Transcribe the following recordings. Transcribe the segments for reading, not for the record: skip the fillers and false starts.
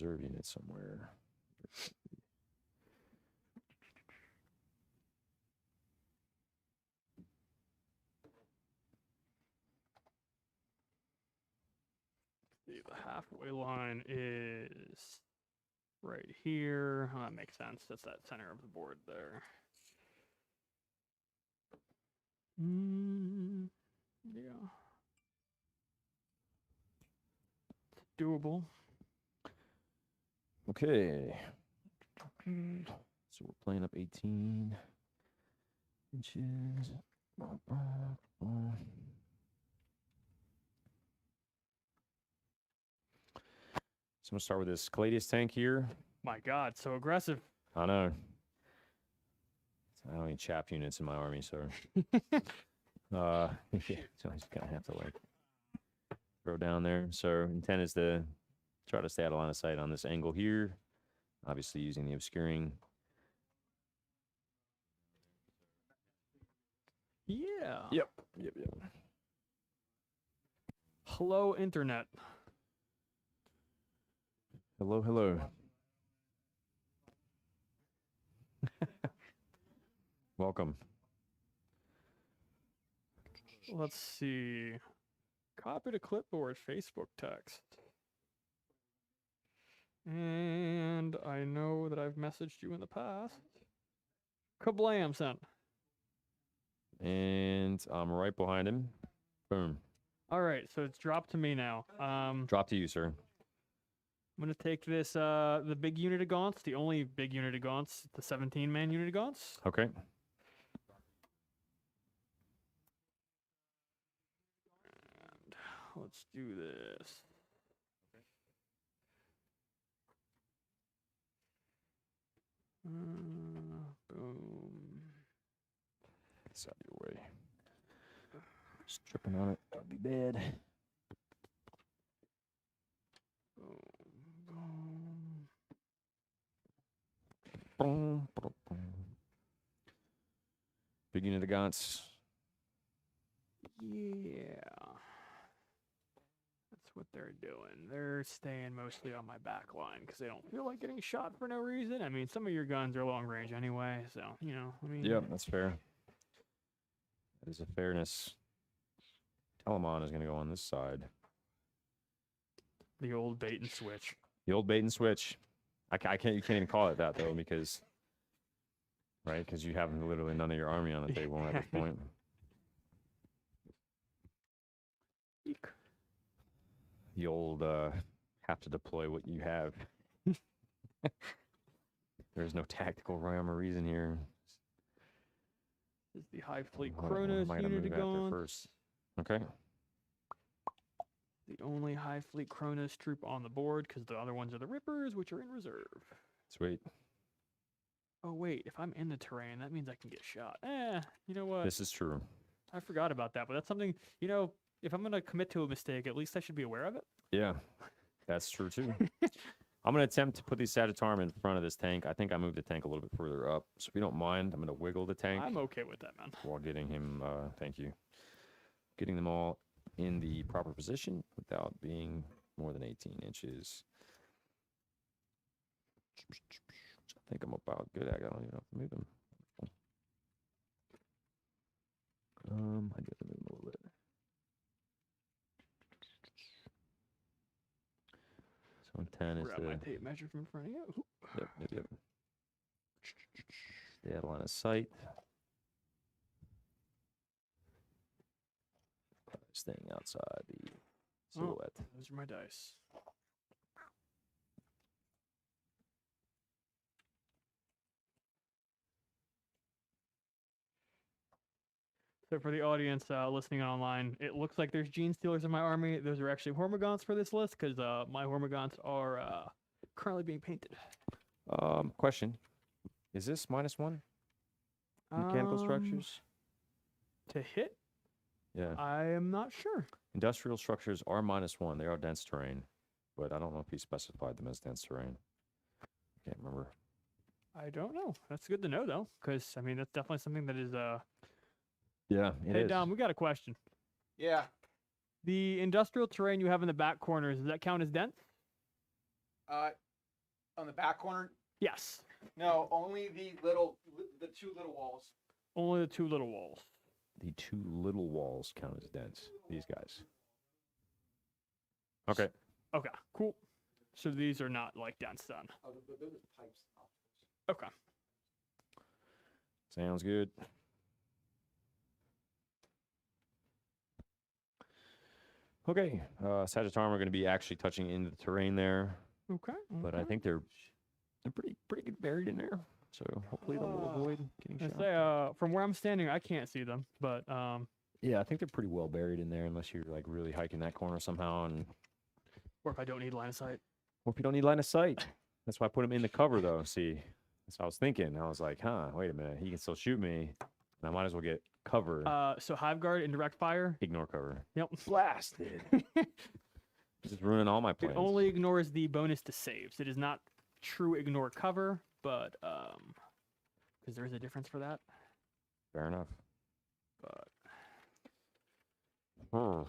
reserve unit somewhere. The halfway line is right here. Oh, that makes sense. That's that center of the board there. Yeah. It's doable. Okay. So we're playing up 18 inches. So I'm going to start with this Caladius tank here. My God, so aggressive. I know. I don't need chap units in my army, so. Yeah, so I just kind of have to like throw down there. So intent is to try to stay out of line of sight on this angle here. Obviously using the obscuring. Yeah. Yep. Hello, Internet. Hello. Welcome. Let's see. Copy to clipboard Facebook text. And I know that I've messaged you in the past. Kablam sent. And I'm right behind him. Boom. All right, so it's dropped to me now. Drop to you, sir. I'm going to take this, the big unit of Gaunts, the only big unit of Gaunts, the 17-man unit of Gaunts. Okay. And let's do this. Boom. It's out of your way. Just tripping on it. That'd be bad. Boom. Boom. Big unit of Gaunts. Yeah. That's what they're doing. They're staying mostly on my back line because they don't feel like getting shot for no reason. I mean, some of your guns are long range anyway, so, you know, I mean. Yep, that's fair. That is a fairness. Telemon is going to go on this side. The old bait and switch. The old bait and switch. I can't. You can't even call it that though, because because you have literally none of your army on the table at this point. Eek. The old have to deploy what you have. There's no tactical rhyme or reason here. This is the High Fleet Hold on, Kronos I gotta unit move of after Gaunts. first. Okay. The only High Fleet Kronos troop on the board because the other ones are the Rippers, which are in reserve. Sweet. Oh, wait. If I'm in the terrain, that means I can get shot. You know what? This is true. I forgot about that, but that's something, you know, if I'm going to commit to a mistake, at least I should be aware of it. Yeah, that's true too. I'm going to attempt to put the Sagittarum in front of this tank. I think I moved the tank a little bit further up. So if you don't mind, I'm going to wiggle the tank. I'm okay with that, man. While getting him, thank you. Getting them all in the proper position without being more than 18 inches. I think I'm about good. I don't even have to move them. I do have to move them a little bit. So 10 is Grab my tape measure from in front of you. Yep. Stay out of line of sight. Staying outside the silhouette. Oh, those are my dice. So for the audience listening online, it looks like there's Gene Stealers in my army. Those are actually Hormagaunts for this list because my Hormagaunts are currently being painted. Question. Is this -1? Mechanical structures? To hit? Yeah. I am not sure. Industrial structures are -1. They are dense terrain. But I don't know if he specified them as dense terrain. I can't remember. I don't know. That's good to know, though, because, I mean, that's definitely something that is... Yeah, it Hey, is. Dom, we got a question. Yeah. The industrial terrain you have in the back corners, does that count as dense? On the back corner? Yes. No, only the two little walls. Only the 2 little walls. The 2 little walls count as dents. These guys. Okay. Okay, cool. So these are not like dents then. Oh, those are pipes. Okay. Sounds good. Okay. Sagittarum are going to be actually touching into the terrain there, Okay. but I think they're pretty good buried in there. So hopefully they'll avoid getting I shot. say, from where I'm standing, I can't see them, but Yeah, I think they're pretty well buried in there, unless you're like really hiking that corner somehow, and or if I don't need line of sight. or if you don't need line of sight. That's why I put him in the cover, though. See, that's what I was thinking. I was like, huh, wait a minute, he can still shoot me, and I might as well get cover. So Hive Guard and direct fire. Ignore cover. Yep. Blasted. Just ruining all my It plans. only ignores the bonus to saves. It is not true ignore cover, but because there is a difference for that. Fair enough. But Oh.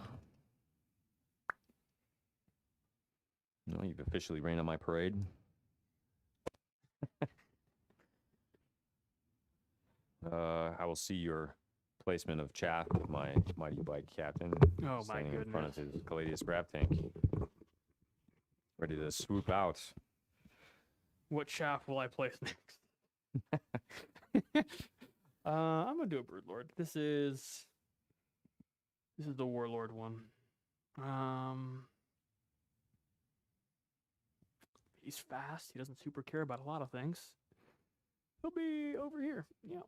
No, you've officially rained on my parade. I will see your placement of chaff with my mighty bike captain. Oh, my standing in front of goodness. his Caladius grab tank, ready to swoop out. what chaff will I place next? I'm gonna do a Broodlord. This is the Warlord one. He's fast. He doesn't super care about a lot of things. He'll be over here. Yep.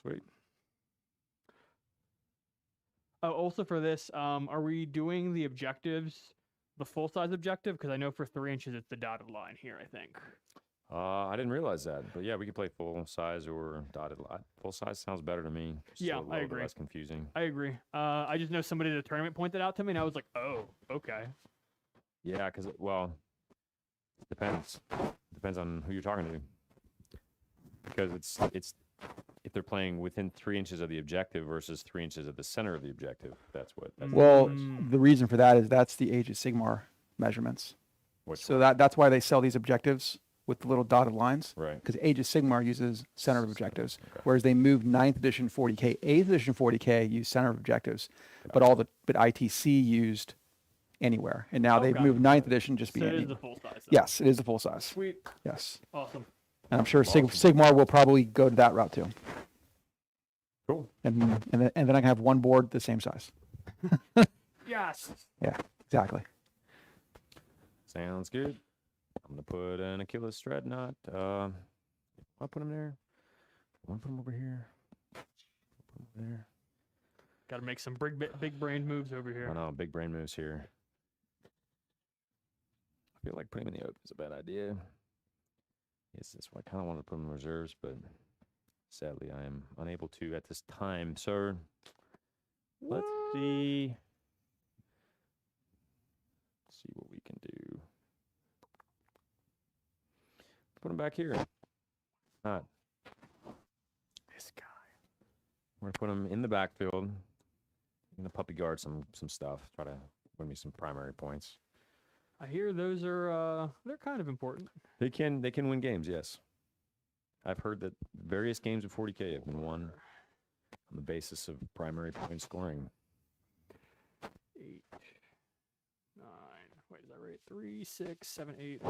Sweet. Oh, also for this, are we doing the objectives, the full size objective? Because I know for 3 inches it's the dotted line here, I think. I didn't realize that, but yeah, we could play full size or dotted line. Full size sounds better to me. Just Yeah, a little I bit agree. less confusing. I agree. I just know somebody at the tournament pointed out to me, and I was like, oh, okay. Yeah, because well, it depends. Depends on who you're talking to. Because it's if they're playing within 3 inches of the objective versus 3 inches of the center of the objective. That's what. That's the Well, difference. the reason for that is that's the Age of Sigmar measurements. Which So that's why they sell these objectives with the little dotted lines. right. Because Age of Sigmar uses center of objectives, Okay. whereas they moved 9th edition 40k, 8th edition 40k used center of objectives, but ITC used anywhere, and now they've Okay. moved 9th edition just So be it is any. the full size. then. Yes, it is the full size. Sweet. Yes, Awesome. and I'm sure Awesome. Sigmar will probably go to that route too, Cool. and then I can have one board the same size. Yes. Yeah, exactly. Sounds good. I'm gonna put an Aquilas Dreadnought. I'll put him there. I want to put him over here. Put him over there. Got to make some big brain moves over here. I know, big brain moves here. I feel like putting him in the open is a bad idea. Yes, that's why I kind of wanted to put him in reserves, but sadly I am unable to at this time. So let's see. Let's see what we can do. Put him back here. Not this guy. We're gonna put him in the backfield. I'm gonna puppy guard some stuff. Try to win me some primary points. I hear those are they're kind of important. They can win games, yes. I've heard that various games of 40k have been won on the basis of primary point scoring. 8, 9. Wait, is that right? 3, 6, 7, 8.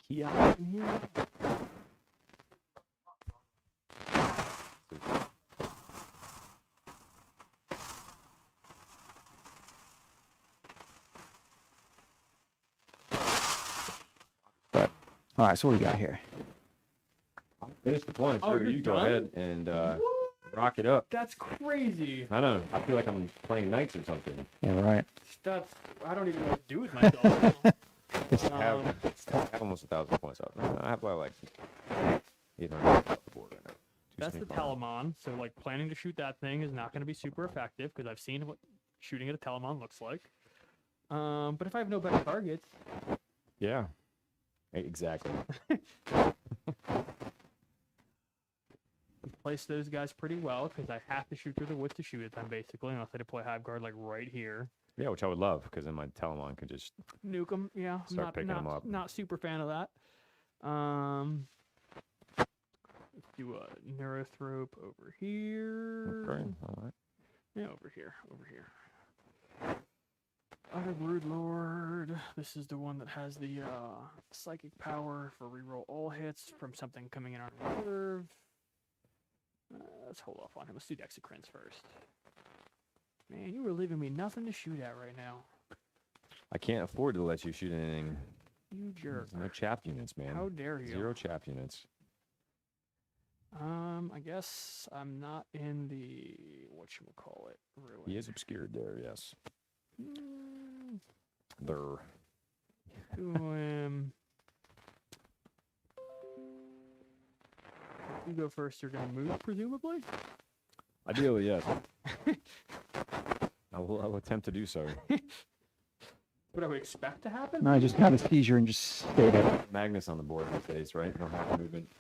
Key out in here. All right, so what do we got here? Finish the point. Oh, sir. you're You go done? ahead and rock it up. That's crazy. I know. I feel like I'm playing Knights or something. Yeah, right. That's I don't even know what to do with myself. I have almost 1,000 points out. I have like 800 off the board right now. That's the 275. Telemon. So like planning to shoot that thing is not going to be super effective because I've seen what shooting at a Telemon looks like. But if I have no better targets, Yeah. Exactly. place those guys pretty well because I have to shoot through the woods to shoot at them basically, unless I deploy Hive Guard like right here. Yeah, which I would love because then my Telemon could just Nuke them. Yeah, I'm Start not picking 'em up. not super fan of that. Let's do a Neurothrope over here. okay. All right. Yeah, over here. Over here. Utter Brood Lord. This is the one that has the psychic power for reroll all hits from something coming in on reserve. Let's hold off on him. Let's do Dexicrins first. Man, you were leaving me nothing to shoot at right now. I can't afford to let you shoot anything. You jerk. No chap units, man. How dare you? 0 chap units. I guess I'm not in the whatchamacallit ruin. He is obscured there, yes. Mm, There. You go first. You're gonna move, presumably. Ideally, yes. I will attempt to do so. What I would expect to happen? No, I just have a seizure and just stay there. Magnus on the board these days, right? No half movement.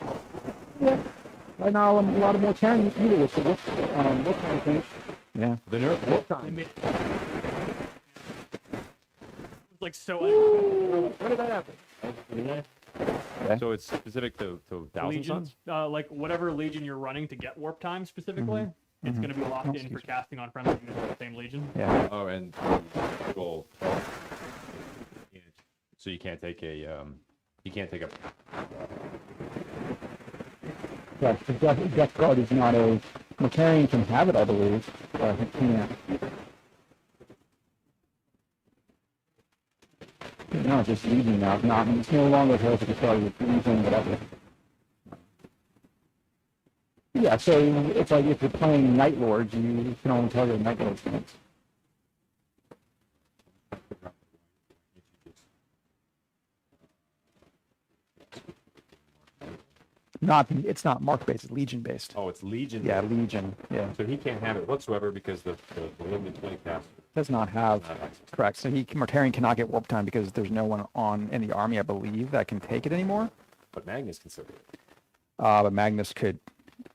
Yeah. Right now, I'm a lot of more carrying either with the what kind of thing. Yeah. The nerf what They time? made it was like so What did that happen? Okay. So it's specific to Thousand Legion, Suns? like whatever legion you're running to get warp time specifically, it's Mhm. going to be locked Oh, in for excuse me. casting on friendly units of the same legion. Yeah. Oh, and well, so you can't take a Yes, the death guard is not a. Macarian can have it, I believe. But he can't. No, it's just Legion now. It's no longer Heretic Authority, it's Legion, whatever. Yeah, so it's like if you're playing Night Lords, you can only tell your Night Lords units. It's not mark based, it's Legion based. Oh, it's Legion. Yeah, Legion. Yeah, So he can't have it whatsoever because the limited 20 cast. does not have. Correct. So Mortarion cannot get warp time because there's no one on in the army, I believe, that can take it anymore. But Magnus can still do it, But Magnus could.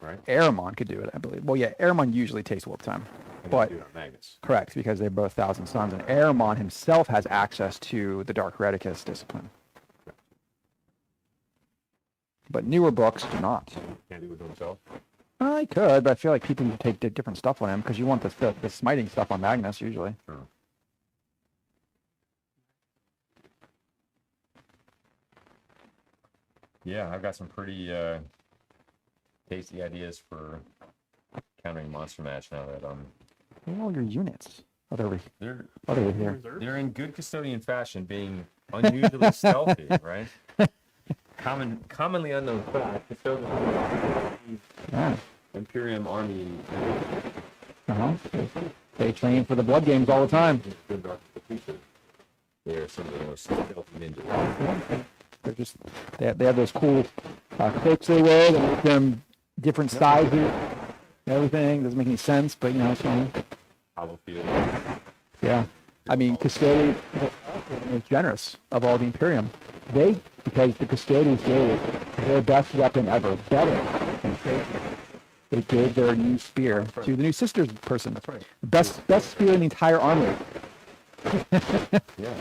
right? Aramon could do it, I believe. Well, yeah, Aramon usually takes warp time. And But do it on Magnus. correct, because they're both Thousand Suns, and Aramon himself has access to the Dark Hereticus discipline. But newer books do not. Can't do it himself. I could, but I feel like people need to take different stuff on him because you want the smiting stuff on Magnus usually. Sure. Yeah, I've got some pretty tasty ideas for countering monster match now that Where are all your units? Oh, they're over they're here. Reserve? they're in good custodian fashion, being unusually stealthy, right? Commonly unknown fact, custodian Yeah. Imperium army Uh-huh. They train for the blood games all the time. they're some of the most stealthy ninjas. They're just they have those cool cloaks they wear that make them different sizes. Everything doesn't make any sense, but it's funny. Hollow field. Yeah. I mean, Custodian is generous of all the Imperium. Because the Custodians gave their best weapon ever, better than Savior. They gave their new spear to the new sisters person. That's right. Best spear in the entire army. Yeah.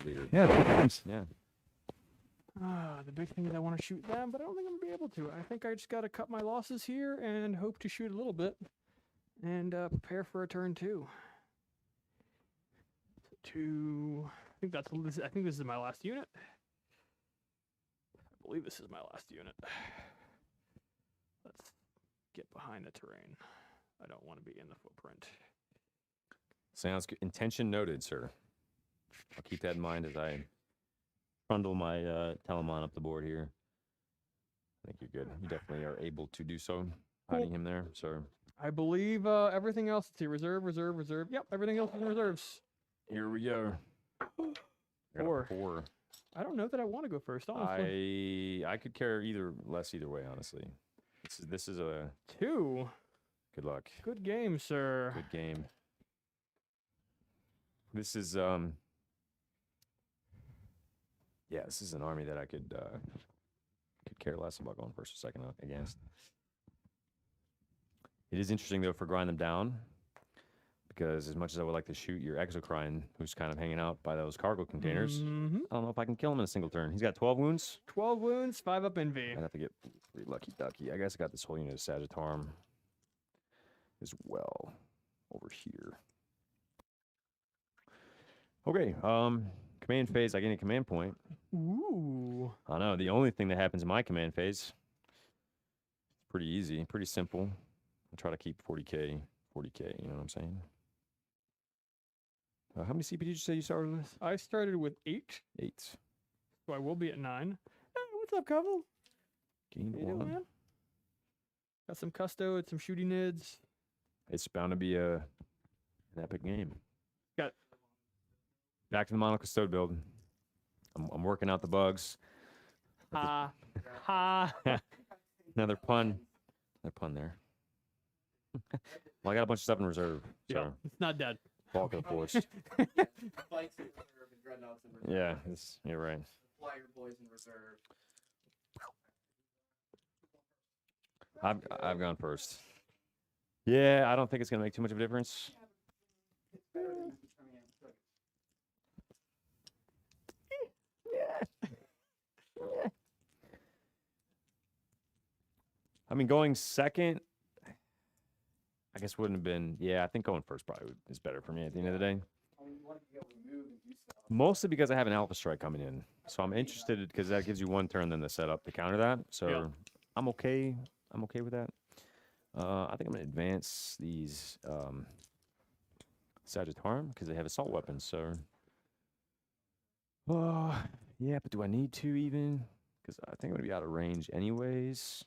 Leader. Yeah, 2 times. Yeah. The big thing is I want to shoot them, but I don't think I'm going to be able to. I think I just got to cut my losses here and hope to shoot a little bit and prepare for a turn 2. I think this is my last unit. I believe this is my last unit. Let's get behind the terrain. I don't want to be in the footprint. Sounds good. Intention noted, sir. I'll keep that in mind as I trundle my Telemon up the board here. I think you're good. You definitely are able to do so. Hiding him there, so I believe everything else. Let's see, reserve. Yep, everything else is in reserves. here we go. I got a 4. 4. I don't know that I want to go first, honestly. I could care either way, honestly. This is a 2. good luck. Good game, sir. Good game. This is yeah, this is an army that I could care less about going first or second against. It is interesting though for grind them down, because as much as I would like to shoot your Exocrine, who's kind of hanging out by those cargo containers, Mhm. I don't know if I can kill him in a single turn. He's got 12 wounds. 12 wounds, 5 up envy. I'd have to get pretty lucky ducky. I guess I got this whole unit of Sagittarum as well over here. Okay, command phase, I get a command point. Ooh. I know, the only thing that happens in my command phase, it's pretty easy, pretty simple. I try to keep 40k, you know what I'm saying? How many CP did you say you started with? I started with 8, 8. so I will be at 9. Hey, what's up, couple? Gained How you doing, 1. man? Got some custodes, some shooting nids. It's bound to be an epic game. Got Back to the mono custode build. I'm working out the bugs. ha ha. Another pun. Another pun there. Well, I got a bunch of stuff in reserve. So Yeah, it's not dead. bulk of the force. Bikes in reserve and dreadnoughts in reserve. Yeah, you're right. Flyer boys in reserve. I've gone first. Yeah, I don't think it's gonna make too much of a difference. It's better than determining cook. I mean, going second, I guess wouldn't have been. Yeah, I think going first probably is better for me at the end of the day. I mean, you want to be able to move and do stuff. Mostly because I have an Alpha Strike coming in, so I'm interested because that gives you one turn then to set up to counter that. So Yeah. I'm okay. I'm okay with that. I think I'm gonna advance these Sagittarum because they have assault weapons. So, yeah, but do I need to even? Because I think I'm gonna be out of range anyways.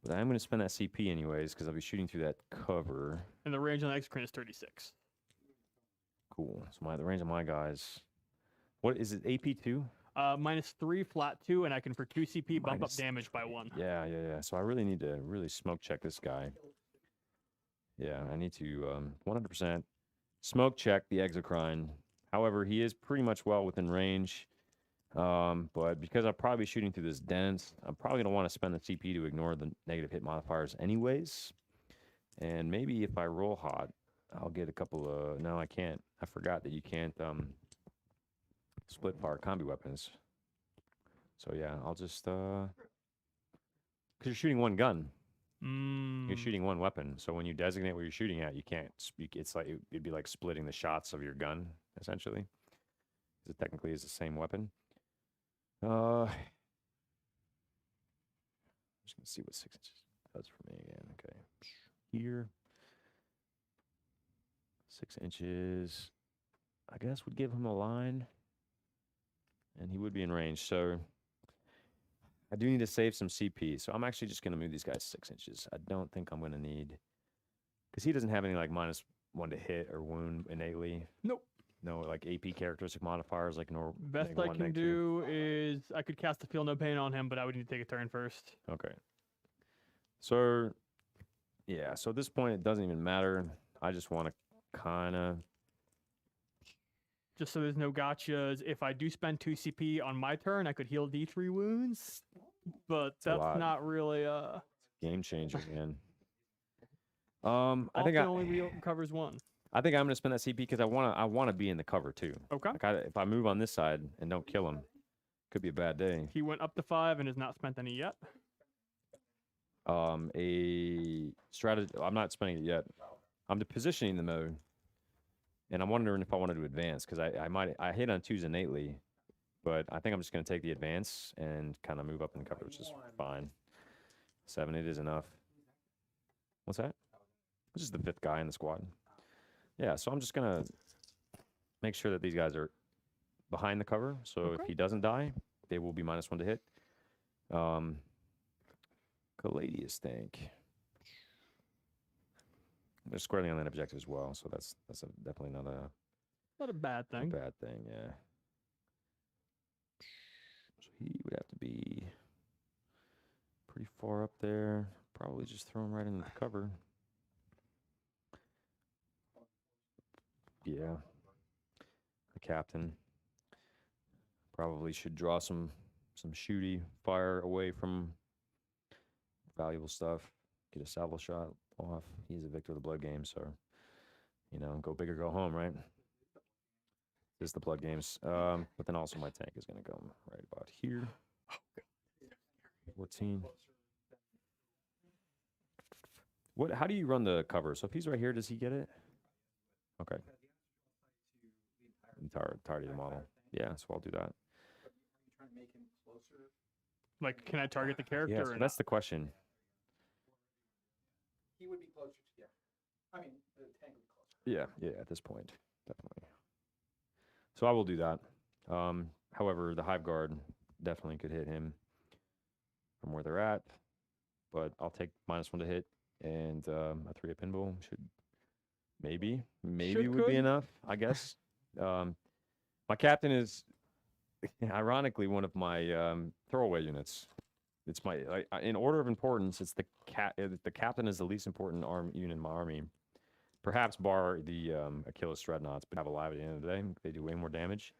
But I'm gonna spend that CP anyways because I'll be shooting through that cover. And the range on the X-Crin is 36. Cool. So the range of my guys. What is it? AP2? -3, flat 2, and I can for 2 CP bump Minus up damage by 1. Yeah. So I really need to really smoke check this guy. Yeah, I need to 100% smoke check the Exocrine. However, he is pretty much well within range. But because I'll probably be shooting through this dent, I'm probably going to want to spend the CP to ignore the negative hit modifiers anyways. And maybe if I roll hot, I'll get a couple of... No, I can't. I forgot that you can't split fire combi weapons. So yeah, I'll just... Because you're shooting one gun. You're shooting one weapon. So when you designate what you're shooting at, you can't... It's like it'd be like splitting the shots of your gun, essentially. Because it technically is the same weapon. I'm just gonna see what 6 inches does for me again. Okay, here, 6 inches. I guess would give him a line, and he would be in range. So I do need to save some CP. So I'm actually just gonna move these guys 6 inches. I don't think I'm gonna need, because he doesn't have any like -1 to hit or wound innately. Nope. No, like AP characteristic modifiers like nor. Best I can do is I could cast a Feel No Pain on him, but I would need to take a turn first. Okay. So, yeah. So at this point, it doesn't even matter. I just want to kind of. Just so there's no gotchas. If I do spend 2 CP on my turn, I could heal D3 wounds, but a that's lot. not really Game changer, man. I think only covers 1. I think I'm gonna spend that CP because I wanna be in the cover too. Okay. Like if I move on this side and don't kill him, could be a bad day. He went up to 5 and has not spent any yet. A strategy. I'm not spending it yet. I'm positioning the mode, and I'm wondering if I wanted to advance because I hit on 2s innately, but I think I'm just gonna take the advance and kind of move up in the cover, which is fine. 7, it is enough. What's that? This is the 5th guy in the squad. Yeah, so I'm just going to make sure that these guys are behind the cover. So if he doesn't die, they will be -1 to hit. Caladius tank. They're squarely on that objective as well, so that's definitely not Not a bad a thing. bad thing, yeah. So he would have to be pretty far up there. Probably just throw him right into the cover. Yeah. The captain probably should draw some shooty fire away from valuable stuff. get a salvo shot off. He's a victor of the blood game, so you know, go big or go home, right? This is the blood games. But then also my tank is gonna go right about here. 14. What? How do you run the cover? So if he's right here, does he get it? Okay. Entirety of the model. Yeah, so I'll do that. Like, can I target the character? Yeah, or so not? that's the question. He would be closer to, yeah. I mean, the tank would be closer. Yeah, at this point, definitely. So I will do that. However, the Hive Guard definitely could hit him from where they're at, but I'll take -1 to hit, and a 3 pinball should maybe would be could. enough, I guess. My captain is ironically one of my throwaway units. It's my in order of importance. It's the captain is the least important unit in my army, perhaps bar the Achilles Dreadnoughts, but have alive at the end of the day. They do way more damage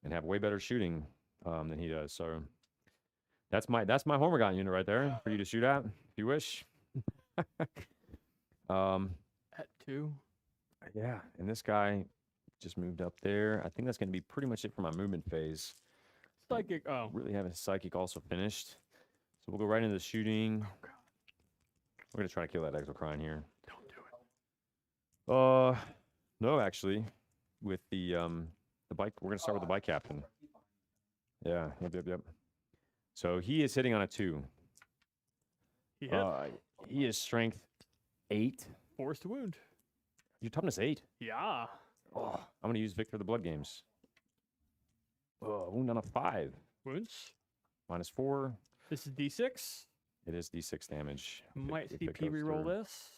and have way better shooting than he does. So that's my Hormigaunt unit right there for you to shoot at if you wish. At 2. Yeah, and this guy just moved up there. I think that's going to be pretty much it for my movement phase. Psychic. Oh. Really have his psychic also finished. So we'll go right into the shooting. Oh, God. We're going to try to kill that Exocrine here. Don't do it. No, actually. With the bike, we're going to start with the bike captain. Yeah, yep. So he is hitting on a 2. He hit. He is strength 8. Force to wound. Your toughness 8. Yeah. Oh, I'm going to use Victor of the Blood Games. Wound on a 5. Wounds. -4. This is D6. It is D6 damage. Might if it CP goes reroll through. this.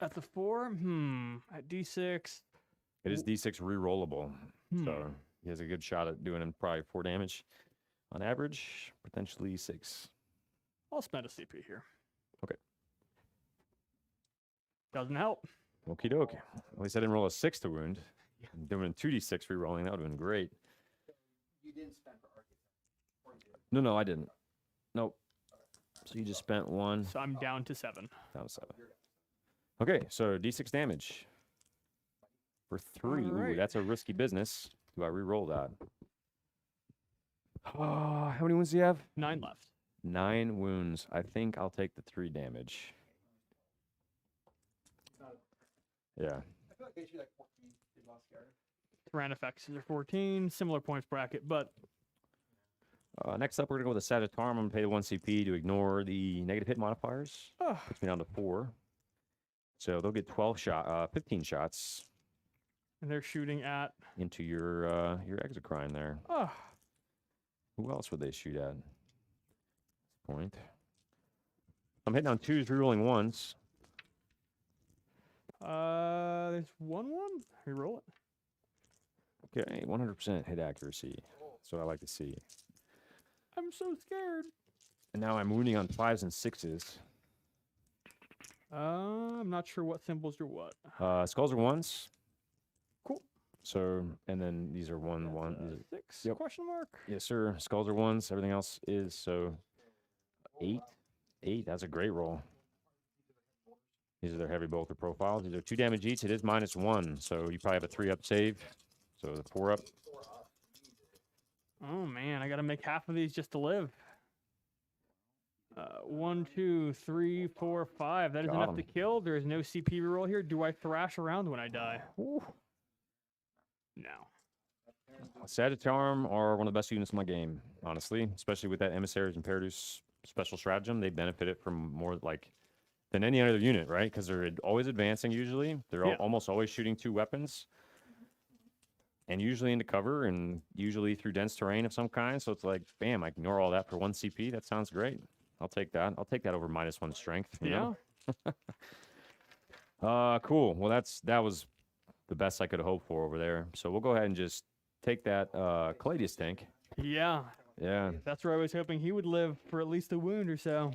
At the 4. At D6. It is D6 rerollable. Hmm. So he has a good shot at doing probably 4 damage on average, potentially 6. I'll spend a CP here. Okay. Doesn't help. Okie dokie. At least I didn't roll a 6 to wound. Doing 2d6 rerolling, that would have been great. You didn't spend for archetype. No, I didn't. Nope. So you just spent 1. So I'm down to 7. Down to 7. Okay, so d6 damage for 3. Ooh, Alright. that's a risky business. Do I re-roll that? How many wounds do you have? 9 left. 9 wounds. I think I'll take the 3 damage. Yeah. I feel like they should like 14. They lost Garrett. Terran effects are 14. Similar points bracket, but Next up, we're going to go with the Sagittarum. I'm going to pay the 1 CP to ignore the negative hit modifiers. oh, Puts me down to 4. So they'll get 15 shots and they're shooting at into your Exocrine there. oh, Who else would they shoot at? Point. I'm hitting on 2s, rerolling 1s. there's 1-1. Reroll it. Okay, 100% hit accuracy. That's what I like to see. I'm so scared. And now I'm wounding on 5s and 6s. I'm not sure what symbols are what. Skulls are 1s. Cool. So, and then these are 1, 1. These are, 6? Yep. Question mark. yes, sir. Skulls are 1s. Everything else is so 8. 8. That's a great roll. These are their heavy bolter profiles. These are 2 damage each. It is -1. So you probably have a 3-up save. So the 4-up. Oh man, I gotta make half of these just to live. 1, 2, 3, 4, 5. That is Got enough 'em. to kill. There is no CP roll here. Do I thrash around when I die? Ooh. No. Sagittarum are one of the best units in my game, honestly. Especially with that Emissaries and Imperatus special stratagem. They benefited from more than any other unit, right? Because they're always advancing usually. They're Yeah. almost always shooting 2 weapons. And usually into cover and usually through dense terrain of some kind. So it's like, bam, I ignore all that for 1 CP. That sounds great. I'll take that. I'll take that over -1 strength. You Yeah. know? Cool. Well, that was the best I could hope for over there. So we'll go ahead and just take that Caladius tank. Yeah. Yeah. That's where I was hoping he would live for at least a wound or so.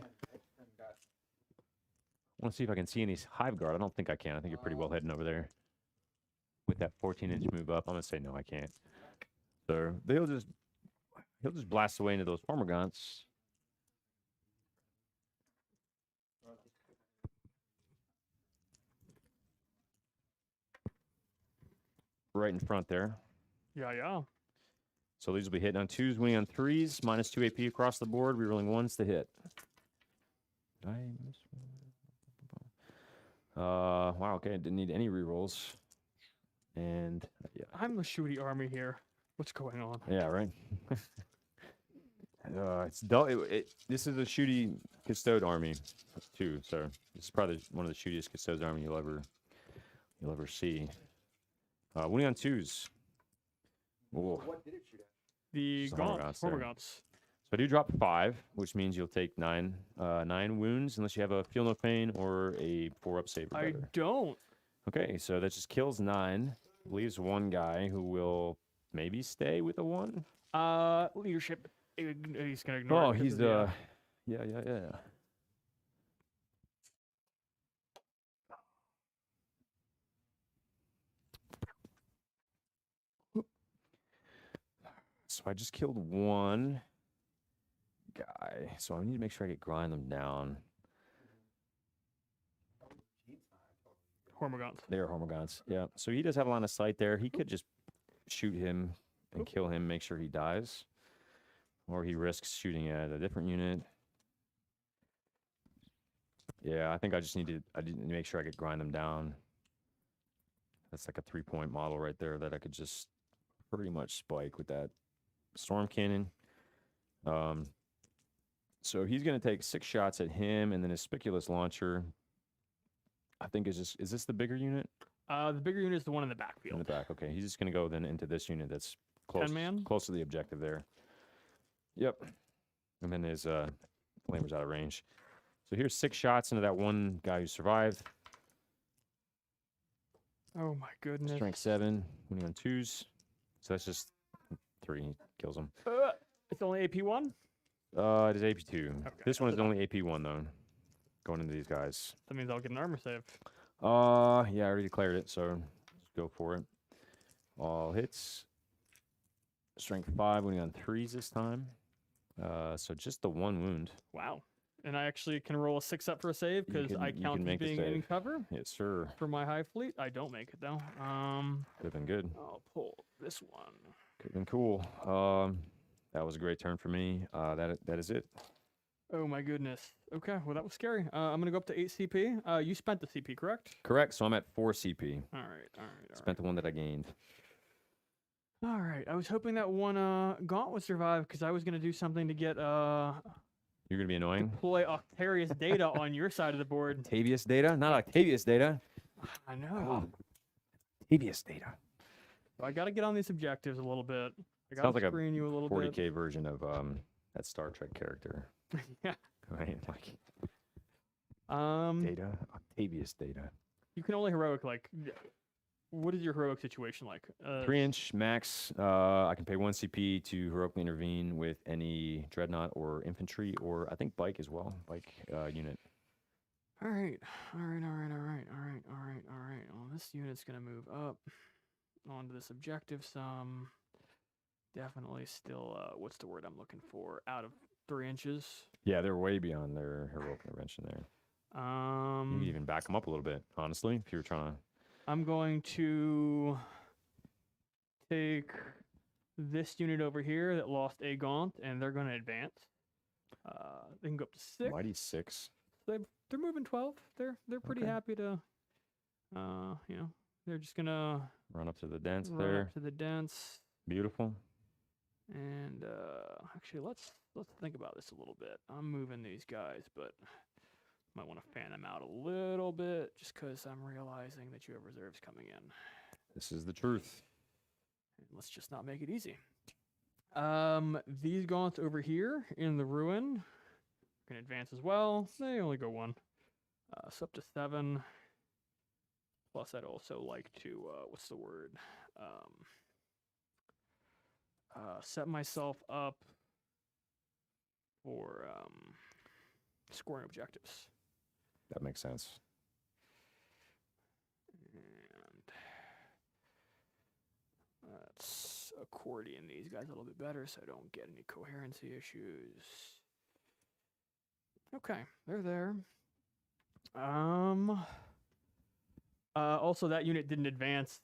I want to see if I can see any Hive Guard. I don't think I can. I think you're pretty well heading over there. With that 14-inch move up, I'm gonna say no, I can't. So he'll just blast away into those Hormagaunts. right in front there. Yeah, yeah. So these will be hitting on 2s, winning on 3s, minus 2 AP across the board, rerolling 1s to hit. Wow, okay, didn't need any rerolls. And, yeah. I'm the shooty army here. What's going on? Yeah, right? It's dull. This is a shooty custode army, too, so this is probably one of the shootiest custodes army you'll ever see. Winning on 2s. Whoa. What did it shoot at? The Just the gaunts, Hormagaunts there. Hormagaunts. So I do drop 5, which means you'll take 9 wounds unless you have a feel no pain or a 4-up save or I better. don't. Okay, so that just kills 9, leaves 1 guy who will maybe stay with a 1. Leadership. He's gonna ignore. Oh, it 'cause he's of the, yeah. So I just killed 1 guy. So I need to make sure I grind them down. Hormagaunts. They are Hormagaunts. Yeah. So he does have a line of sight there. He could just shoot him and kill him, make sure he dies. Or he risks shooting at a different unit. Yeah, I think I didn't make sure I could grind them down. That's like a 3-point model right there that I could just pretty much spike with that storm cannon. So he's going to take 6 shots at him, and then his Spiculous launcher, I think is this the bigger unit? The bigger unit is the one in the backfield. In the back, okay. He's just going to go then into this unit that's close, 10-man? close to the objective there. Yep. And then his flamer's out of range. So here's 6 shots into that 1 guy who survived. Oh my goodness. Strength 7, winning on 2s. So that's just 3 kills him. It's only AP1? It is AP2. Okay, This one that's is only AP1 though. Going into these guys. That means I'll get an armor save. Yeah, I already declared it, so just go for it. All hits. Strength 5, winning on 3s this time. So just the 1 wound. Wow. And I actually can roll a 6-up for a save because I you count can as make the being in save. cover Yes, sir. for my high fleet. I don't make it though. Could have been good. I'll pull this one. Could have been cool. That was a great turn for me. That is it. Oh my goodness. Okay, well that was scary. I'm gonna go up to 8 CP. You spent the CP, correct? Correct. So I'm at 4 CP. All right. Spent the one that I gained. All right. I was hoping that one gaunt would survive because I was gonna do something to get You're gonna be annoying. deploy Octarius data on your side of the board. Octavius data? Not Octavius data. I know. Octavius data. So I got to get on these objectives a little bit. I got Sounds to like a screen you a little 40k bit. version of that Star Trek character. Yeah. Right? Like Um, data. Octavius data. you can only heroic what is your heroic situation like? 3-inch max. I can pay 1 CP to heroically intervene with any dreadnought or infantry, or I think bike as well. Bike unit. All right. Well, this unit's gonna move up onto this objective some. Definitely still. What's the word I'm looking for? Out of 3 inches. Yeah, they're way beyond their heroic intervention there. You could even back them up a little bit, honestly, if you were trying to. I'm going to take this unit over here that lost a gaunt, and they're going to advance. They can go up to 6. Mighty 6. They're moving 12. They're pretty Okay. happy to, they're just gonna Run up to the dents run there. up to the dents. Beautiful. And actually, let's think about this a little bit. I'm moving these guys, but might want to fan them out a little bit, just because I'm realizing that you have reserves coming in. This is the truth. And let's just not make it easy. These gaunts over here in the ruin can advance as well. They only go 1. So up to 7. Plus, I'd also like to what's the word? Set myself up for scoring objectives. That makes sense. And let's accordion these guys a little bit better so I don't get any coherency issues. Okay, they're there. Also, that unit didn't advance.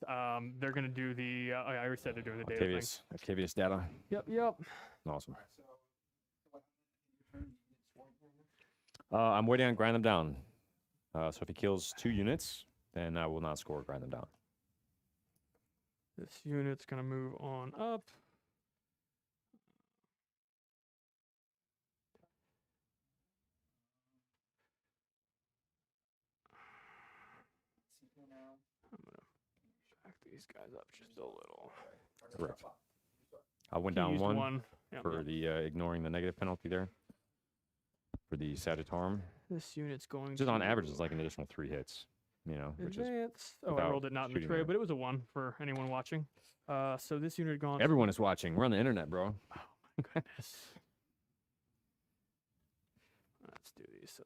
They're going to do the. I already said they're doing the data thing. Octavius data. Yep. Awesome. I'm waiting on grind them down. So if he kills 2 units, then I will not score grind them down. This unit's going to move on up. I'm going to back these guys up just a little. Correct. I went He down used 1 Yep, for yep. the ignoring the negative penalty there for the Sagittarum. This unit's going Just on to average, it's like an additional 3 hits. You know, which is advance. Oh, I without rolled it not in the shooting tray, it. but it was a 1 for anyone watching. So this unit gone. everyone is watching. We're on the internet, bro. Oh my goodness. Let's do these so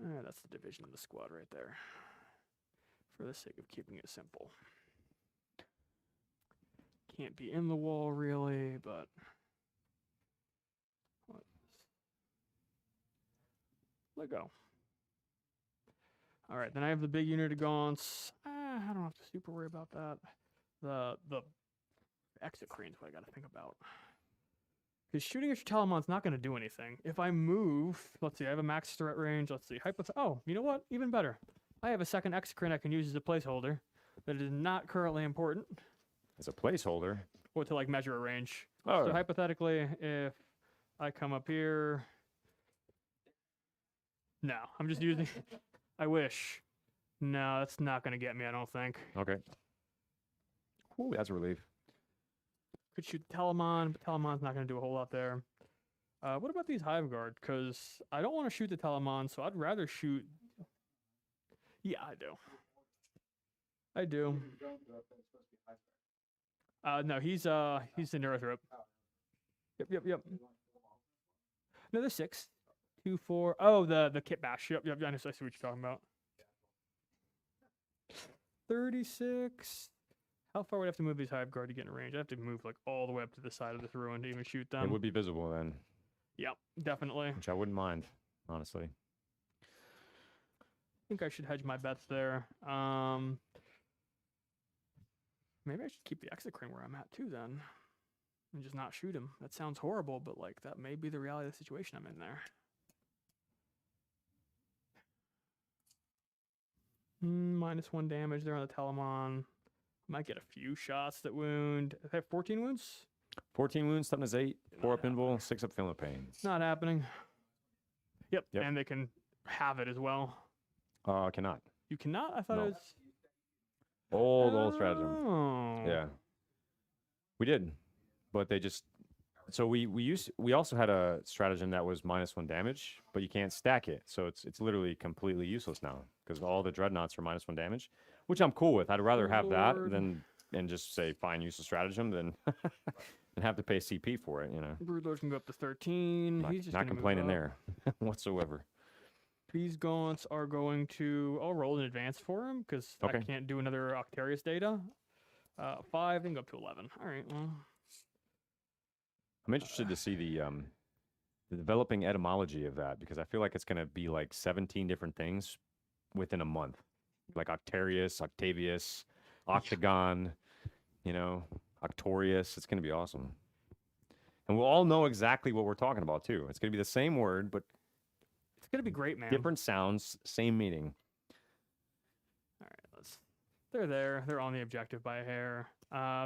that that's the division of the squad right there. For the sake of keeping it simple. Can't be in the wall really, but let go. All right, then I have the big unit of gaunts. I don't have to super worry about that. The exocrine's what I got to think about. Because shooting at your Talamon's not going to do anything. If I move, let's see, I have a max threat range. Let's see, oh, you know what? Even better. I have a second exocrine I can use as a placeholder that is not currently important. As a placeholder. Or to like measure a range. Oh, So hypothetically, if I come up here, no, I'm just using. I wish. No, that's not going to get me. I don't think. okay. Ooh, that's a relief. Could shoot Telemon, but Telemon's not going to do a whole lot there. What about these Hive Guard? Because I don't want to shoot the Telemon, so I'd rather shoot. Yeah, I do. I do. No, he's the Neurothrope. Yep. No, there's 6. 2, 4. Oh, the Kit Bash. Yep. I see what you're talking about. 36. How far would I have to move these Hive Guard to get in range? I have to move like all the way up to the side of this ruin to even shoot them. It would be visible then, Yep, definitely. which I wouldn't mind, honestly. I think I should hedge my bets there. Maybe I should keep the exocrine where I'm at too then. And just not shoot him. That sounds horrible, but like that may be the reality of the situation I'm in there. -1 damage there on the Telemon. Might get a few shots that wound. I have 14 wounds? 14 wounds, toughness 8, 4 up Not invul, 6 up feeling pain. Not happening. Yep, Yep. and they can have it as well. Cannot. You cannot? I thought No. it was... Old stratagem. Oh. Yeah. We did. But they just so we also had a stratagem that was -1 damage, but you can't stack it. So it's literally completely useless now because all the dreadnoughts are -1 damage, which I'm cool with. I'd rather have that Lord. than and just say fine use of stratagem than and have to pay CP for it, you know. Broodlords can go up to 13. Not, He's just not gonna move complaining up. there whatsoever. These gaunts are going to... I'll roll in advance for him because I Okay. can't do another Octarius data. 5, then go up to 11. All right, well... I'm interested to see the developing etymology of that because I feel like it's going to be like 17 different things within a month. Like Octarius, Octavius, Octagon, you know, Octorius. It's going to be awesome. And we'll all know exactly what we're talking about too. It's going to be the same word, but It's going to be great, man. different sounds, same meaning. All right, let's... They're there. They're on the objective by a hair.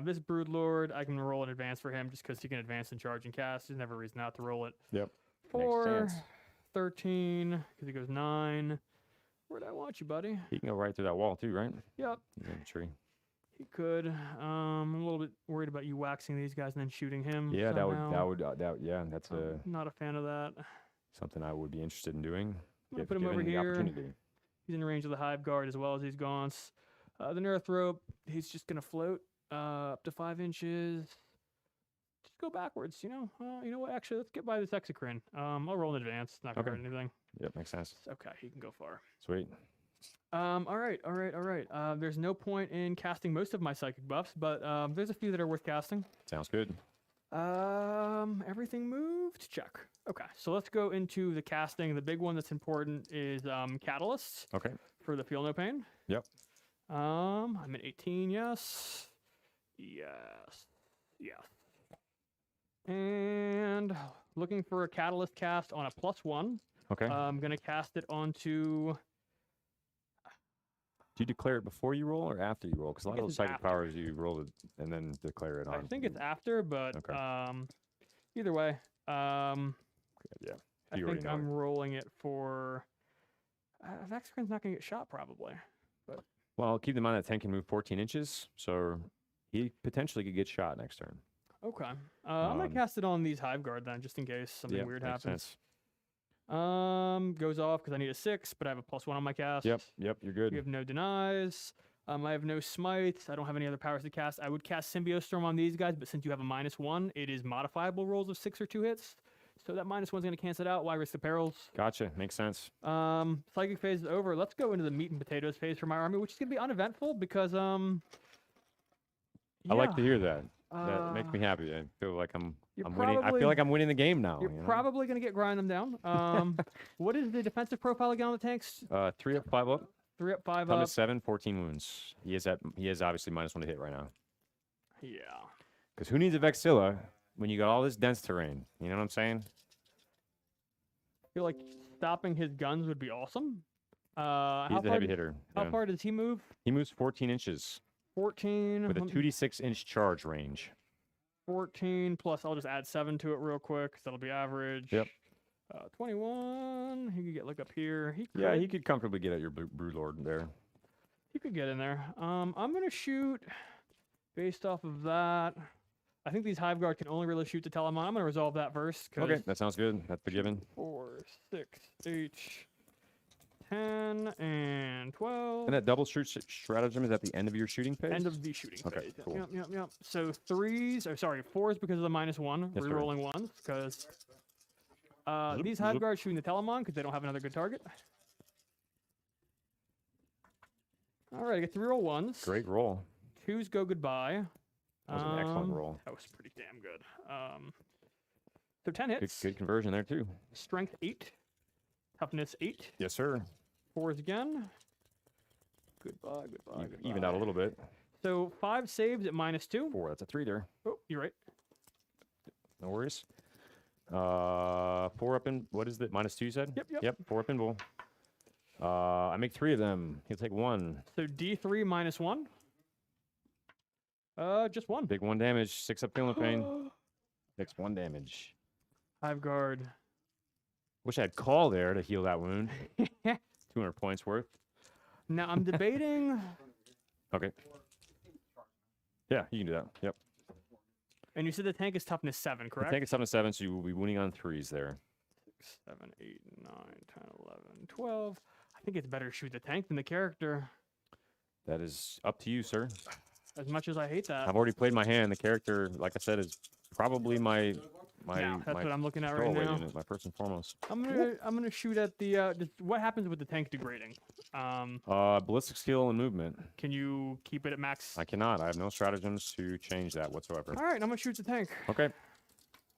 This Broodlord, I can roll in advance for him just because he can advance and charge and cast. There's never a reason not to roll it. Yep. 4, chance. 13, because he goes 9. Where'd I want you, buddy? He can go right through that wall too, right? Yep, He's in the tree. he could. I'm a little bit worried about you waxing these guys and then shooting him. Yeah, somehow. that's Not a fan of that. something I would be interested in doing. I'm gonna if put him over given the here. opportunity. He's in range of the Hive Guard as well as these gaunts. The Neurothrope, he's just gonna float up to 5 inches. Just go backwards, you know. You know what? Actually, let's get by this exocrine. I'll roll in advance. Not gonna Okay. hurt anything. Yep, makes sense. It's okay, he can go far. Sweet. All right. There's no point in casting most of my psychic buffs, but there's a few that are worth casting. Sounds good. Everything moved. Check. Okay, so let's go into the casting. The big one that's important is catalysts Okay. for the feel no pain. Yep. I'm at 18. Yes. Yes. Yes. And looking for a catalyst cast on a +1. Okay. I'm gonna cast it onto. Do you declare it before you roll or after you roll? Because a lot think of those it's psychic after. powers you roll it and then declare it on. I think it's after, but Okay. either way, Yeah. I You already think know I'm it. rolling it for. Vexcrin's not gonna get shot probably. Well, keep in mind that 10 can move 14 inches, so he potentially could get shot next turn. Okay. I'm gonna Um, cast it on these Hive Guard then, just in case something Yeah, weird makes happens. sense. Goes off because I need a 6, but I have a +1 on my cast. Yep, you're good. You have no denies. I have no smites. I don't have any other powers to cast. I would cast Symbiostorm on these guys, but since you have a -1, it is modifiable rolls of 6 or 2 hits. So that -1's gonna cancel it out. Why risk the perils? Gotcha, makes sense. Psychic phase is over. Let's go into the meat and potatoes phase for my army, which is gonna be uneventful because I like to yeah, hear that. That makes me happy. I feel like I'm you're winning. I probably- feel like I'm winning the game now. You're you know? probably gonna get grind them down. What is the defensive profile again on the tanks? 3 up, 5 up. 3 up, 5 Thumb up. is 7, 14 wounds. He is obviously -1 to hit right now. Yeah. Because who needs a Vexilla when you got all this dense terrain? You know what I'm saying? I feel like stopping his guns would be awesome. He's How a far heavy does- hitter. How yeah. far does he move? He moves 14 inches 14. with a let me- 2d6-inch charge range. 14 plus, I'll just add 7 to it real quick, 'cause that'll be average. Yep. 21. He could get like up here. Yeah, he could comfortably get at your Broodlord there. He could get in there. I'm gonna shoot based off of that. I think these Hive Guard can only really shoot the Telemon. I'm gonna resolve that first. Okay, that sounds good. That's the given. 4, 6, 8, 10, and 12. And that double shoot stratagem is at the end of your shooting phase? End of the shooting Okay, phase. cool. Yep. So 4s because of the -1. Yes, sir. Rerolling 1s because Zoop, these Hive zoop. Guards shooting the Telemon because they don't have another good target. All right, I get to reroll 1s. Great roll. 2s go goodbye. That was an excellent roll. That was pretty damn good. So 10 Good, hits. good conversion there, too. Strength 8. Toughness 8. Yes, sir. 4s again. Goodbye. Evened out a little bit. So 5 saves at -2. 4, that's a 3 there. Oh, you're right. No worries. 4 up in, what is it? -2 you said? Yep. Yep, 4 up in bull. I make 3 of them. He'll take 1. So D3 -1. Just 1. Big 1 damage. 6 up feeling pain. Takes 1 damage. Hive Guard. Wish I had call there to heal that wound. 200 points worth. Now I'm debating, Okay. Yeah, you can do that. Yep. and you said the tank is toughness 7, The correct? tank is 7 to 7, so you will be winning on 3s there. 6, 7, 8, 9, 10, 11, 12. I think it's better to shoot the tank than the character. That is up to you, sir. As much as I hate that. I've already played my hand. The character, like I said, is probably my Yeah, that's my what I'm looking at right throwaway now. unit, my first and foremost. I'm gonna shoot at the. What happens with the tank degrading? Ballistic skill and movement. Can you keep it at max? I cannot. I have no stratagems to change that whatsoever. All right, I'm gonna shoot the tank. Okay.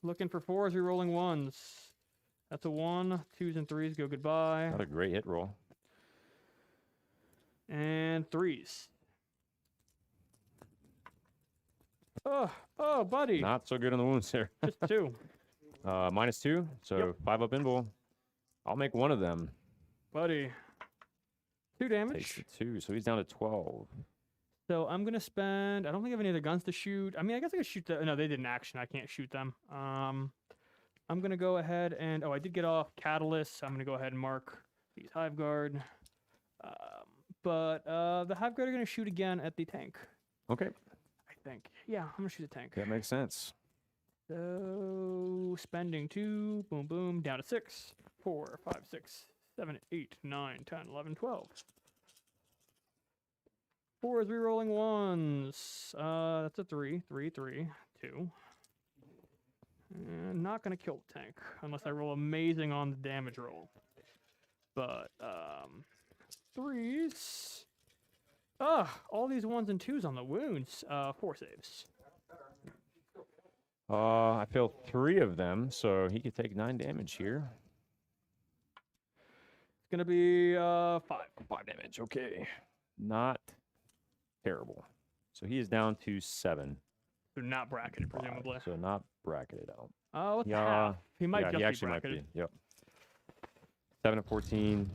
Looking for 4s, rerolling 1s. That's a 1. 2s and 3s go goodbye. Not a great hit roll. And 3s. Oh, buddy. Not so good on the wounds here. Just 2. -2, so Yep. 5 up in bull. I'll make 1 of them. Buddy. 2 Takes damage. the 2, so he's down to 12. So I'm gonna spend. I don't think I have any other guns to shoot. I mean, I guess I could shoot the. No, they did an action. I can't shoot them. I'm gonna go ahead and. Oh, I did get off Catalyst. So I'm gonna go ahead and mark these Hive Guard. But the Hive Guard are gonna shoot again at the tank. Okay, I think. Yeah, I'm gonna shoot the tank. that makes sense. So spending 2. Boom, boom. Down to 6. 4, 5, 6, 7, 8, 9, 10, 11, 12. 4s rerolling 1s. That's a 3. 3, 3, 2. And not gonna kill the tank unless I roll amazing on the damage roll. But 3s. All these 1s and 2s on the wounds. 4 saves. I failed 3 of them, so he could take 9 damage here. It's gonna be 5. 5 damage. Okay, not terrible. So he is down to 7. They're not bracketed, presumably. So not bracketed out. Oh, what's Yeah, half? He might yeah, just he be actually might bracketed. be. Yep. 7 of 14.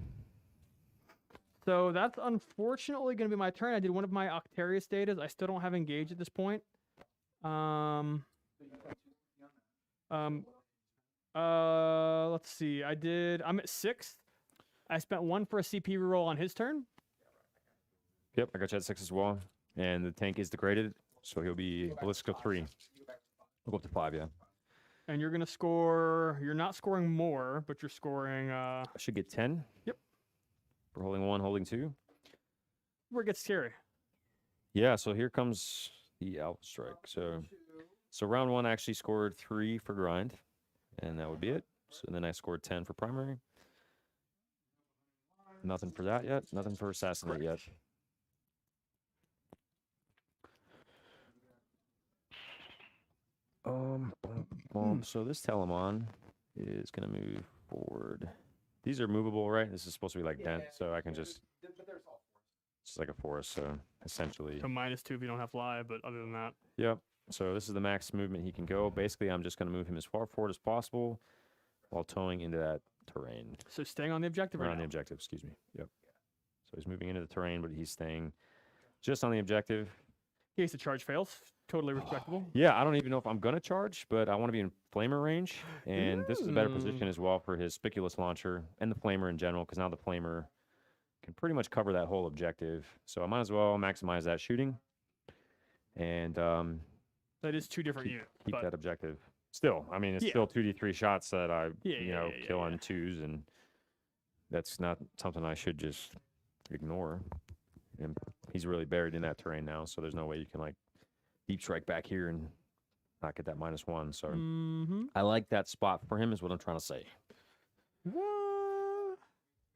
So that's unfortunately going to be my turn. I did one of my Octarius datas. I still don't have engage at this point. Let's see. I'm at 6. I spent 1 for a CP reroll on his turn. Yep, I got you at 6 as well. And the tank is degraded, so he'll be ballistic of 3. We'll go up to 5, yeah. And you're going to score. You're not scoring more, but you're scoring. I should get 10. Yep. We're holding 1, holding 2. Where it gets scary. Yeah, so here comes the Alpha Strike. So round 1 I actually scored 3 for grind, and that would be it. So then I scored 10 for primary. Nothing for that yet. Nothing for assassinate yet. So this Telemon is gonna move forward. These are movable, right? This is supposed to be like dent, so I can just. It's like a forest, so essentially. So -2 if you don't have fly, but other than that. Yep. So this is the max movement he can go. Basically, I'm just going to move him as far forward as possible while towing into that terrain. So staying on the objective Or right on now. the objective, excuse me. Yep. So he's moving into the terrain, but he's staying just on the objective. In case the charge fails. Totally respectable. Yeah, I don't even know if I'm going to charge, but I want to be in flamer range. And this is a better position as well for his Spiculous launcher and the flamer in general, because now the flamer can pretty much cover that whole objective. So I might as well maximize that shooting. And That is 2 different units. keep but that objective. Still, I mean, it's Yeah. still 2d3 shots that I, Yeah, kill yeah. on 2s, and that's not something I should just ignore. And he's really buried in that terrain now, so there's no way you can like deep strike back here and not get that -1. So I like that spot for him, is what I'm trying to say.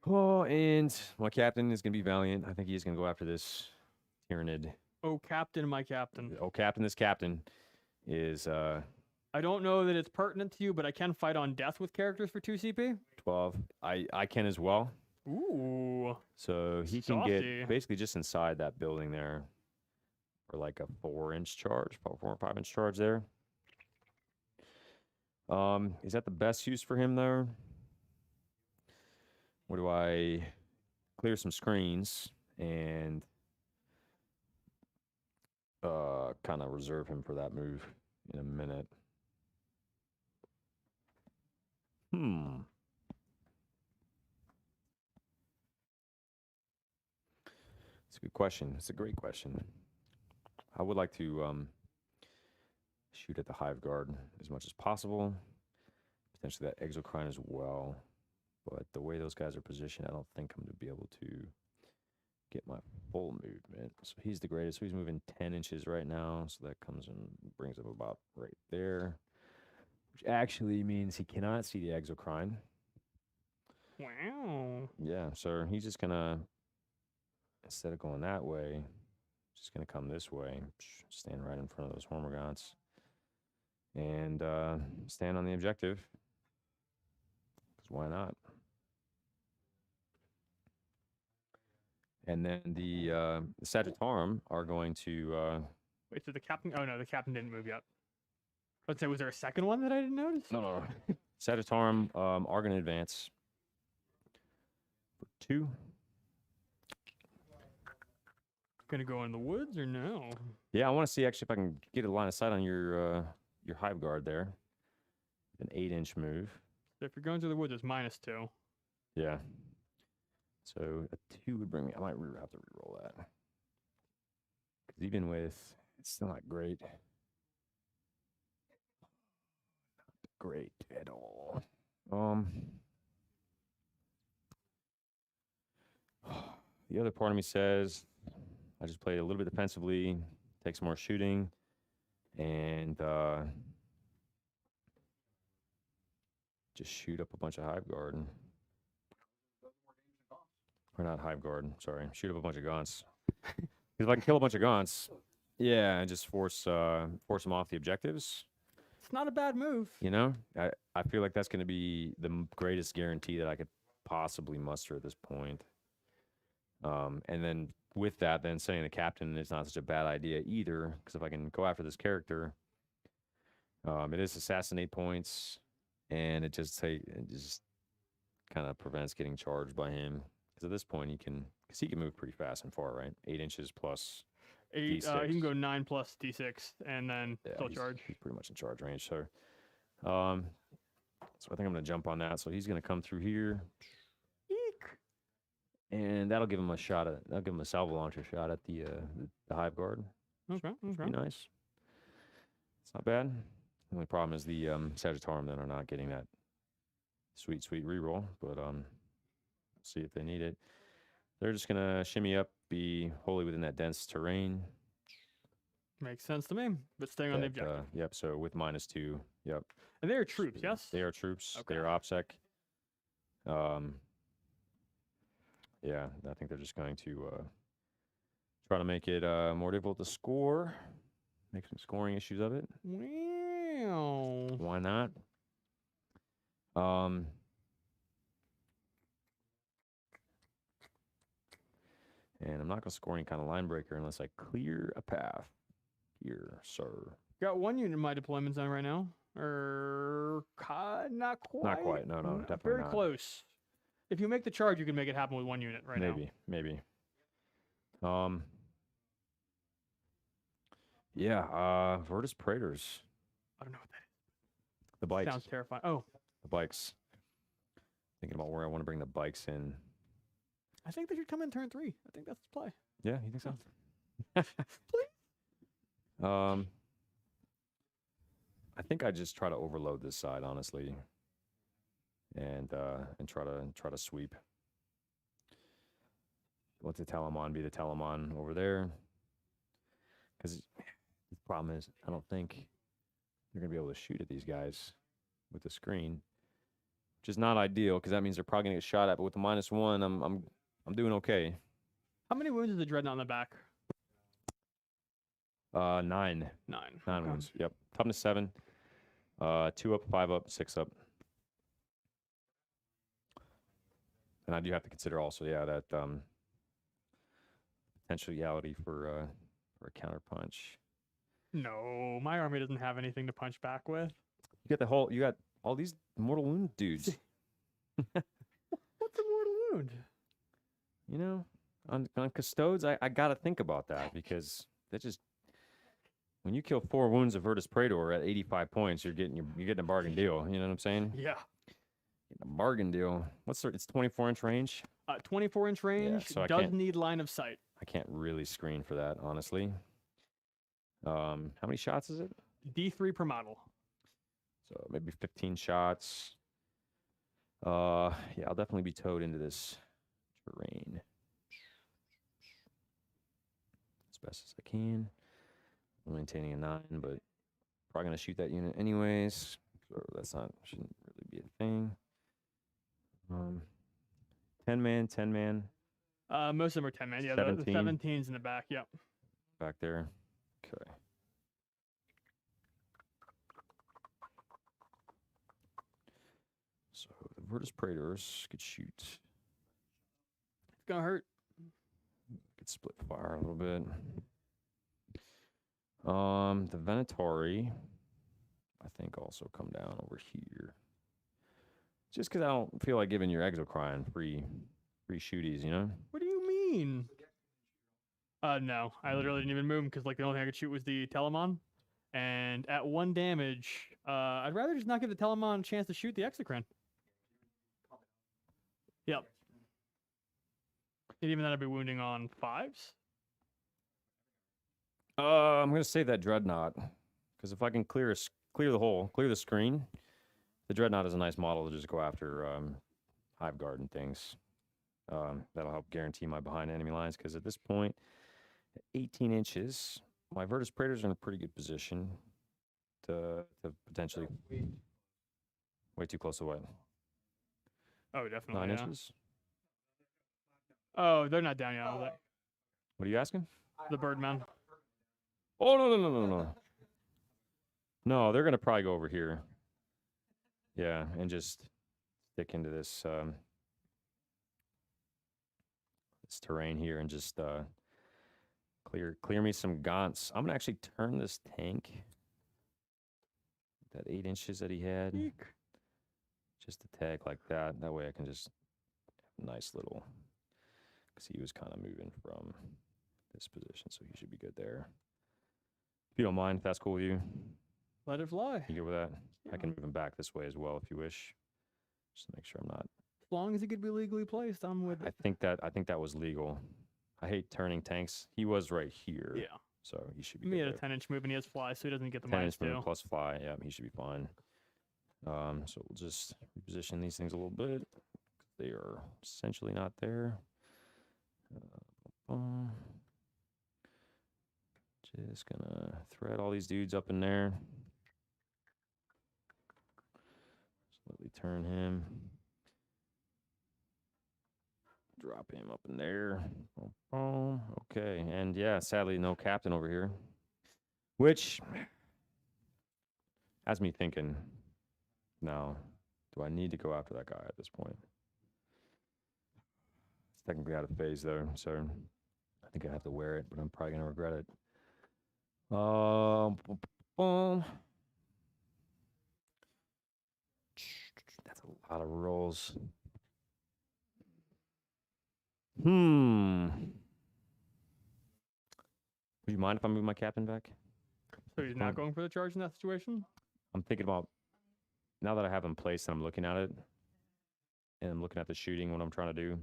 Oh, and my captain is gonna be valiant. I think he's gonna go after this Tyranid. Oh, captain, my captain. Oh, captain! This captain is I don't know that it's pertinent to you, but I can fight on death with characters for 2 CP. 12. I can as well. Ooh. So he can Saucy. get basically just inside that building there for like a 4-inch charge, probably 4 or 5-inch charge there. Is that the best use for him though? Or do I clear some screens and kind of reserve him for that move in a minute? It's a good question. It's a great question. I would like to shoot at the Hive Guard as much as possible. Potentially that Exocrine as well. But the way those guys are positioned, I don't think I'm going to be able to get my full movement. So he's the greatest. So he's moving 10 inches right now. So that comes and brings him about right there. Which actually means he cannot see the Exocrine. Wow. Yeah, so he's just going to, instead of going that way, just going to come this way. Stand right in front of those Hormagaunts. And stand on the objective. Because why not? And then the Sagittarum are going to... Wait, so the captain... Oh, no, the captain didn't move yet. Let's say, was there a second one that I didn't notice? No. Sagittarum are going to advance for 2. Gonna go in the woods or no? Yeah, I want to see actually if I can get a line of sight on your Hive Guard there. An 8-inch move. So if you're going to the woods, it's -2. Yeah. So a 2 would bring me... I might have to reroll that. Because even with... It's still not great. Not great at all. The other part of me says... I just played a little bit defensively, take some more shooting, and just shoot up a bunch of Hive Guard. Or not Hive Guard, sorry. Shoot up a bunch of Gaunts. Because if I can kill a bunch of Gaunts, yeah, and just force them off the objectives. It's not a bad move. You know, I feel like that's going to be the greatest guarantee that I could possibly muster at this point. And then with that, then setting the captain is not such a bad idea either, because if I can go after this character, it is assassinate points, and it just kind of prevents getting charged by him. Because at this point, he can move pretty fast and far, right? 8 inches plus 8. He D6. can go 9 plus D6 and then still charge. He's pretty much in charge range. So, so I think I'm gonna jump on that. So he's gonna come through here, Eek. and that'll give him a shot at. That'll give him a salvo launcher shot at the hive guard. Okay. Be nice. It's not bad. The only problem is the Sagittarum then are not getting that sweet reroll, but see if they need it. They're just gonna shimmy up, be wholly within that dense terrain. Makes sense to me. But staying on the objective. Yep. So with -2. Yep. And they are troops, yes? They are troops. Okay. They are OPSEC. Yeah, I think they're just going to try to make it more difficult to score. Make some scoring issues of it. Wow. Why not? And I'm not going to score any kind of line breaker unless I clear a path. Here, sir. Got 1 unit in my deployment zone right now. Not quite. Not quite. No, definitely Very not. close. If you make the charge, you can make it happen with 1 unit right now. Maybe. Yeah, Virtus Praetors. I don't know what that The bikes. Sounds terrifying. Oh, The bikes. Thinking about where I want to bring the bikes in. I think they should come in turn 3. I think that's the play. Yeah, you think so? Please. I think I just try to overload this side, honestly, and try to sweep. Let the Telemon be the Telemon over there, because the problem is I don't think they're gonna be able to shoot at these guys with the screen, which is not ideal because that means they're probably gonna get shot at. But with the -1, I'm doing okay. How many wounds is the Dreadnought on the back? 9. 9. 9 Okay. wounds. Yep. Toughness 7. 2 up, 5 up, 6 up. And I do have to consider also, yeah, that potentiality for a counter punch. No, my army doesn't have anything to punch back with. You got all these mortal wound dudes. What's a mortal wound? You know, on Custodes, I gotta think about that because that just when you kill 4 wounds of Virtus Praetor at 85 points, you're getting a bargain deal. You know what I'm saying? Yeah. A bargain deal. It's 24-inch range. 24-inch range so I does can't- need line of sight. I can't really screen for that, honestly. How many shots is it? D3 per model. So maybe 15 shots. Yeah, I'll definitely be towed into this terrain as best as I can. I'm maintaining a 9, but probably gonna shoot that unit anyways. So shouldn't really be a thing. 10 man Most of them are 10 man. Yeah, the 17's in the back. Yep. back there. Okay. So the Virtus Praetors could shoot. It's gonna hurt. Could split fire a little bit. The Venatori, I think, also come down over here. Just because I don't feel like giving your Exocrine free shooties, you know? What do you mean? No, I literally didn't even move because the only thing I could shoot was the Telemon, and at 1 damage, I'd rather just not give the Telemon a chance to shoot the Exocrine. Yep. And even then, I'd be wounding on 5s. I'm gonna save that Dreadnought because if I can clear the screen, the Dreadnought is a nice model to just go after Hive Guard and things. That'll help guarantee my behind enemy lines because at this point, at 18 inches, my Virtus Praetors are in a pretty good position to potentially way too close away. Oh, definitely. 9 Yeah. inches. Oh, they're not down yet. Are they? What are you asking? The Birdman. Oh no. No, they're gonna probably go over here. Yeah, and just stick into this this terrain here and just clear me some gaunts. I'm gonna actually turn this tank, that 8 inches that he had, Eek. just a tag like that. That way I can just have a nice little, because he was kind of moving from this position, so he should be good there. If you don't mind, if that's cool with you, Let it fly. you good with that? Yeah. I can move him back this way as well if you wish, just to make sure I'm not. As long as it could be legally placed, I'm with I it. think that was legal. I hate turning tanks. He was right here, Yeah. so he should be He good had a there. 10-inch move and he has fly, so he doesn't get the 10 inch -2. movement plus fly. Yeah, he should be fine. So we'll just reposition these things a little bit. They are essentially not there. Boom. Just gonna thread all these dudes up in there. Slowly turn him. Drop him up in there. Boom, boom. Okay, and yeah, sadly no captain over here, which has me thinking. Now, do I need to go after that guy at this point? It's technically out of phase though, so I think I have to wear it, but I'm probably gonna regret it. Boom, boom. That's a lot of rolls. Would you mind if I move my captain back? So he's not going for the charge in that situation? I'm thinking about, now that I have him placed and I'm looking at it, and I'm looking at the shooting, what I'm trying to do.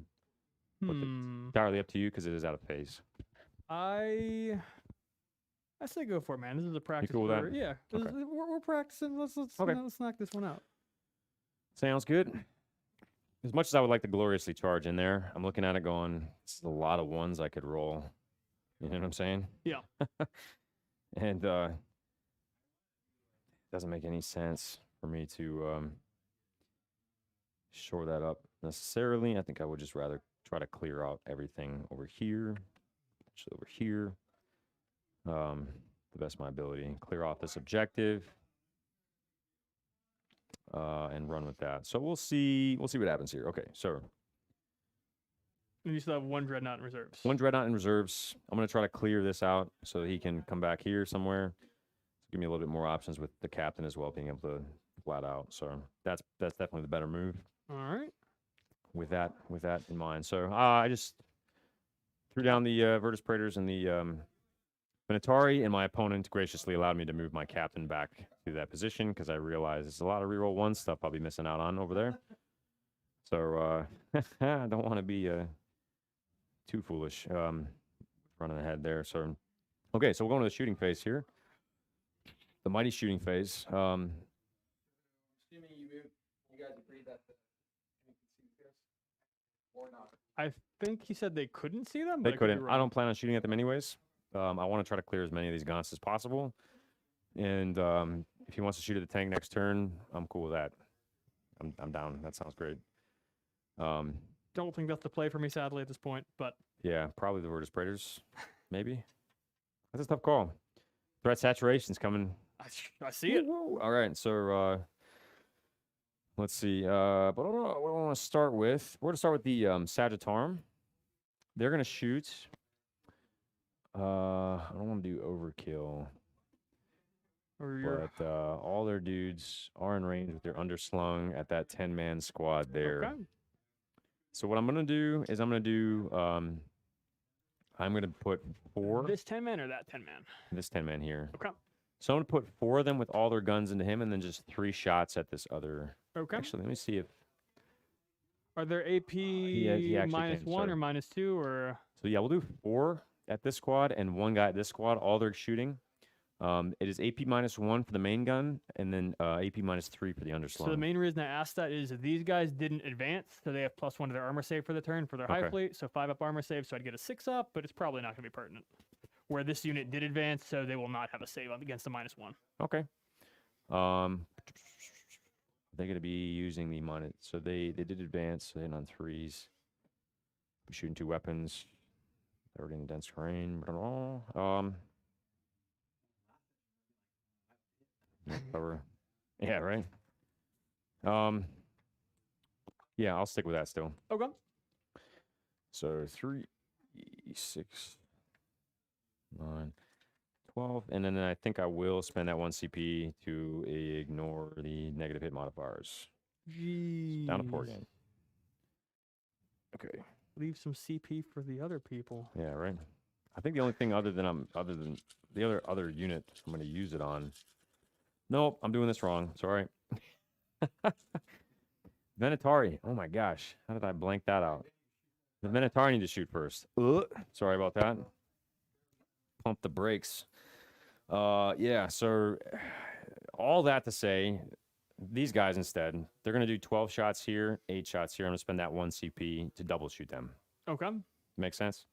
What's it? Entirely up to you because it is out of phase. I say go for it, man. This is a practice. cool with that? for- Yeah, this Okay. is- we're practicing. Let's Okay. let's knock this one out. Sounds good. As much as I would like to gloriously charge in there, I'm looking at it going, this is a lot of ones I could roll. You know what I'm saying? Yeah. And doesn't make any sense for me to shore that up necessarily. I think I would just rather try to clear out everything over here, actually over here. The best of my ability. Clear off this objective. And run with that. So we'll see what happens here. Okay, so And you still have one Dreadnought in reserves. one Dreadnought in reserves. I'm gonna try to clear this out so that he can come back here somewhere. Give me a little bit more options with the captain as well, being able to flat out. So that's definitely the better move All right. with that in mind. So I just threw down the Virtus Praetors and the Minotauri, and my opponent graciously allowed me to move my captain back to that position because I realized there's a lot of reroll 1 stuff I'll be missing out on over there. So I don't want to be too foolish running ahead there. So okay, so we're going to the shooting phase here. The mighty shooting phase. Assuming you guys agree that you can see this or not. I think he said they couldn't see them. They but I could be couldn't. I wrong. don't plan on shooting at them anyways. I want to try to clear as many of these gaunts as possible. And if he wants to shoot at the tank next turn, I'm cool with that. I'm down. That sounds great. Don't think that's the play for me, sadly, at this point. But Yeah, probably the Virtus Praetors, maybe. That's a tough call. Threat saturation's coming. I see it. Woo-woo. All right, so let's see. But what do I want to start with? We're going to start with the Sagittarum. They're going to shoot. I don't want to do overkill, Or your but all their dudes are in range with their underslung at that 10-man squad there. okay. So what I'm going to do is I'm going to put 4, This 10-man or that 10-man? this 10-man here. Okay. So I'm going to put 4 of them with all their guns into him and then just 3 shots at this other. Okay. Actually, let me see if. Are there AP he actually minus can, 1 so- or minus 2 or? So yeah, we'll do 4 at this squad and 1 guy at this squad. All they're shooting. It is AP -1 for the main gun and then AP -3 for the underslung. So the main reason I asked that is these guys didn't advance, so they have +1 to their armor save for the turn for their high Okay. fleet. So 5 up armor save, so I'd get a 6 up, but it's probably not going to be pertinent. Where this unit did advance, so they will not have a save against the -1. Okay. They're going to be using the minus. So they did advance. So they're on 3s. Be shooting 2 weapons. They're already in dense terrain. Cover. Yeah, right. Yeah, I'll stick with that still. Okay. So 3, 6, 9, 12, and then I think I will spend that 1 CP to ignore the negative hit modifiers. Jeez. Down to 4 again. Okay. Leave some CP for the other people. Yeah, right. I think the only thing other than the other unit I'm going to use it on. Nope, I'm doing this wrong. Sorry. Venatari. Oh my gosh, how did I blank that out? The Venatari need to shoot first. Sorry about that. Pump the brakes. Yeah. So all that to say, these guys instead, they're going to do 12 shots here, 8 shots here. I'm going to spend that 1 CP to double shoot them. Okay. Make sense?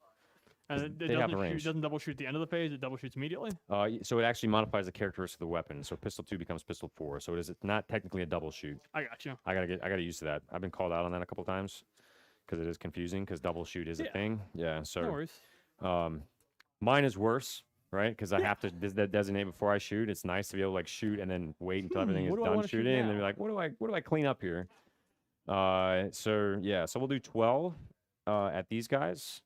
And 'Cause it they have the doesn't, range. doesn't double shoot at the end of the phase, it double shoots immediately? So it actually modifies the characteristic of the weapon. So pistol 2 becomes pistol 4. So it is not technically a double shoot. I got you. I gotta get used to that. I've been called out on that a couple times because it is confusing because double shoot is a Yeah. thing. Yeah. No So worries. mine is worse, right? Because I have to designate before I shoot. It's nice to be able to like shoot and then wait until everything is what do I done wanna shoot shooting, and then now? be like, what do I clean up here? So yeah. So we'll do 12 at these guys.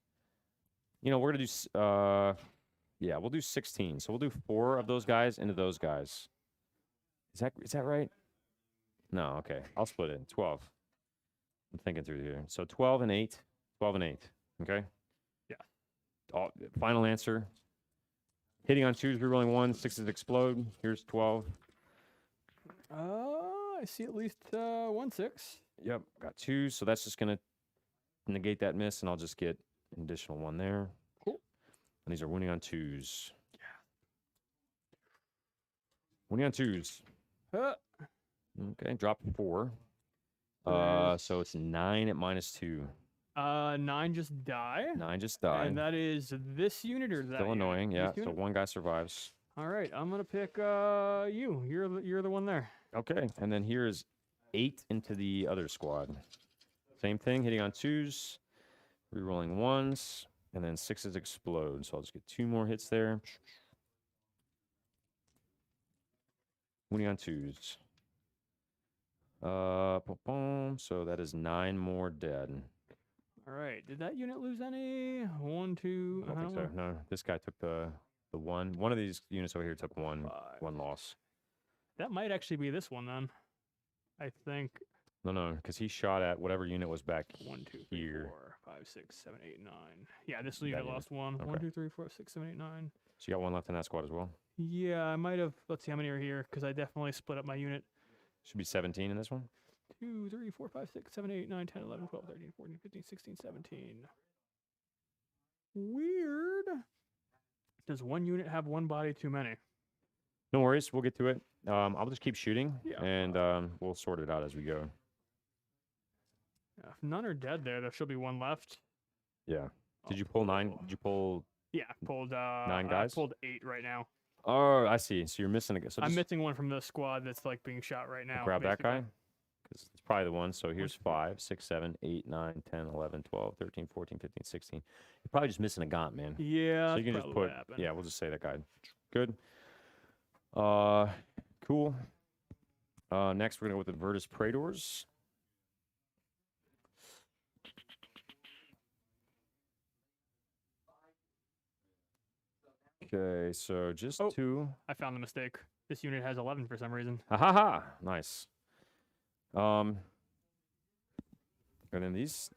You know, we're gonna do yeah, we'll do 16. So we'll do 4 of those guys into those guys. Is that right? No, okay. I'll split it. 12. I'm thinking through here. So 12 and 8. 12 and 8. Okay? Yeah. Final answer. Hitting on 2s, rerolling 1, 6s explode. Here's 12. I see at least 1 6. Yep, got 2. So that's just gonna negate that miss, and I'll just get an additional 1 there. Cool. And these are winning on 2s. Yeah. Winning on 2s. Okay, drop 4. So it's 9 at -2. 9 just die. 9 just died. And that is this unit or that Still unit? annoying, This yeah. So unit? 1 guy survives. All right, I'm gonna pick you. You're the one there. Okay, and then here is 8 into the other squad. Same thing, hitting on 2s, rerolling 1s, and then 6s explode. So I'll just get 2 more hits there. Winning on 2s. Boom. So that is 9 more dead. All right. Did that unit lose any? 1, 2. I don't think so. No, this guy took the 1. One of these units over here took 1 5. loss. That might actually be this one then. I think No, because he shot at whatever unit was back 1, 2, 3, here. 4, 5, 6, 7, 8, 9. Yeah, this That unit unit. lost 1. 1, Okay. 2, 3, 4, 6, 7, 8, 9. So you got 1 left in that squad as well. Yeah, I might have. Let's see how many are here because I definitely split up my unit. Should be 17 in this one. 2, 3, 4, 5, 6, 7, 8, 9, 10, 11, 12, 13, 14, 15, 16, 17. Weird. Does one unit have 1 body too many? No worries, we'll get to it. I'll just keep shooting, Yeah. and we'll sort it out as we go. Yeah, if none are dead there should be 1 left. Yeah. Did Oh, you pull 9? cool. Did you pull? Yeah, I pulled 9 guys? I pulled 8 right now. Oh, I see. So you're missing a guy. So I'm just missing one from the squad that's like being shot right now. grab that basically. guy, because it's probably the one. So here's 2, 5, 6, 7, 8, 9, 10, 11, 12, 13, 14, 15, 16. You're probably just missing a gaunt, man. Yeah, So that's you can just probably put, what happened. yeah, we'll just say that guy. Good. Cool. Next, we're going to go with the Adeptus Praetors. Okay, so just Oh. 2. I found the mistake. This unit has 11 for some reason. Ha ha ha! Nice. And then these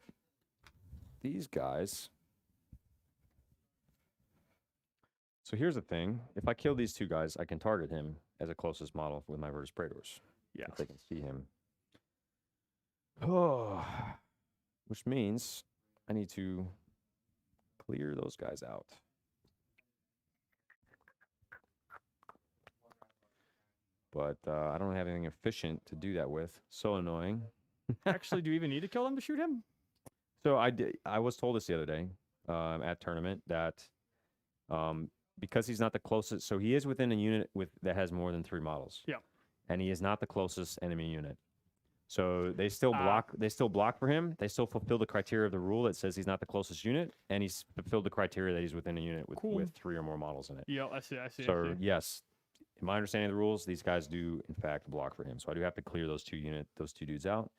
guys. So here's the thing: if I kill these 2 guys, I can target him as a closest model with my Adeptus Praetors. Yeah. If they can see him. Oh, which means I need to clear those guys out. But I don't have anything efficient to do that with. So annoying. Actually, do you even need to kill him to shoot him? So I was told this the other day at tournament that because he's not the closest, so he is within a unit that has more than 3 models. Yeah. And he is not the closest enemy unit. So they still block. They still block for him. They still fulfill the criteria of the rule that says he's not the closest unit, and he's fulfilled the criteria that he's within a unit with, Cool. with 3 or more models in it. Yeah, I see. So yes, in my understanding of the rules, these guys do in fact block for him. So I do have to clear those two dudes out,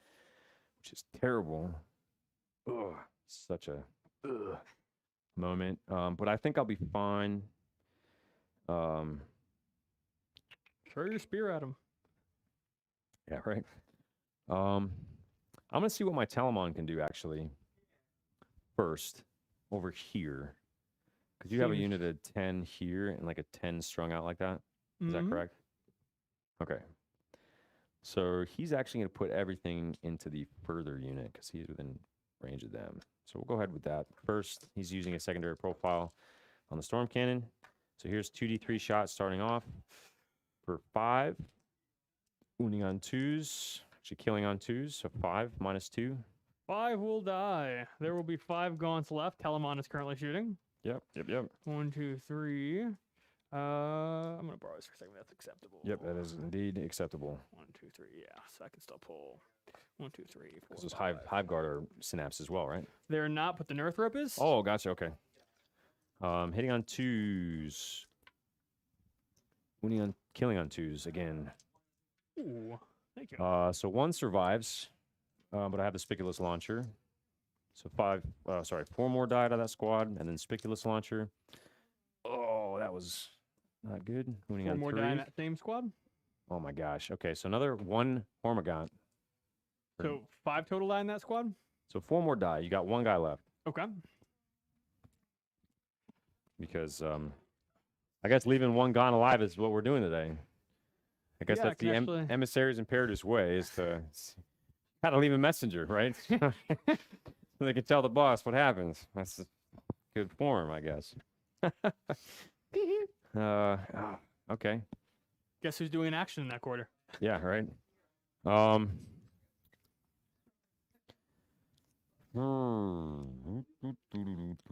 which is terrible. Ugh, such a moment. But I think I'll be fine. Throw your spear at him. Yeah, right. I'm gonna see what my Telemon can do actually first over here, because you have a Seems- unit of 10 here and like a 10 strung out like that. Is that Mhm. correct? Okay. So he's actually gonna put everything into the further unit because he's within range of them. So we'll go ahead with that. First, he's using a secondary profile on the Storm Cannon. So here's 2d3 shots starting off for 5. Wounding on 2s. Actually killing on 2s. So 5 minus 2. 5 will die. There will be 5 gaunts left. Telemon is currently shooting. Yep. 1, 2, 3. I'm gonna borrow this for a second. That's acceptable. Yep, that is indeed acceptable. 1, 2, 3. Yeah, so I can still pull 1, 2, 3, 4. Because those 5. hive guard are synapse as well, right? They're not, but the Nerf rope is. Oh, gotcha. Okay. Hitting on 2s. Wounding on, killing on 2s again. Ooh, thank you. So 1 survives, but I have the Spiculous Launcher. So 4 more died out of that squad, and then Spiculous Launcher. Oh, that was not good. Wounding 4 on more 3. die in that same squad. Oh my gosh. Okay, so another 1 Hormigaunt. So 5 total die in that squad. So 4 more die. You got 1 guy left. Okay. Because I guess leaving 1 gone alive is what we're doing today. I guess Yeah, I that's the can actually- Emissaries Imperatus way, is to kind of leave a messenger, right? So they can tell the boss what happens. That's good form, I guess. Okay. Guess who's doing action in that quarter? Yeah, right.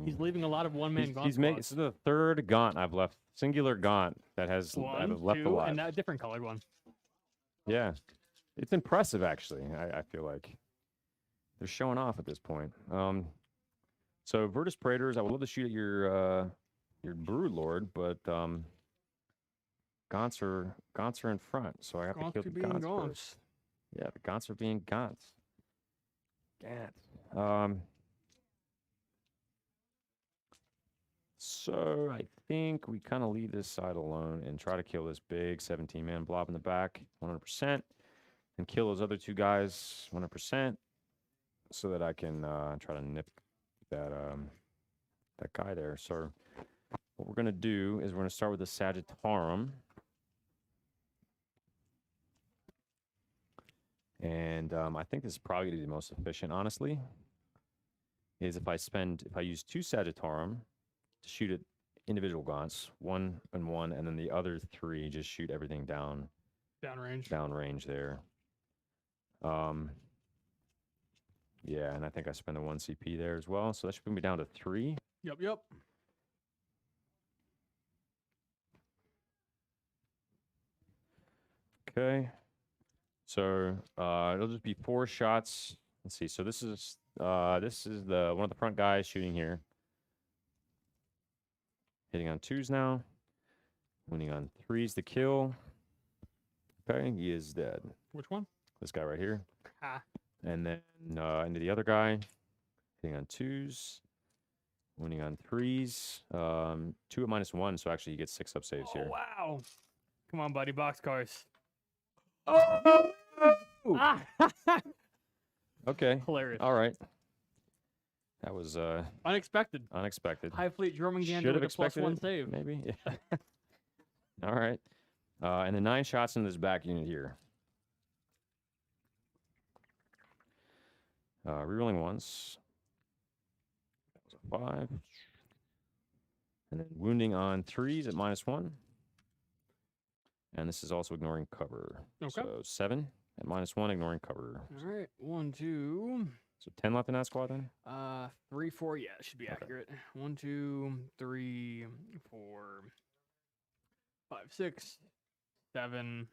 He's leaving a lot of one-man gaunt He's making. This squads. is the 3rd gaunt I've left. Singular gaunt that has I've 1, left 2, alive. and that different colored one. Yeah, it's impressive actually. I feel like they're showing off at this point. So Virtus Praetors, I would love to shoot at your Brood Lord, but gaunts are in front, so I have Gaunts to are kill the being gaunts gaunts. first. Yeah, the gaunts are being gaunts. Gant. So I think we kind of leave this side alone and try to kill this big 17-man blob in the back 100%, and kill those other 2 guys 100%, so that I can try to nip that guy there. So what we're gonna do is we're gonna start with the Sagittarum, and I think this is probably the most efficient, honestly. Is if I use 2 Sagittarum to shoot at individual gaunts, 1 and 1, and then the other 3 just shoot everything downrange there. Yeah, and I think I spend the 1 CP there as well, so that should bring me down to 3. Yep. Okay, so it'll just be 4 shots. Let's see. So this is the one of the front guys shooting here. Hitting on 2s now. Winning on 3s to kill. Okay, he is dead. Which one? This guy right here. Ah. And then into the other guy. Hitting on 2s. Winning on 3s. 2 at -1, so actually you get 6 up saves Oh, here. wow. Come on, buddy. Boxcars. Oh! Ah! Okay. Hilarious. All right. That was Unexpected. unexpected. High Fleet Jormungandr Should have with a +1 expected it, save. maybe. Yeah. All right. And then 9 shots in this back unit here. Rerolling once. That was a 5. And then wounding on 3s at -1. And this is also ignoring cover. Okay. So 7 at -1, ignoring cover. All right. 1, 2. So 10 left in that squad then? 3, 4. Yeah, it should be accurate. 1, 2, 3, 4, 5, 6, 7.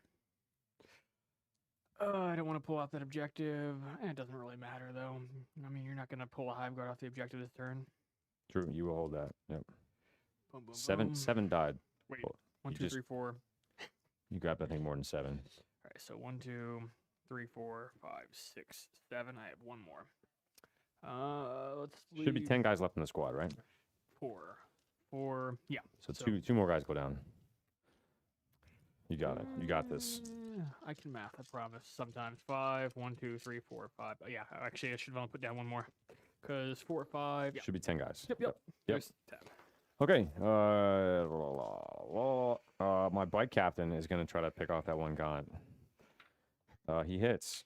I don't want to pull out that objective. It doesn't really matter though. I mean, you're not gonna pull a hive guard off the objective this turn. True, you will hold that. Yep. Boom, boom, boom. 7 died. Wait. Well, 1, you 2, just- 3, 4. You grabbed, I think, more than 7. All right, so 1, 2, 3, 4, 5, 6, 7. I have one more. Let's Should be leave 10 guys left in the squad, right? 4. 4. Yeah. So two more guys go down. You got it. You got this. I can math, I promise. Sometimes 5, 1, 2, 3, 4, 5. Yeah, actually, I should have only put down one more. Because 4, 5. Yeah. Should be 10 guys. Yep. There's 10. Okay. My bike captain is going to try to pick off that one gaunt. He hits.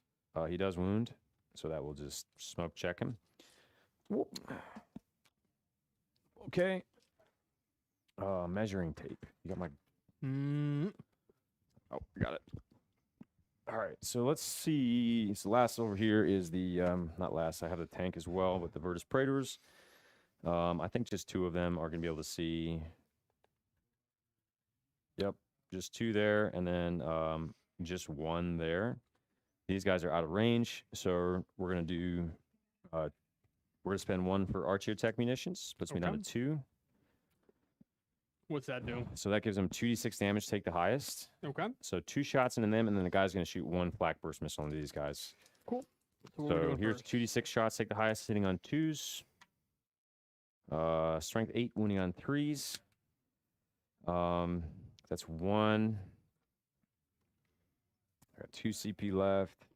He does wound, so that will just smoke check him. Whoop. Okay. Measuring tape. You got my... Oh, got it. All right, so let's see. So last over here is the... not last, I have the tank as well with the Virtus Praetors. I think just 2 of them are going to be able to see. Yep, just 2 there, and then just 1 there. These guys are out of range, so we're going to do... we're going to spend 1 for archer tech munitions. Puts me down to 2. What's that do? So that gives them 2d6 damage, take the highest. Okay. So 2 shots into them, and then the guy's going to shoot 1 flak burst missile into these guys. Cool. So, what are we So doing here's first? 2d6 shots, take the highest, hitting on 2s. Strength 8, wounding on 3s. That's 1. I got 2 CP left.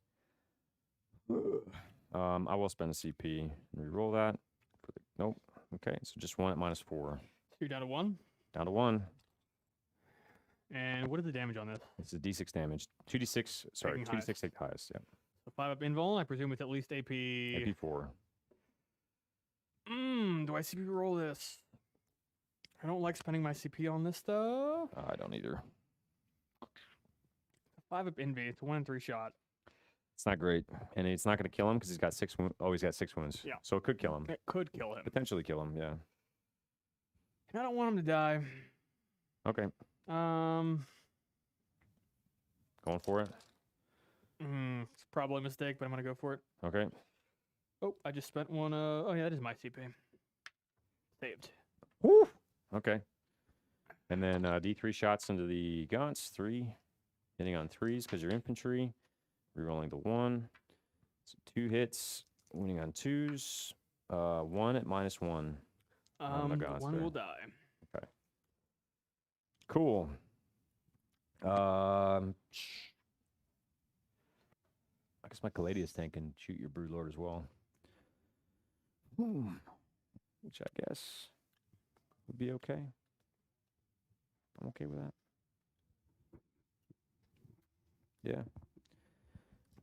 I will spend a CP. Reroll that. Nope. Okay, so just 1 at -4. So you're down to 1. Down to 1. And what is the damage on this? It's a d6 damage. 2d6. Sorry, Taking 2d6 take the highest. Yeah. So 5 up invuln. I presume it's at least AP. AP4. Do I CP roll this? I don't like spending my CP on this stuff. I don't either. 5 up envy. It's a 1 in 3 shot. It's not great, and it's not going to kill him because he's got 6 wounds. Oh, he's got 6 wounds. Yeah. So it could kill him. It could kill him. Potentially kill him. Yeah. And I don't want him to die. Okay. Um. Going for it. It's probably a mistake, but I'm gonna go for it. Okay. Oh, I just spent 1. Oh yeah, that is my CP. Saved. Woo. Okay. And then D3 shots into the gaunts. 3. Hitting on 3s because you're infantry. Rerolling the 1. So 2 hits. Winning on 2s. 1 at -1. On the gaunts 1 there. will die. Okay. Cool. I guess my Caladius tank can shoot your Broodlord as well. Which I guess would be okay. I'm okay with that. Yeah.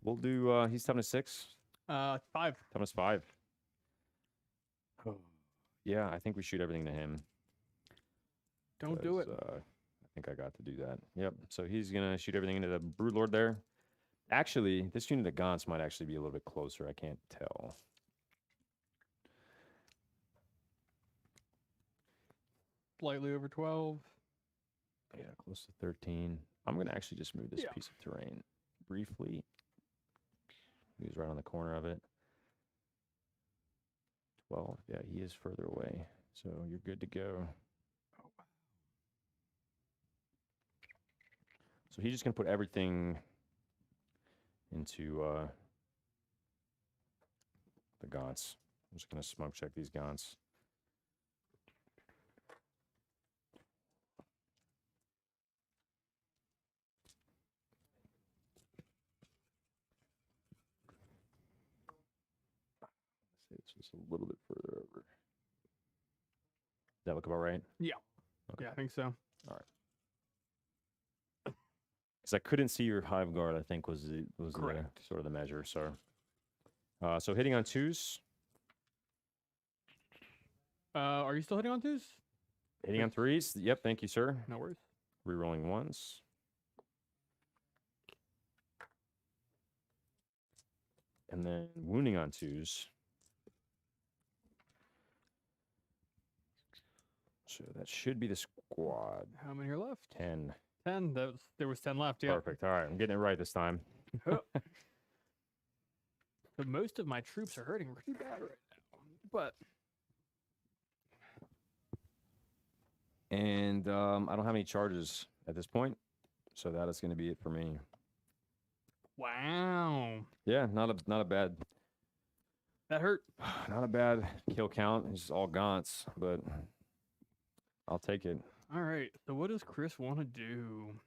We'll do, he's toughness 6. 5. Toughness 5. Yeah, I think we shoot everything to him. Don't do it. 'cause, I think I got to do that. Yep. So he's going to shoot everything into the Broodlord there. Actually, this unit of Gaunts might actually be a little bit closer. I can't tell. Slightly over 12. Yeah, close to 13. I'm going to actually just move this Yeah. piece of terrain briefly. He's right on the corner of it. 12. Yeah, he is further away. So you're good to go. So he's just going to put everything into the Gaunts. I'm just going to smoke check these Gaunts. It's just a little bit further over. Does that look about right? Yeah. Okay. Yeah, I think so. Because I couldn't see your hive guard, I think was the Correct. sort of the measure. So, so hitting on 2s, Are you still hitting on 2s? hitting on 3s. Yep, thank you, sir. No worries. Rerolling 1s. And then wounding on 2s. So that should be the squad. How many are left? 10. 10. There was 10 left. Yeah. Perfect. All right, I'm getting it right this time. But most of my troops are hurting pretty bad right now. But And I don't have any charges at this point. So that is going to be it for me. Wow. Yeah, not a bad That hurt. not a bad kill count. It's all gaunts, but I'll take it. All right. So what does Chris want to do?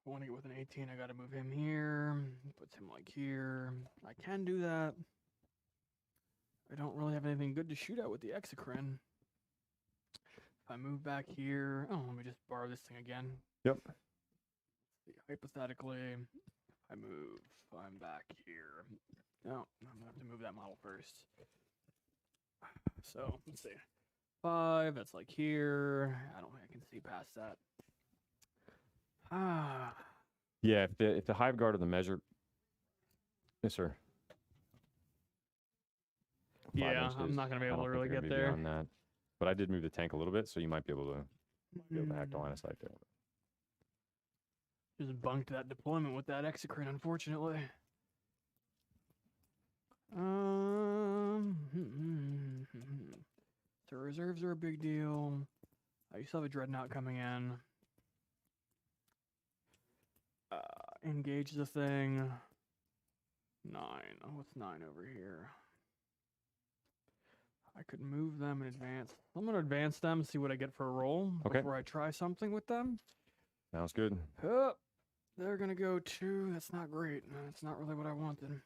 I want to get with an 18. I got to move him here. Puts him like here. I can do that. I don't really have anything good to shoot at with the Exocrine. If I move back here, oh, let me just borrow this thing again. Yep. Hypothetically, if I move, I'm back here. No, I'm gonna have to move that model first. So let's see, 5. That's like here. I don't think I can see past that. Ah, Yeah, if the hive guard or the measure. Yes, sir. 5 yeah, inches. I'm not gonna be I able don't to think really you're get gonna be there. beyond that. But I did move the tank a little bit, so you might be able to hack the line of sight there. Just bunked that deployment with that Exocrine, unfortunately. So reserves are a big deal. You still have a Dreadnought coming in. Engage the thing. 9. What's 9 over here? I could move them in advance. I'm going to advance them, see what I get for a roll Okay. before I try something with them. Sounds good. Oh, they're going to go 2. That's not great. That's not really what I wanted.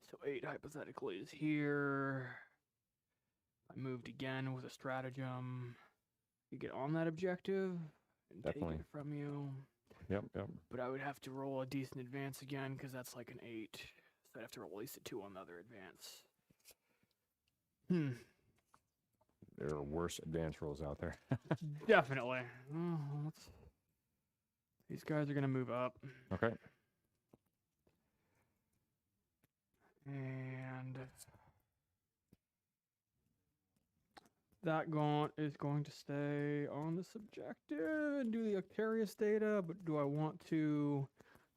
So 8 hypothetically is here. I moved again with a stratagem. You get on that objective and Definitely. take it from you. Yep. But I would have to roll a decent advance again because that's like an 8. So I'd have to roll at least a 2 on the other advance. There are worse advance rolls out there. Definitely. Oh, these guys are going to move up. Okay. And that gaunt is going to stay on this objective and do the Octarius data, but do I want to...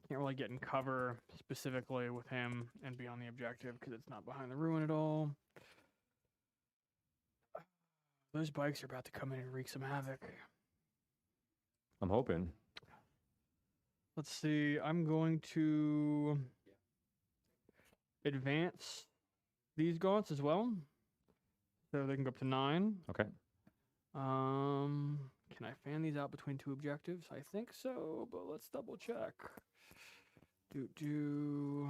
Can't really get in cover specifically with him and be on the objective because it's not behind the ruin at all. Those bikes are about to come in and wreak some havoc. I'm hoping. Let's see. I'm going to advance these gaunts as well, so they can go up to 9. Okay. Can I fan these out between 2 objectives? I think so, but let's double check. Do.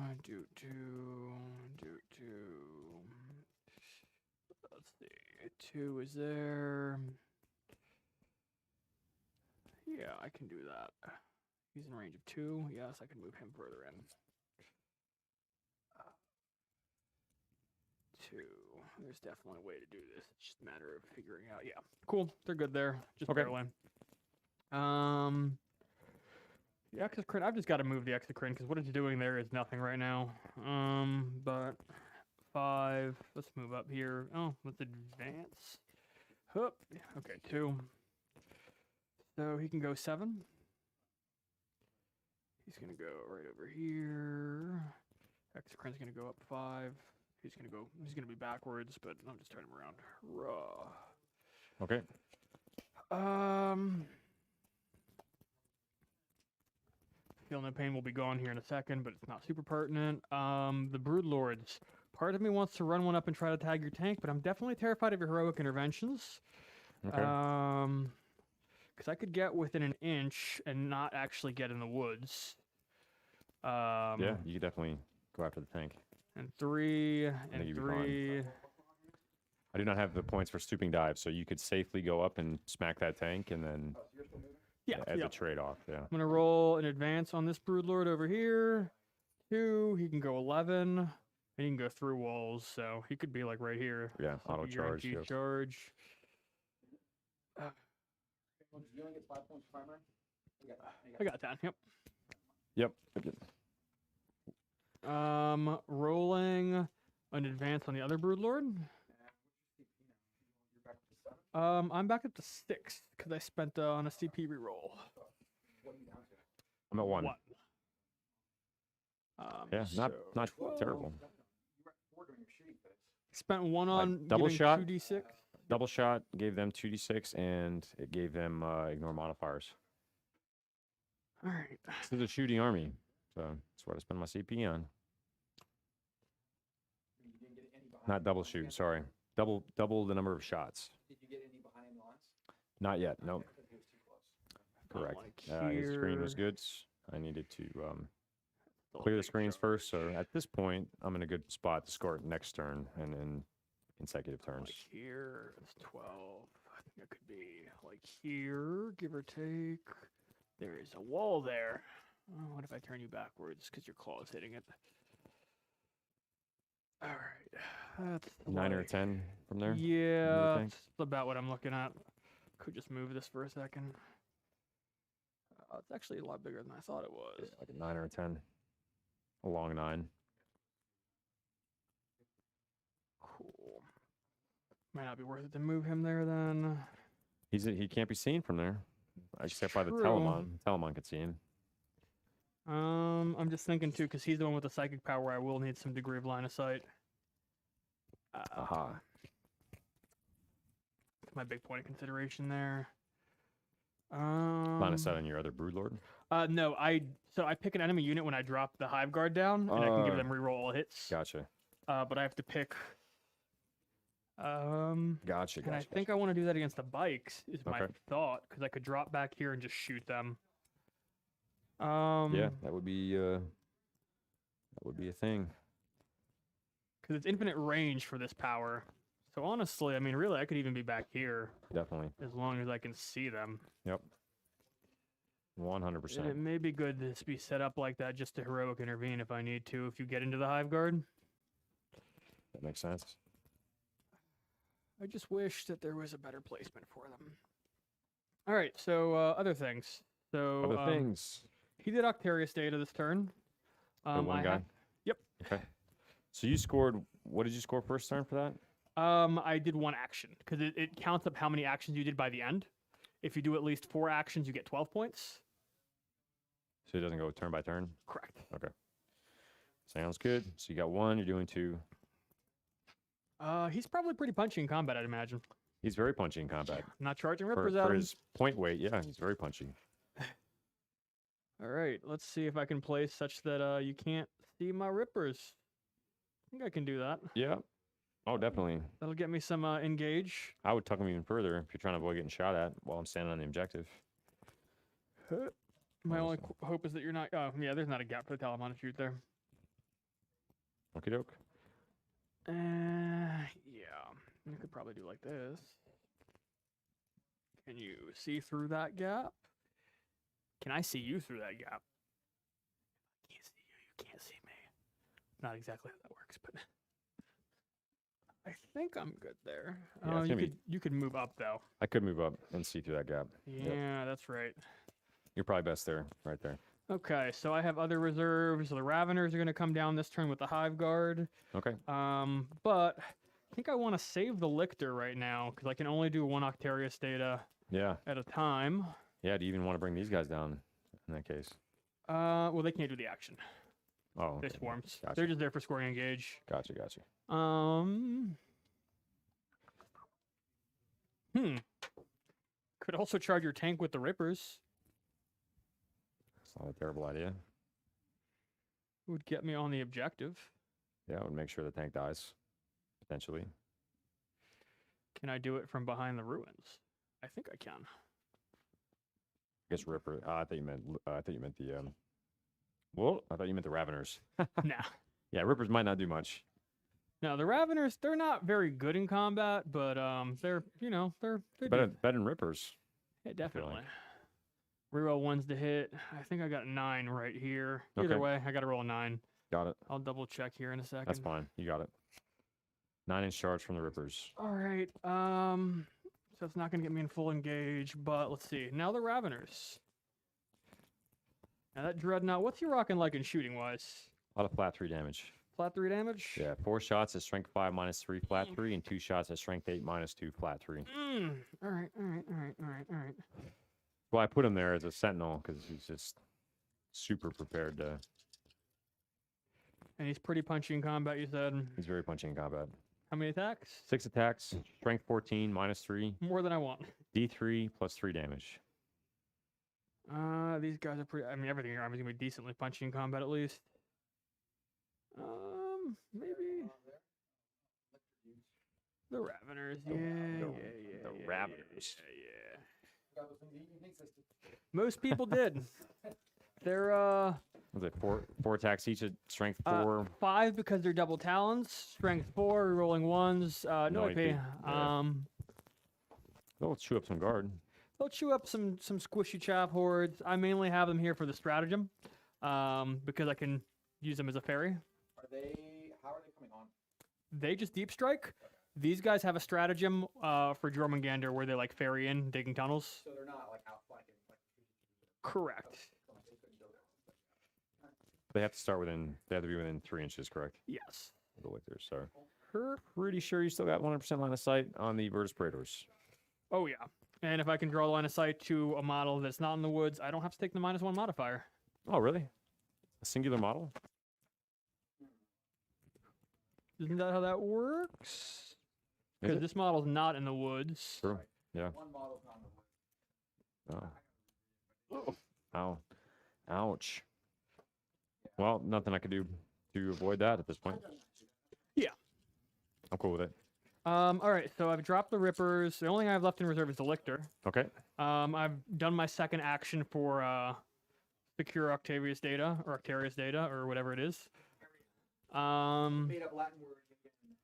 Let's see. 2 is there. Yeah, I can do that. He's in range of 2. Yes, I can move him further in. 2. There's definitely a way to do this. It's just a matter of figuring out. Yeah, cool. They're good there. Just Okay. barely. The Exocrine. I've just got to move the Exocrine because what it's doing there is nothing right now. But 5. Let's move up here. Oh, let's advance. Hup. Okay, 2. So he can go 7. He's gonna go right over here. Exocrine's gonna go up 5. He's gonna be backwards, but I'll just turn him around. Raw. Okay. Feel No Pain will be gone here in a second, but it's not super pertinent. The Broodlords. Part of me wants to run one up and try to tag your tank, but I'm definitely terrified of your heroic interventions. Okay. Because I could get within an inch and not actually get in the woods. Yeah, you could definitely go after the tank. And 3 think and you'd be fine. 3. I do not have the points for stooping dive, so you could safely go up and smack that tank, and then Yeah, as yeah. a trade-off. Yeah. I'm gonna roll an advance on this Broodlord over here. 2. He can go 11. And he can go through walls, so he could be like right here. Yeah. So Auto you're charge. in Yep. charge. You only get 5 points primary? I got 10. Yep. Yep. Rolling an advance on the other Broodlord. I'm back up to 6 because I spent on a CP reroll. I'm at 1. Yeah, not so 12. terrible. Spent 1 on double getting shot? 2d6. Double shot gave them 2d6, and it gave them ignore modifiers. All right. This is a shooting army, so that's what I spend my CP on. You didn't get any behind Not double shoot, sorry. Double the number of shots. Did you get any behind the lines? Not yet, nope. Okay, because he was too close. Correct. Like His screen was here. good. I needed to Still clear the big screens charge. first, so at this point, I'm in a good spot to score it next turn and in consecutive turns. Like here, it's 12. I think it could be like here, give or take. There is a wall there. Oh, what if I turn you backwards because your claw is hitting it? All right, that's 9 or a like- 10 from there? Yeah, think? that's about what I'm looking at. Could just move this for a second. It's actually a lot bigger than I thought it was. Like a 9 or a 10. A long 9. Cool. Might not be worth it to move him there then. He can't be seen from there, except by the true. Telemon. Telemon could see him. I'm just thinking too, because he's the one with the psychic power. I will need some degree of line of sight. Aha. My big point of consideration there. Line of sight on your other Broodlord. No, I pick an enemy unit when I drop the Hive Guard down, and I can give them reroll all hits. Gotcha. But I have to pick. Gotcha. And I think I want to do that against the bikes. Is my Okay. thought, because I could drop back here and just shoot them. Yeah, that would be a thing. Because it's infinite range for this power. So honestly, I mean, really, I could even be back here Definitely. as long as I can see them. Yep. And 100%. it may be good to be set up like that just to heroic intervene if I need to, if you get into the Hive Guard. That makes sense. I just wish that there was a better placement for them. All right, so other things. So Other things. he did Octarius data this turn. The one I guy. have- Yep. Okay. So you scored. What did you score first turn for that? I did one action because it counts up how many actions you did by the end. If you do at least 4 actions, you get 12 points. So it doesn't go turn by turn. Correct. Okay. Sounds good. So you got 1. You're doing 2. He's probably pretty punchy in combat, I'd imagine. He's very punchy in combat. Not charging For, rippers at for him. his point weight, yeah, he's very punchy. All right, let's see if I can place such that you can't see my rippers. I think I can do that. Yeah. Oh, definitely. That'll get me some engage. I would tuck him even further if you're trying to avoid getting shot at while I'm standing on the objective. My only Awesome. hope is that you're not. Oh, yeah, there's not a gap for the Telemon to shoot there. Okie doke. Yeah. You could probably do like this. Can you see through that gap? Can I see you through that gap? I can't see you. You can't see me. Not exactly how that works, but I think I'm good there. Yeah, it's you gonna be- could you could move up though. I could move up and see through that gap. Yeah, that's right. You're probably best there, right there. Okay, so I have other reserves. So the Raveners are going to come down this turn with the Hive Guard. Okay. But I think I want to save the Lictor right now because I can only do 1 Octarius data Yeah. at a time. Yeah. Do you even want to bring these guys down in that case? Well, they can't do the action. Oh. They okay. swarms. Gotcha. They're just there for scoring engage. Gotcha. Could also charge your tank with the Rippers. It's not a terrible idea. Would get me on the objective. Yeah, it would make sure the tank dies, potentially. Can I do it from behind the ruins? I think I can. I guess Ripper. I thought you meant. I thought you meant the. Well, I thought you meant the Raveners. Nah. Yeah, Rippers might not do much. No, the Raveners, they're not very good in combat, but they're they're Better than Rippers. yeah, feel definitely. like. Reroll 1s to hit. I think I got 9 right here. Either Okay. way, I got to roll a 9. Got it. I'll double check here in a second. That's fine. You got it. 9-inch charge from the Rippers. All right. So it's not going to get me in full engage, but let's see. Now the Raveners. Now that Dreadnought, what's he rocking like in shooting wise? A lot of flat 3 damage. Flat 3 damage? Yeah, 4 shots at strength 5 -3 flat 3, and 2 shots at strength 8 -2 flat 3. All right. Well, I put him there as a sentinel because he's just super prepared to. And he's pretty punchy in combat, you said. He's very punchy in combat. How many attacks? 6 attacks, strength 14, -3, More than I want. D3 plus 3 damage. These guys are pretty. I mean, everything in your army is gonna be decently punchy in combat at least. Maybe the Raveners. Yeah. The Raveners. Yeah. Got those in the evening system. Most people did. They're Was it 4 attacks each at strength 4? 5 because they're double talons. Strength 4, rolling ones. No No AP. AP, yeah. They'll chew up some guard. They'll chew up some squishy chaff hordes. I mainly have them here for the stratagem, because I can use them as a ferry. Are they? How are they coming on? They just deep strike. These guys have a stratagem for Jormungandr where they like ferry in, digging tunnels. So they're not like outflanking. Like, Correct. they couldn't go there. They have to start within. They have to be within 3 inches, correct? Yes. The lictors. So, pretty sure you still got 100% line of sight on the Virtus Praetors. Oh yeah. And if I can draw a line of sight to a model that's not in the woods, I don't have to take the -1 modifier. Oh, really? A singular model? Isn't that how that works? Is Because it? this model's not in the woods. True. Yeah. One model's not in the wood. Oh. Ow. Ouch. Well, nothing I could do to avoid that at this point. Yeah. I'm cool with it. All right, so I've dropped the Rippers. The only thing I have left in reserve is the Lictor. Okay. I've done my second action for secure Octavius data or Octarius data or whatever it is. Made up Latin word again.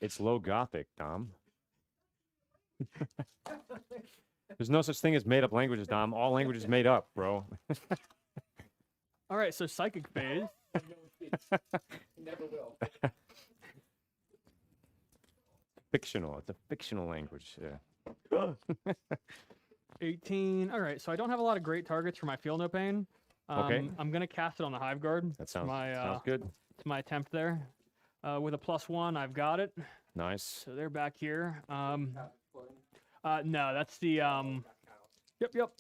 It's low Gothic, Dom. There's no such thing as made up languages, Dom. All languages made up, bro. All right, so psychic phase. No one speaks. Never will. Fictional. It's a fictional language. Yeah. 18. All right, so I don't have a lot of great targets for my Feel No Pain. Okay. I'm gonna cast it on the Hive Guard. That sounds my good. it's my attempt there. With a +1, I've got it. Nice. So they're back here. Exploding. No, that's the Yep.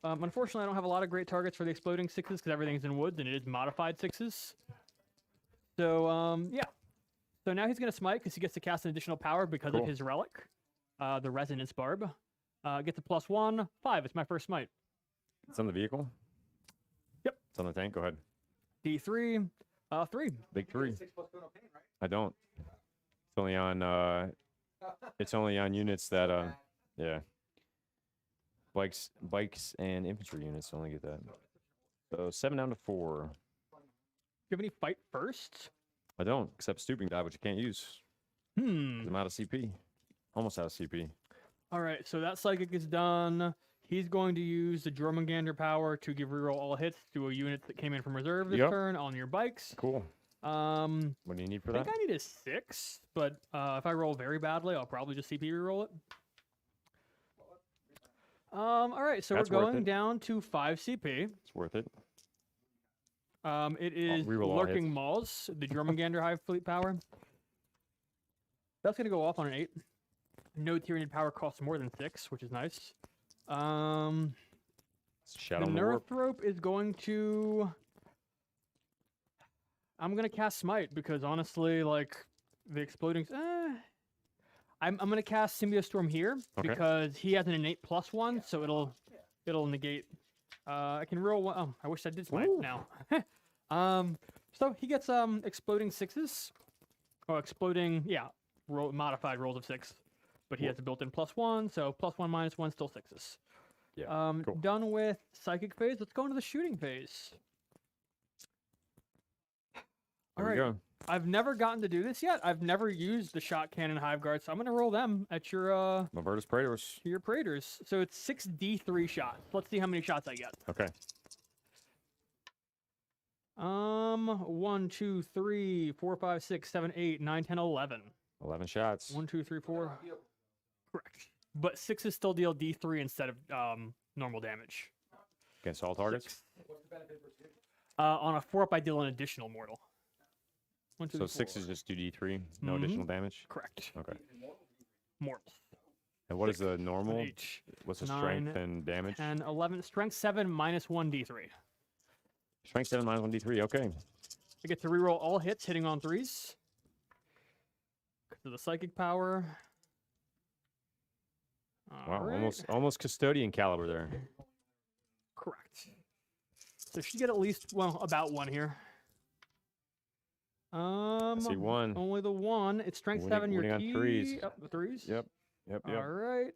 Unfortunately, I don't have a lot of great targets for the exploding 6s because everything's in woods and it is modified 6s. So yeah. So now he's gonna smite because he gets to cast an additional power because Cool. of his relic, the Resonance Barb. Gets a +1, 5. It's my first smite. It's on the vehicle? Yep. It's on the tank. Go ahead. D3, 3. Big 3. 6 plus no pain, right? I don't. It's only on units that yeah. Bikes and infantry units only get that. So 7 down to 4. Do you have any fight first? I don't, except stooping dive, which I can't use. 'Cause I'm out of CP. Almost out of CP. All right, so that psychic is done. He's going to use the Jormungandr power to give reroll all hits to a unit that came in from reserve this Yep. turn on your bikes. Cool. What What do you need for I think that? I need a 6, but if I roll very badly, I'll probably just CP reroll it. All right, so That's we're worth going it. down to 5 CP. It's worth it. It is reroll all Lurking hits. Maws, the Jormungandr Hive Fleet power. That's going to go off on an 8. No Tyranid power costs more than 6, which is nice. It's Shadow The on the Warp. Neurithrope is going to... I'm going to cast Smite because honestly, like, the exploding... I'm going to cast Symbiostorm here Okay. because he has an innate +1, so it'll negate... I can roll one... Oh, I wish I did Smite Ooh. now. So he gets exploding 6s. Oh, exploding... Yeah, modified rolls of 6. But he has a built-in +1, so +1 -1 still 6s. Yeah. cool. Done with psychic phase. Let's go into the shooting phase. All There we right. go. I've never gotten to do this yet. I've never used the shot cannon Hive Guard, so I'm gonna roll them at your Virtus Praetors. Praetors. So it's 6d3 shots. Let's see how many shots I get. Okay. 1, 2, 3, 4, 5, 6, 7, 8, 9, 10, 11. 11 shots. 1, 2, 3, 4. Correct. But 6s still deal d3 instead of normal damage. Against all targets. What's the benefit versus you? On a 4-up, I deal an additional mortal. 1, 2, So 3, 6 is just do D3. No Mhm. additional damage. correct. Okay. Mortals. And what is 6 the normal? Each. What's the 9, strength and damage? 10, 11. Strength 7 -1 d3. Strength 7 -1 D3. Okay. I get to reroll all hits hitting on 3s. So the psychic power. Wow, Alright, almost custodian caliber there. correct. So she get at least, well, about one here. I see one. Only the one. It's strength Winning- 7. Your winning on key. threes. Up the threes. Yep. All right.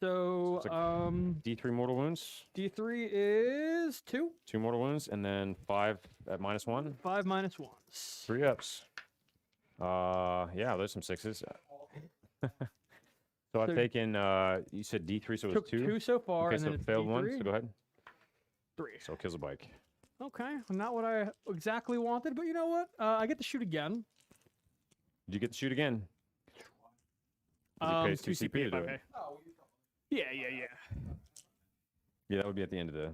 So It's D3 mortal wounds, D3 is 2. 2 mortal wounds, and then 5 at -1. 5 minus 1s. 3 ups. Yeah, there's some 6s. So I've So- taken, you said D3, so it was Took 2? 2 so far, Okay, and so then it's failed 1, D3. so go ahead. 3. So kills a bike. Okay, not what I exactly wanted, but you know what? I get to shoot again. Did you get to shoot again? 'Cause he pays 2 CP to do it. Oh, we used to. Yeah. Yeah, that would be at the end of the...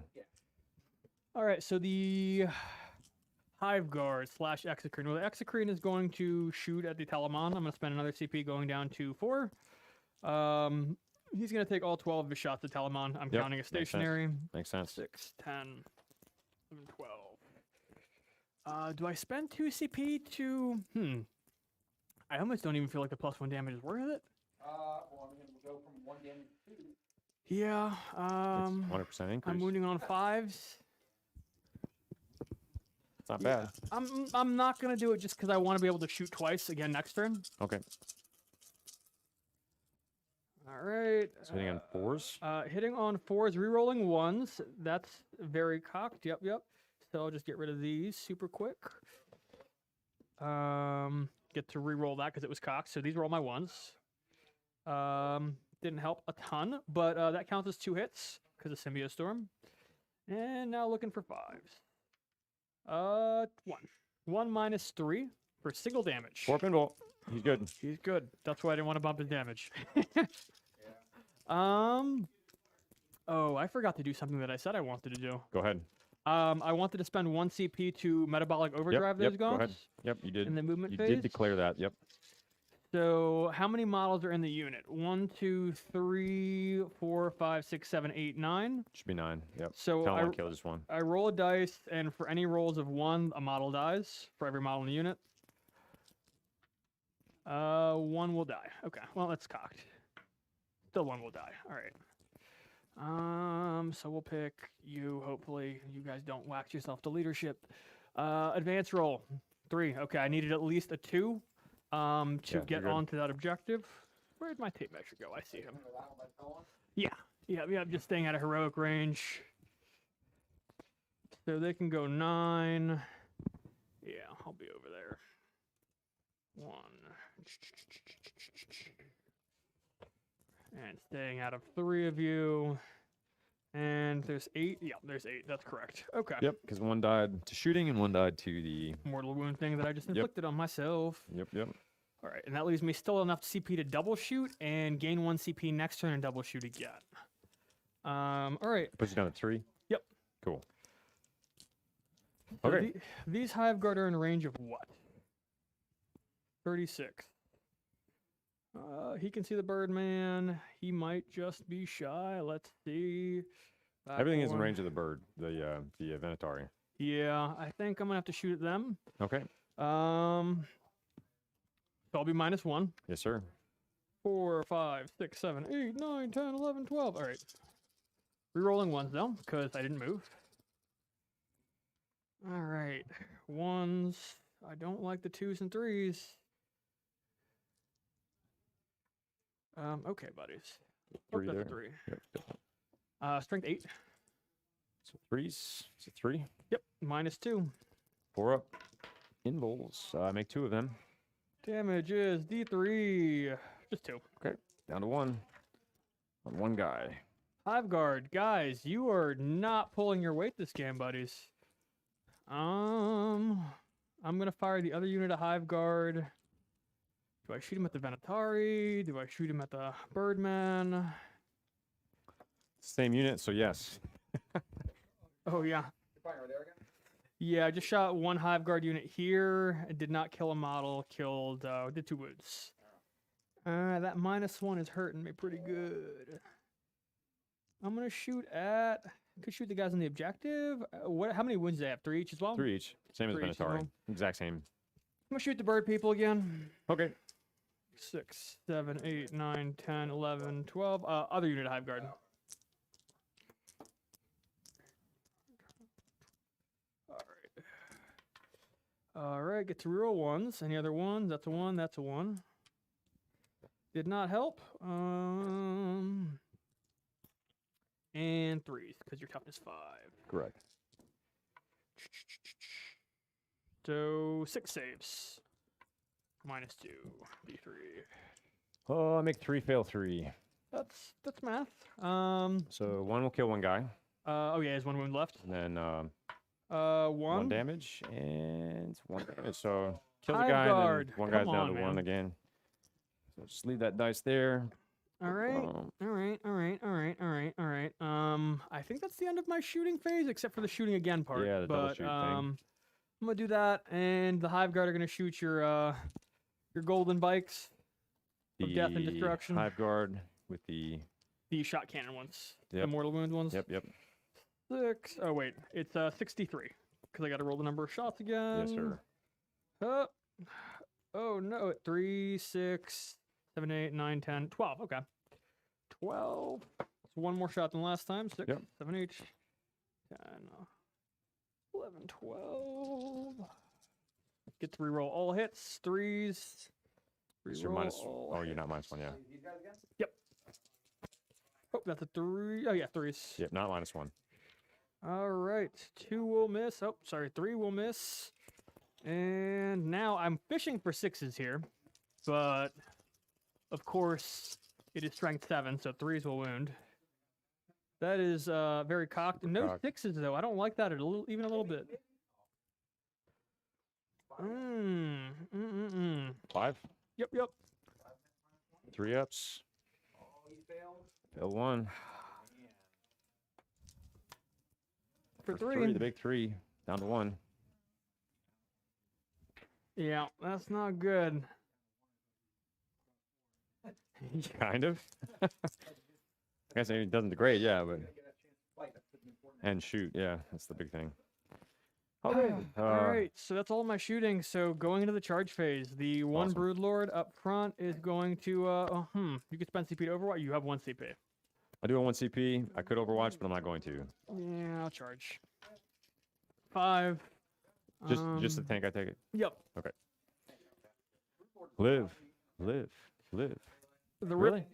All right, so the Hive Guard / Exocrine. Well, the Exocrine is going to shoot at the Telemon. I'm going to spend another CP going down to 4. He's going to take all 12 of his shots at Telemon. I'm Yep, counting a makes sense. stationary. Makes sense. 6, 10, 11, 12. Do I spend 2 CP to... I almost don't even feel like the +1 damage is worth it. Well, I mean, we'll go from 1 damage to 2. Yeah, It's 100% increase. I'm wounding on 5s. It's not bad. I'm not gonna do it just because I want to be able to shoot twice again next turn. Okay. All right. So hitting on 4s. Hitting on 4s, rerolling 1s. That's very cocked. Yep. So I'll just get rid of these super quick. Get to reroll that because it was cocked. So these were all my 1s. Didn't help a ton, but that counts as 2 hits because of Symbiote Storm. And now looking for 5s. 1. 1 minus 3 for single damage. 4 pinball. He's good. He's good. That's why I didn't want to bump his damage. Oh, I forgot to do something that I said I wanted to do. Go ahead. I wanted to spend 1 CP to Metabolic Overdrive those Go ahead. guns Yep, you did. in the movement You phase. did declare that. Yep. So how many models are in the unit? 1, 2, 3, 4, 5, 6, 7, 8, 9. Should be 9. Yep. So Tell him kill just 1. I roll a dice, and for any rolls of 1, a model dies for every model in the unit. 1 will die. Okay, well, that's cocked. Still 1 will die. All right. So we'll pick you. Hopefully, you guys don't wax yourself to leadership. Advance roll 3. Okay, I needed at least a 2 to you're get good. onto that objective. Where'd my tape measure go? I see him. Remember that one by Colin? Yeah. Just staying out of heroic range. So they can go 9. Yeah, I'll be over there. 1. And staying out of 3 of you. And there's 8. Yeah, there's 8. That's correct. Okay. Yep, because 1 died to shooting and 1 died to the... Mortal wound thing that I just inflicted on myself. Yep. All right, and that leaves me still enough CP to double shoot and gain 1 CP next turn and double shoot again. All right. Puts you down to 3? Yep. Cool. So Okay. these Hive Guard are in range of what? 36. He can see the Birdman. He might just be shy. Let's see. Everything is in Backborn. range of the bird, the Venatari. Yeah, I think I'm gonna have to shoot at them. Okay. So I'll be -1. Yes, sir. 4, 5, 6, 7, 8, 9, 10, 11, 12. All right. Rerolling 1s though, because I didn't move. All right. 1s. I don't like the 2s and 3s. Okay, buddies. Oh, 3 that's there. a 3. Yep. Strength 8. So 3s. Is it 3? Yep. -2. 4 up. Invols. Make 2 of them. Damage is D3. Just 2. Down to 1. On 1 guy. Hive Guard. Guys, you are not pulling your weight this game, buddies. I'm going to fire the other unit of Hive Guard. Do I shoot him at the Venatari? Do I shoot him at the Birdman? Same unit, so yes. Oh, yeah. You're fighting over there again? Yeah, I just shot 1 Hive Guard unit here. I did not kill a model. Killed, did 2 wounds. That -1 is hurting me pretty good. I'm going to shoot at... Could shoot the guys on the objective. How many wounds do they have? 3 each as well? 3 each. Same as 3 each as Venatari. well. Exact same. I'm going to shoot the bird people again. Okay. 6, 7, 8, 9, 10, 11, 12. Other unit Hive Guard. All right, get to reroll ones. Any other ones? That's a 1. That's a 1. Did not help. And 3s because your toughness 5. Correct. So 6 saves. Minus 2. D3. Oh, I make 3, fail 3. That's math. So 1 will kill one guy, Oh yeah, there's 1 wound left. and then 1 1 damage and 1 damage. So kills a Hive guy, guard. and then one Come guy's down on, to 1 man. again. So just leave that dice there. All right. Um, All right. I think that's the end of my shooting phase, except for the shooting again part. Yeah, the double but shoot thing. I'm gonna do that, and the Hive Guard are gonna shoot your golden bikes of death and the destruction. Hive guard with the The shot cannon ones, the Yep. mortal wound ones. yep. 6. Oh wait, it's 63 because I got to roll the number of shots again. Yes, sir. Oh no, 3, 6, 7, 8, 9, 10, 12. Okay. 12. So 1 more shot than last time. 6, Yep. 7, 8, 10, 11, 12. Get to reroll all hits. 3s. So you're Reroll minus. all Oh, you're not -1. Yeah. These guys again? Oh, that's a 3. Oh yeah, 3s. Yep. Not -1. All right. 2 will miss. Oh, sorry. 3 will miss. And now I'm fishing for 6s here. But, of course, it is strength 7, so 3s will wound. That is very cocked. Super No cocked. 6s, though. I don't like that even a little bit. 5. Yep. 3 ups. Oh, he failed. Fail 1. For For 3. the big 3. Down to 1. Yeah, that's not good. Kind of. I guess it doesn't degrade, yeah, but Get a chance to fight. That's pretty important. and shoot, yeah, that's the big thing. Okay. All right, so that's all my shooting. So going into the charge phase, the one Awesome. Broodlord up front is going to. You can spend CP to Overwatch. You have 1 CP. I do have 1 CP. I could Overwatch, but I'm not going to. Yeah, I'll charge. 5. Just the tank, I take it. Yep. Live. The Really?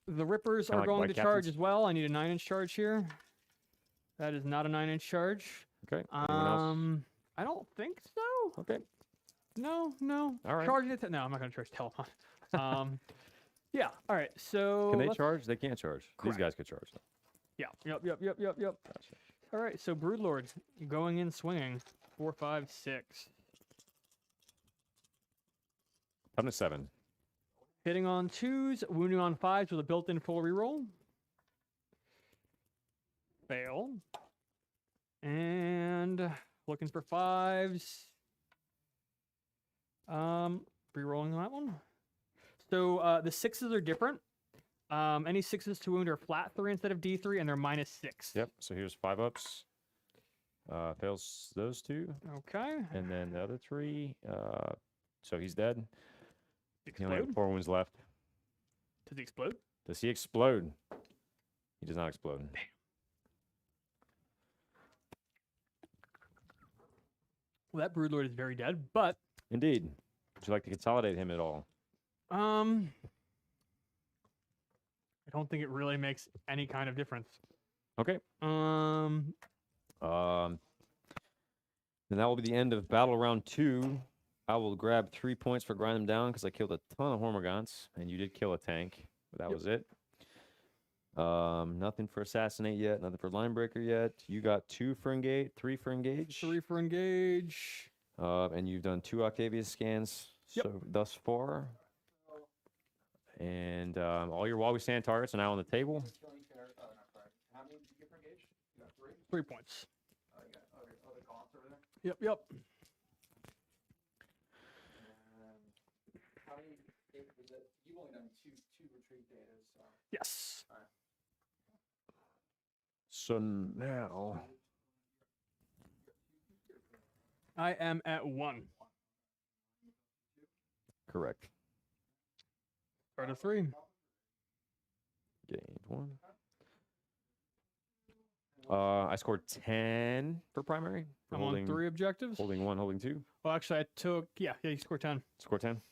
The Rippers Kinda are like going White to Captains? charge as well. I need a 9-inch charge here. That is not a 9-inch charge. Okay. Anyone else? I don't think so. Okay. No. All right. Charging it. No, I'm not going to charge Telepon. Yeah. All right. So Can they let's- charge? They can't charge. These Correct. guys could charge. Yeah. Yep. Gotcha. All right. So Broodlord going in swinging. 4, 5, 6. Come to 7. Hitting on 2s, wounding on 5s with a built-in full reroll. Fail. And looking for 5s. Rerolling that one. So the 6s are different. Any 6s to wound are flat 3 instead of D3, and they're -6. Yep. So here's 5 ups. Fails those 2, Okay. and then the other 3. So he's dead. He only Explode? has 4 wounds left. Does he explode? Does he explode? He does not explode. Well, that Broodlord is very dead, but Indeed. Would you like to consolidate him at all? I don't think it really makes any kind of difference. Okay. Um, Then that will be the end of battle round 2. I will grab 3 points for grind them down because I killed a ton of Hormagaunts, and you did kill a tank, but that Yep. was it. Nothing for assassinate yet. Nothing for line breaker yet. You got 2 for engage, 3 for engage, 3 for engage. and you've done 2 Octavius scans Yep. so thus far. And all your while we stand targets are now on the table. Killing fair. Oh, not sorry. How many did you get for engage? You got 3? 3 points. Oh, you got other columns over there. Yep. And how many? Was it? You've only done two retreat data, so. Yes. So now, I am at 1. correct. Start of 3. Gained 1. I scored 10 for primary. For I'm on 3 objectives. Holding 1, holding 2. Well, actually, I took, yeah, you scored 10. Score 10.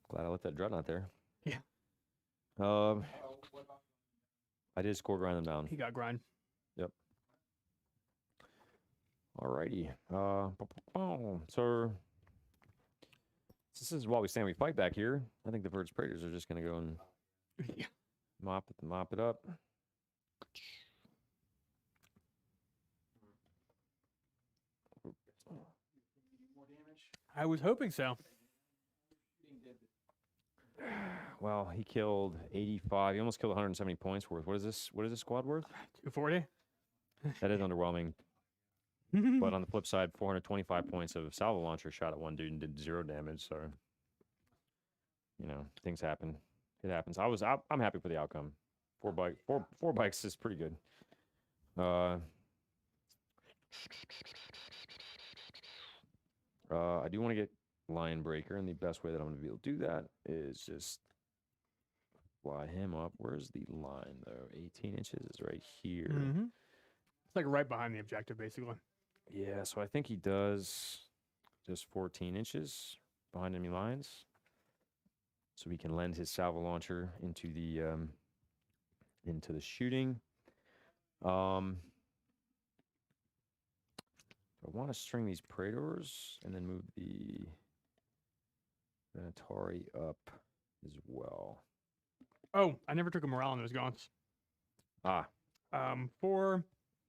Glad I let that Dreadnought there. Yeah. I did score grind them down. He got grind. Yep. Alrighty. So this is while we stand, we fight back here. I think the Verd's Praetors are just going to go and Yeah. mop it up. More damage. I was hoping so. Shooting did. Well, he killed 85. He almost killed 170 points worth. What is this? What is this squad worth? 240. That is underwhelming. But on the flip side, 425 points of salvo launcher shot at one dude and did 0 damage. So, you know, things happen. It happens. I'm happy for the outcome. Four bikes is pretty good. I do want to get Line Breaker, and the best way that I'm going to be able to do that is just fly him up. Where's the line, though? 18 inches is right here. Mm-hmm. It's like right behind the objective, basically. Yeah, so I think he does just 14 inches behind enemy lines. So he can lend his salvo launcher into the shooting. I want to string these Praetors and then move the Atari up as well. Oh, I never took a morale on those gaunts. Ah, 4.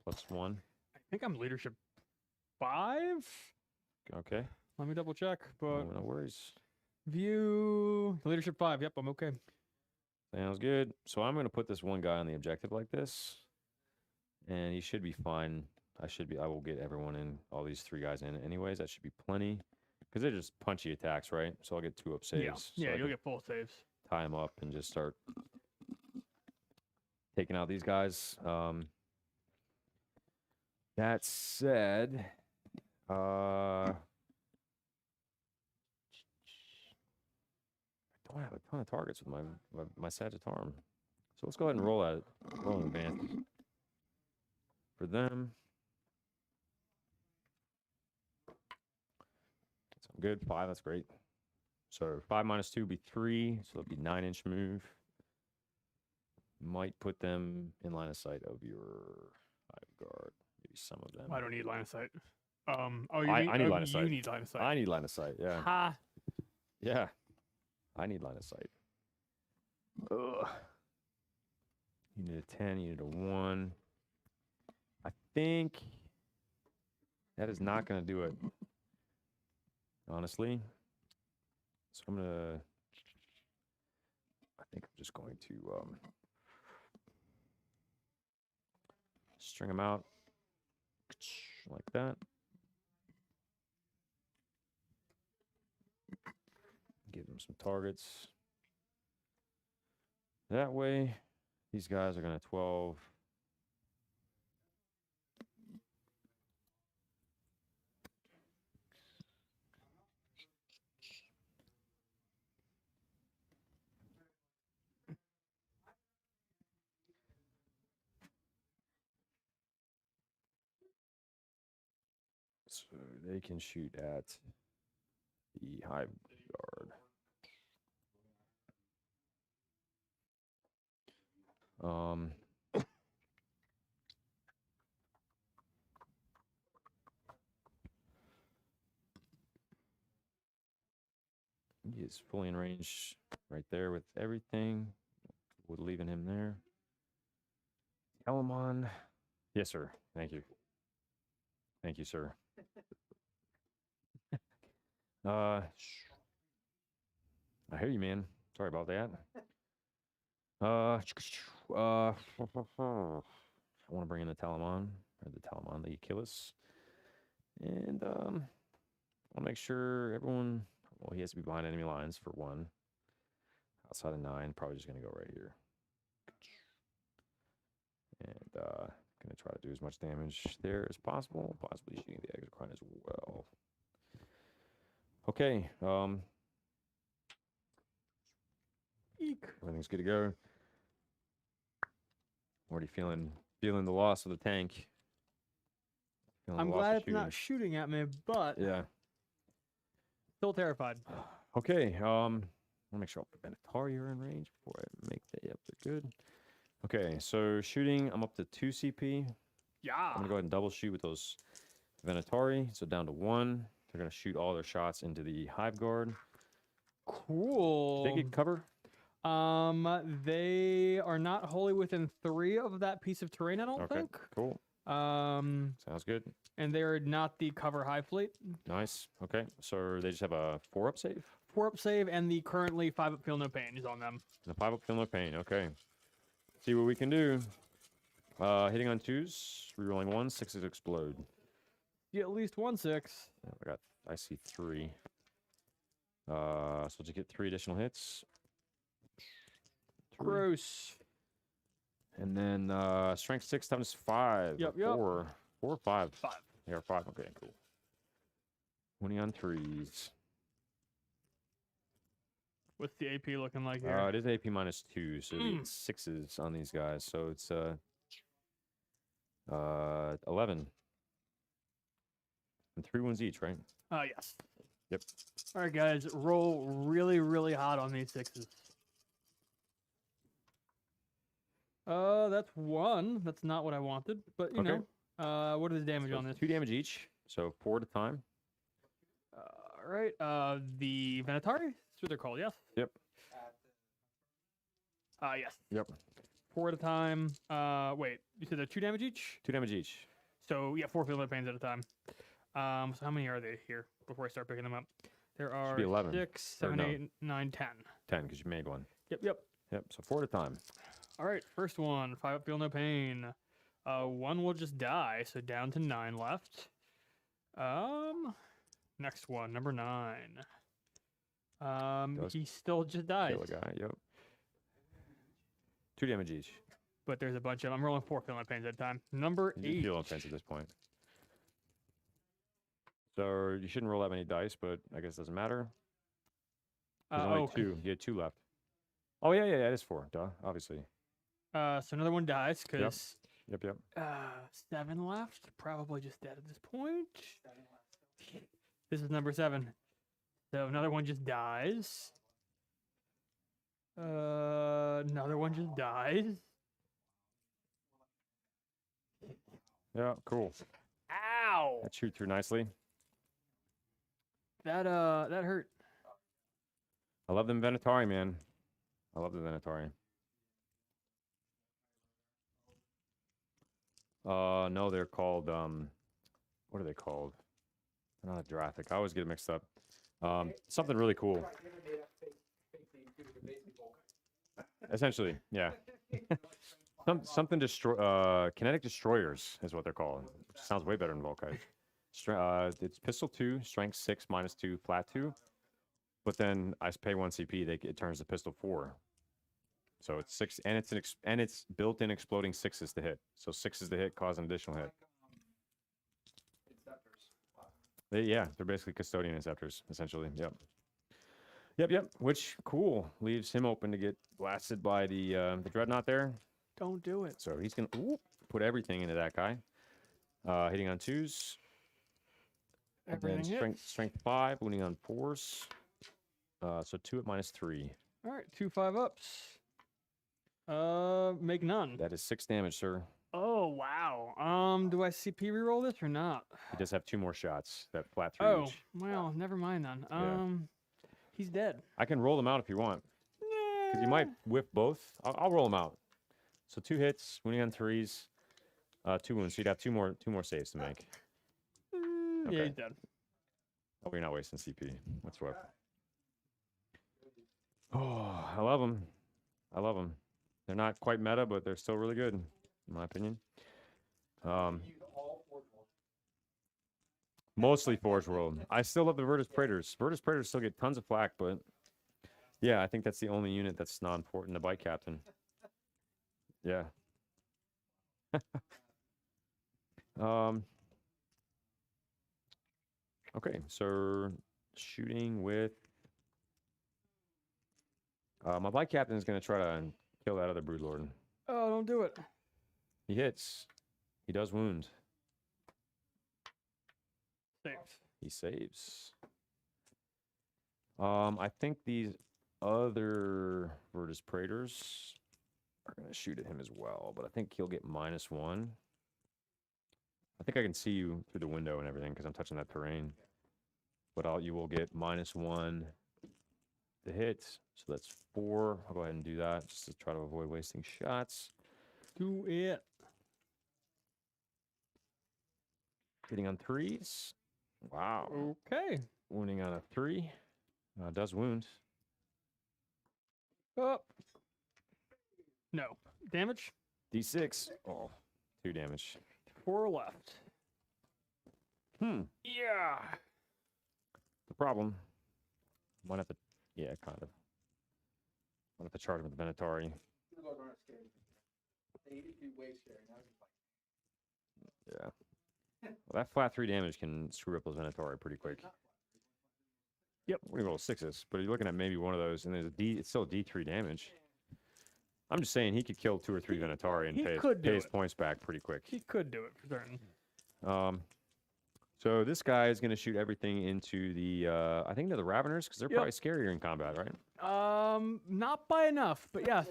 +1. I think I'm leadership 5. Okay. Let me double check. But No worries. view leadership 5. Yep, I'm okay. Sounds good. So I'm going to put this one guy on the objective like this, and he should be fine. I will get everyone in, all these 3 guys in anyways. That should be plenty, because they're just punchy attacks, right? So I'll get 2 up saves. Yeah, So yeah, I you'll can get full saves. tie them up and just start taking out these guys. That said, I don't have a ton of targets with my Sagittarum. So let's go ahead and roll at it. Roll in advance. For them. So I'm good. 5, that's great. So 5 minus 2 would be 3. So it'll be 9-inch move. Might put them in line of sight of your Hive Guard. Maybe some of them. I don't need line of sight. Oh, I need line of sight. You need line of sight. I need line of sight, yeah. Ha! Yeah. I need line of sight. Ugh. You need a 10, you need a 1. I think that is not going to do it, honestly. So I'm going to, I think I'm just going to string them out like that. Give them some targets. That way, these guys are going to 12. So they can shoot at the Hive Guard. He is fully in range right there with everything. With leaving him there. Elamon. Yes, sir. Thank you. Thank you, sir. I hear you, man. Sorry about that. I want to bring in the Talamon, the Aquilas. And I want to make sure everyone, well, he has to be behind enemy lines for 1. Outside of 9, probably just going to go right here. And going to try to do as much damage there as possible, possibly shooting the Exocrine as well. Okay. Eek. Everything's good to go. Already feeling the loss of the tank. Feeling I'm the loss glad of it's not shooting at me, but Yeah. still terrified. Okay. I'll make sure I'll put Benatari in range before I make that. Yep, they're good. Okay, so shooting, I'm up to 2 CP. Yeah. I'm gonna go ahead and double shoot with those Venatari, so down to 1. They're gonna shoot all their shots into the Hive Guard. Cool. They get cover. They are not wholly within 3 of that piece of terrain, I don't Okay, think. cool. Sounds good. And they're not the cover hive fleet. Nice. Okay, so they just have a 4-up save. 4-up save, and the currently 5-up feel no pain is on them. And a 5-up feel no pain. Okay. See what we can do. Hitting on 2s, rerolling 1s, 6s explode. Get at least 1/6. I see 3. So to get 3 additional hits. 3. Gross. And then strength 6 times 5. Yep, or yep. 4. 4 or 5? 5. Yeah, 5. Okay, cool. 20 on 3s. What's the AP looking like here? It is AP minus 2, so you get 6s on these guys. So it's 11. And 3 wounds each, right? Yes. Yep. All right, guys, roll really, really hot on these 6s. That's 1. That's not what I wanted, but you Okay. know. What is the damage So on this? 2 damage each, so 4 at a time. All right. The Venatari. That's what they're called. Yes. Yep. Yes. Yep. 4 at a time. Wait. You said they're 2 damage each. 2 damage each. So yeah, 4 field pains at a time. So how many are they here before I start picking them up? There are be 11. 6, Or 7, no. 8, 9, 10. 10, because you made one. Yep. Yep, so 4 at a time. All right, first one, 5-up feel no pain. 1 will just die, so down to 9 left. Next one, number 9. Goes- He still just dies, Kill a guy, yep. 2 damage each. but there's a bunch of. I'm rolling 4 feel no pains at a time. Number You 8. feel offense at this point. So you shouldn't roll that many dice, but I guess it doesn't matter. There's only 2. You had 2 left. Oh yeah, it is 4. Duh, obviously. So another one dies because Yep. 7 left. Probably just dead at this point. This is number 7. So another one just dies. Another one just dies. Yeah, cool. Ow! That shoot through nicely. That hurt. I love them Venatari, man. I love the Venatari. No, they're called what are they called? They're not Adrathic. I always get it mixed up. Something really cool. Essentially, yeah. Something Kinetic Destroyers is what they're called. Sounds way better than Volkite. It's pistol 2, strength 6, minus 2, flat 2. But then I pay 1 CP, it turns to pistol 4. So it's 6, and it's built-in exploding 6s to hit. So 6s to hit cause an additional hit. They're basically Custodian Inceptors, essentially. Yep. Which cool leaves him open to get blasted by the Dreadnought there. Don't do it. So he's gonna put everything into that guy. Hitting on 2s. And then Everything strength 5, wounding on 4s. So 2 at minus 3. All right, 2 5-ups. Make none. That is 6 damage, sir. Oh wow. Do I CP reroll this or not? He does have 2 more shots. That flat 3 Oh each. well, never mind then. Yeah. He's dead. I can roll them out if you want, because you might whiff both. I'll roll them out. So 2 hits, wounding on 3s, 2 wounds. So you'd have two more saves to make. Yeah, Okay. he's dead. Oh, you're not wasting CP. That's rough. Oh, I love them. They're not quite meta, but they're still really good, in my opinion. Mostly Forge World. I still love the Virtus Praetors. Virtus Praetors still get tons of flack, but yeah, I think that's the only unit that's not important. The Bike Captain. Yeah. Okay, so shooting with My Black Captain is going to try to kill that other Broodlord. Oh, don't do it. He hits. He does wound. Saves. He saves. I think these other Virtus Praetors are going to shoot at him as well, but I think he'll get -1. I think I can see you through the window and everything because I'm touching that terrain. But you will get -1 to hit, so that's 4. I'll go ahead and do that just to try to avoid wasting shots. Do it. Hitting on 3s. Wow. Okay. Wounding on a 3. Does wound. Up. No. Damage? D6. Oh, 2 damage. 4 left. Yeah. The problem. Might have to. Yeah, kind of. Might have to charge him with the Venatari. Broodlords aren't scary. They do way scary. Now it's like, Yeah. Well, that flat 3 damage can screw up those Venatari pretty quick. Yep. We roll 6s, but you're looking at maybe one of those, and there's a D. It's still D3 damage. I'm just saying he could kill 2 or 3 Venatari and he pay could do his it. points back pretty quick. He could do it for certain. So this guy is going to shoot everything into the, I think, into the Raveners, because they're Yep. probably scarier in combat, right? Not by enough, but yes.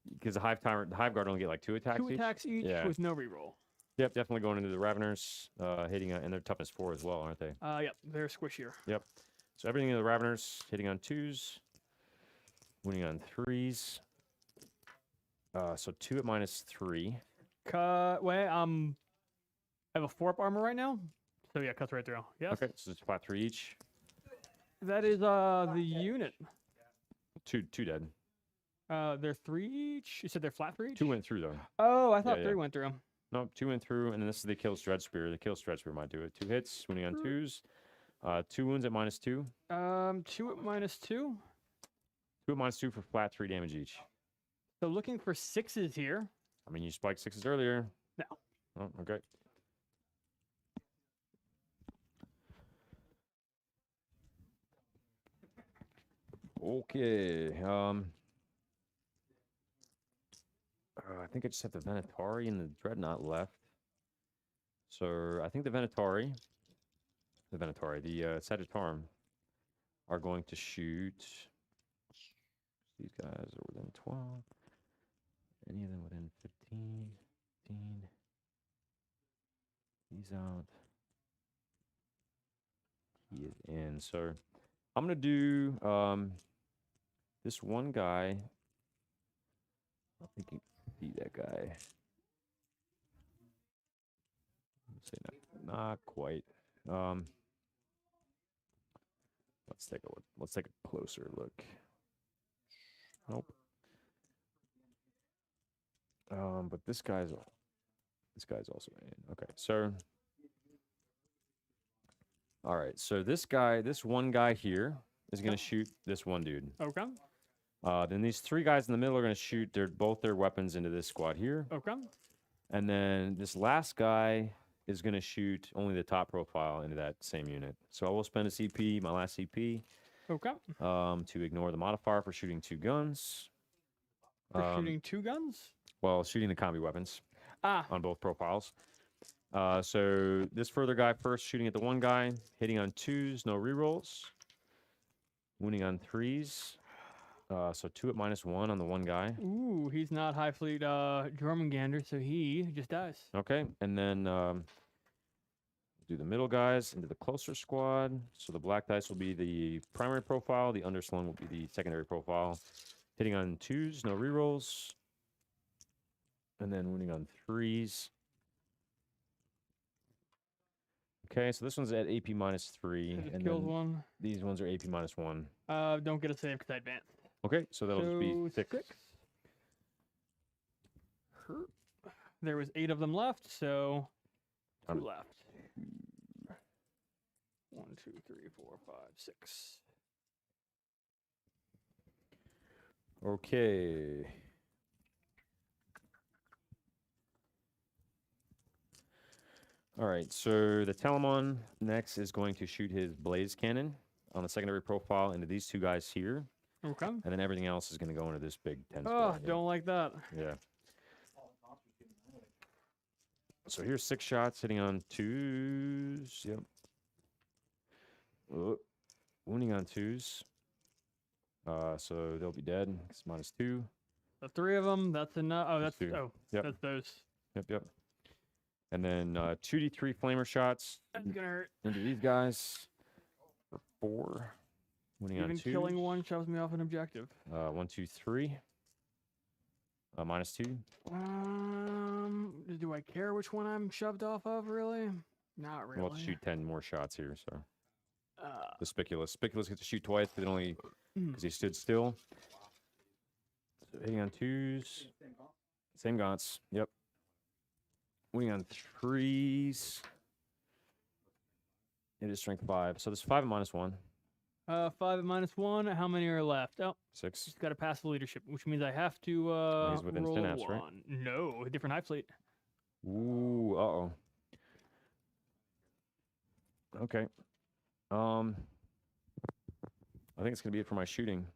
Because the Hive Guard only get like 2 attacks 2 each. attacks each Yeah. with no reroll. Yep, definitely going into the Raveners, hitting on, and they're toughness 4 as well, aren't they? Yep, they're squishier. Yep. So everything in the Raveners, hitting on 2s, winning on 3s. So 2 at -3. Wait, I have a 4-up armor right now. So yeah, cuts right through. Yes. Okay, so it's flat 3 each. That is the unit. 2 dead. They're 3 each. You said they're flat 3 each? 2 went through though. Oh, I thought Yeah, 3 yeah. went through. No, 2 went through, and then this is the Kill Dread Spear. The Kill Dread Spear might do it. 2 hits, winning on 2s. 2 wounds at -2. 2 at -2. 2 at -2 for flat 3 damage each. So looking for 6s here. I mean, you spiked 6s earlier. No. Oh, okay. Okay. I think I just have the Venatari and the Dreadnought left. So I think the Sagittarum are going to shoot. These guys are within 12. Any of them within 15? 15. He's out. He is in. So I'm going to do this one guy. I think you can see that guy. Let's say not quite. Let's take a look. Let's take a closer look. Nope. But this guy's also in. Okay, so all right, so this one guy here is gonna shoot this one dude. Okay. Then these 3 guys in the middle are gonna shoot both their weapons into this squad here. Okay. And then this last guy is gonna shoot only the top profile into that same unit. So I will spend a CP, my last CP, Okay. to ignore the modifier for shooting 2 guns. For shooting 2 guns? Well, shooting the combi weapons Ah. on both profiles. So this further guy first shooting at the one guy, hitting on 2s, no rerolls. Wounding on 3s. So 2 at -1 on the one guy. Ooh, he's not high fleet Jormungandr, so he just dies. Okay, and then do the middle guys into the closer squad. So the black dice will be the primary profile, the underslung will be the secondary profile. Hitting on 2s, no rerolls. And then wounding on 3s. Okay, so this one's at AP -3. It just And kills then one. these ones are AP -1. Don't get a save because I advanced. Okay, so that'll just be So 6. Hurt. There was 8 of them left, so 2 Done. left. 1, 2, 3, 4, 5, 6. Okay. All right, so the Telemon next is going to shoot his blaze cannon on the secondary profile into these two guys here, Okay. and then everything else is going to go into this big 10 Oh, square. don't like that. Yeah. So here's 6 shots hitting on 2s. Yep. Oh, wounding on 2s. So they'll be dead. It's -2. The 3 of them. That's enough. Oh, that's 2. oh, Yep. that's those. Yep. And then 2d3 flamer shots That's gonna hurt. into these guys for 4. Wounding on Even 2s. killing one shoves me off an objective. 1, 2, 3. -2. Do I care which one I'm shoved off of? Really? Not really. We'll have to shoot 10 more shots here. So Uh, the Spiculus. Spiculus gets to shoot twice, but only mm. because he stood still. So hitting on 2s. Same gaunts. Yep. Winning on 3s. It is strength 5. So there's 5 at -1. 5 at -1. How many are left? Oh, 6. he's got a passive leadership, which means I have to He's within roll synapse, right? 1. No, a different hive fleet. Ooh, uh-oh. Okay. I think it's gonna be it for my shooting.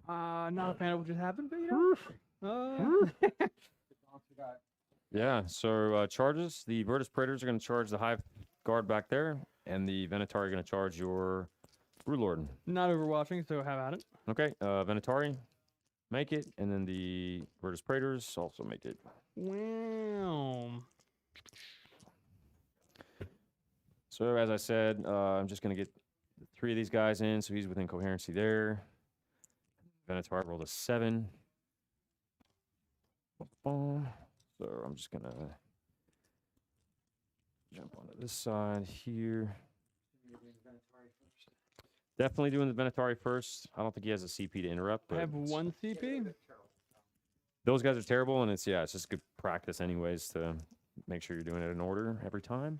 Not a fan of what just happened, but you know. Yeah, so charges. The Virtus Praetors are gonna charge the Hive Guard back there, and the Venatari are gonna charge your Warlord. Not overwatching, so have at it. Okay, Venatari, make it, and then the Virtus Praetors also make it. Wow. So as I said, I'm just gonna get 3 of these guys in, so he's within coherency there. Venatar rolled a 7. Boom. So I'm just gonna jump onto this side here. Definitely doing the Venatari first. I don't think he has a CP to interrupt, I but have 1 CP. those guys are terrible, and it's just good practice anyways to make sure you're doing it in order every time,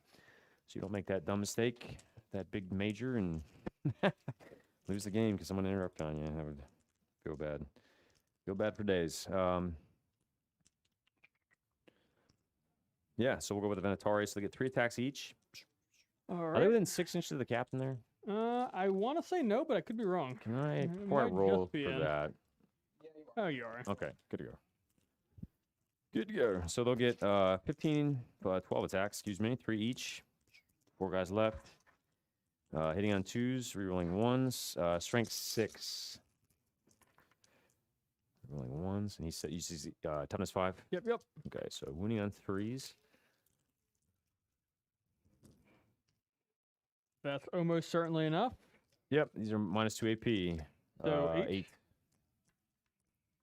so you don't make that dumb mistake, that big major, and lose the game because someone interrupted on you. That would feel bad. Feel bad for days. Yeah, so we'll go with the Venatari. So they get 3 attacks each. All Are they right. within 6 inches of the captain there? I want to say no, but I could be wrong. Can I, It before I might roll just be for in. that? Oh, you are. Okay, good to go. Good to go. So they'll get 12 attacks, excuse me, 3 each. 4 guys left. Hitting on 2s, rerolling 1s. Strength 6. Rerolling 1s, and he uses toughness 5. Yep. Okay, so wounding on 3s. That's almost certainly enough. Yep, these are -2 AP. So 8. 8.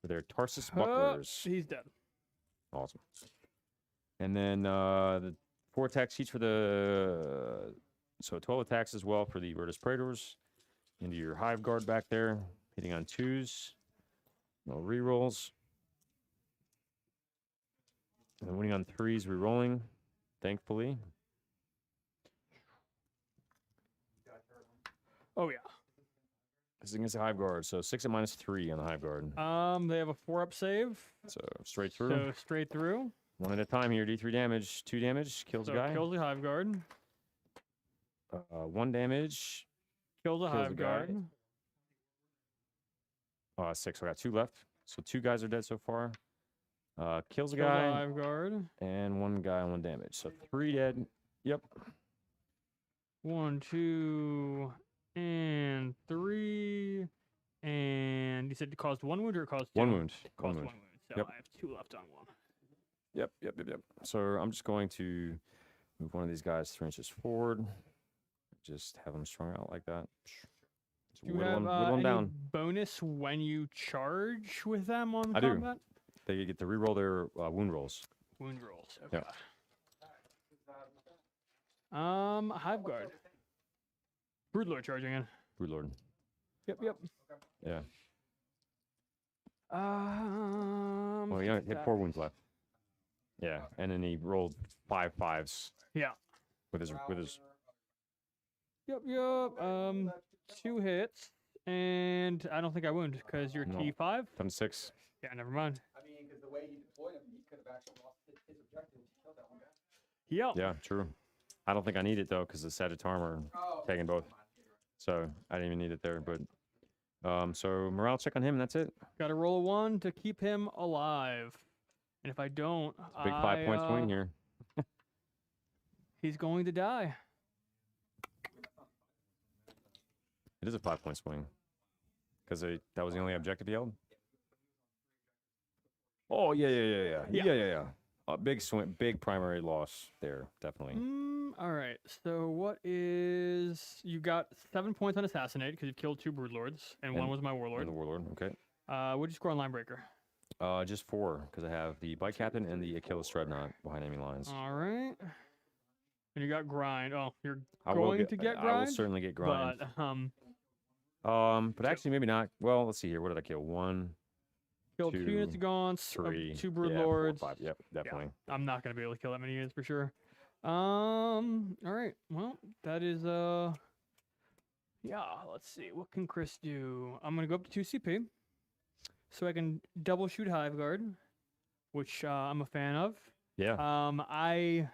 For their Tarsus bucklers. He's dead. Awesome. And then the 4 attacks each for the... So 12 attacks as well for the Virtus Praetors. Into your Hive Guard back there. Hitting on 2s. No rerolls. And then winning on 3s, rerolling. Thankfully. Oh yeah. This is against the Hive Guard. So 6 at -3 on the Hive Guard. They have a 4-up save. So straight through. So straight through. 1 at a time here. D3 damage. 2 damage. Kills So a guy. kills the Hive Guard. 1 damage. Kills the Kills Hive the guy. Guard. 6. I got 2 left. So 2 guys are dead so far. Kills a Kills the guy. Hive Guard. And 1 guy on 1 damage. So 3 dead. Yep. 1, 2, and 3. And you said it caused 1 wound or it caused 2? 1 wound. Caused 1 1 wound. wound. So Yep. I have 2 left on 1. Yep. So I'm just going to move one of these guys 3 inches forward. Just have them strung out like that. Just Do you whittle have them any down. bonus when you charge with them on I do. combat? They get to reroll their wound rolls. Wound rolls. Okay. Yep. Hive Guard. Broodlord charging in. Broodlord. Yep. Yeah. Well, he only had 4 wounds left. Yeah, and then he rolled 5 5s Yeah. with his. Yep. 2 hits, and I don't think I wound because you're No. T5. Done 6. Yeah, never mind. I mean, because the way you deployed him, he could have actually lost his objective to kill that one guy. Yep. Yeah, true. I don't think I need it though because the Sagittarum are Oh, taking both. So I didn't even need it there. But so morale check on him, and that's it. Got to roll a 1 to keep him alive. And if I don't, Big 5 point swing here. he's going to die. It is a 5 point swing. Because that was the only objective he held? Oh, yeah. A big swing, big primary loss there, definitely. All right. So what is... You got 7 points on Assassinate because you've killed 2 Broodlords, and 1 was my Warlord. And the Warlord, okay. What'd you score on Linebreaker? Just 4, because I have the Bike Captain and the Achilles Dreadnought behind enemy lines. All right. And you got Grind. Oh, you're I going to get Grind? I will certainly get Grind. But, But actually, maybe not. Well, let's see here. What did I kill? 1, killed 2 units 2, of Gaunts, 3, 2 yeah, 4, Broodlords. 5. Yep, definitely. I'm not going to be able to kill that many units for sure. All right. Well, that is, yeah, let's see. What can Chris do? I'm going to go up to 2 CP. So I can double shoot Hive Guard, which I'm a fan of. Yeah. I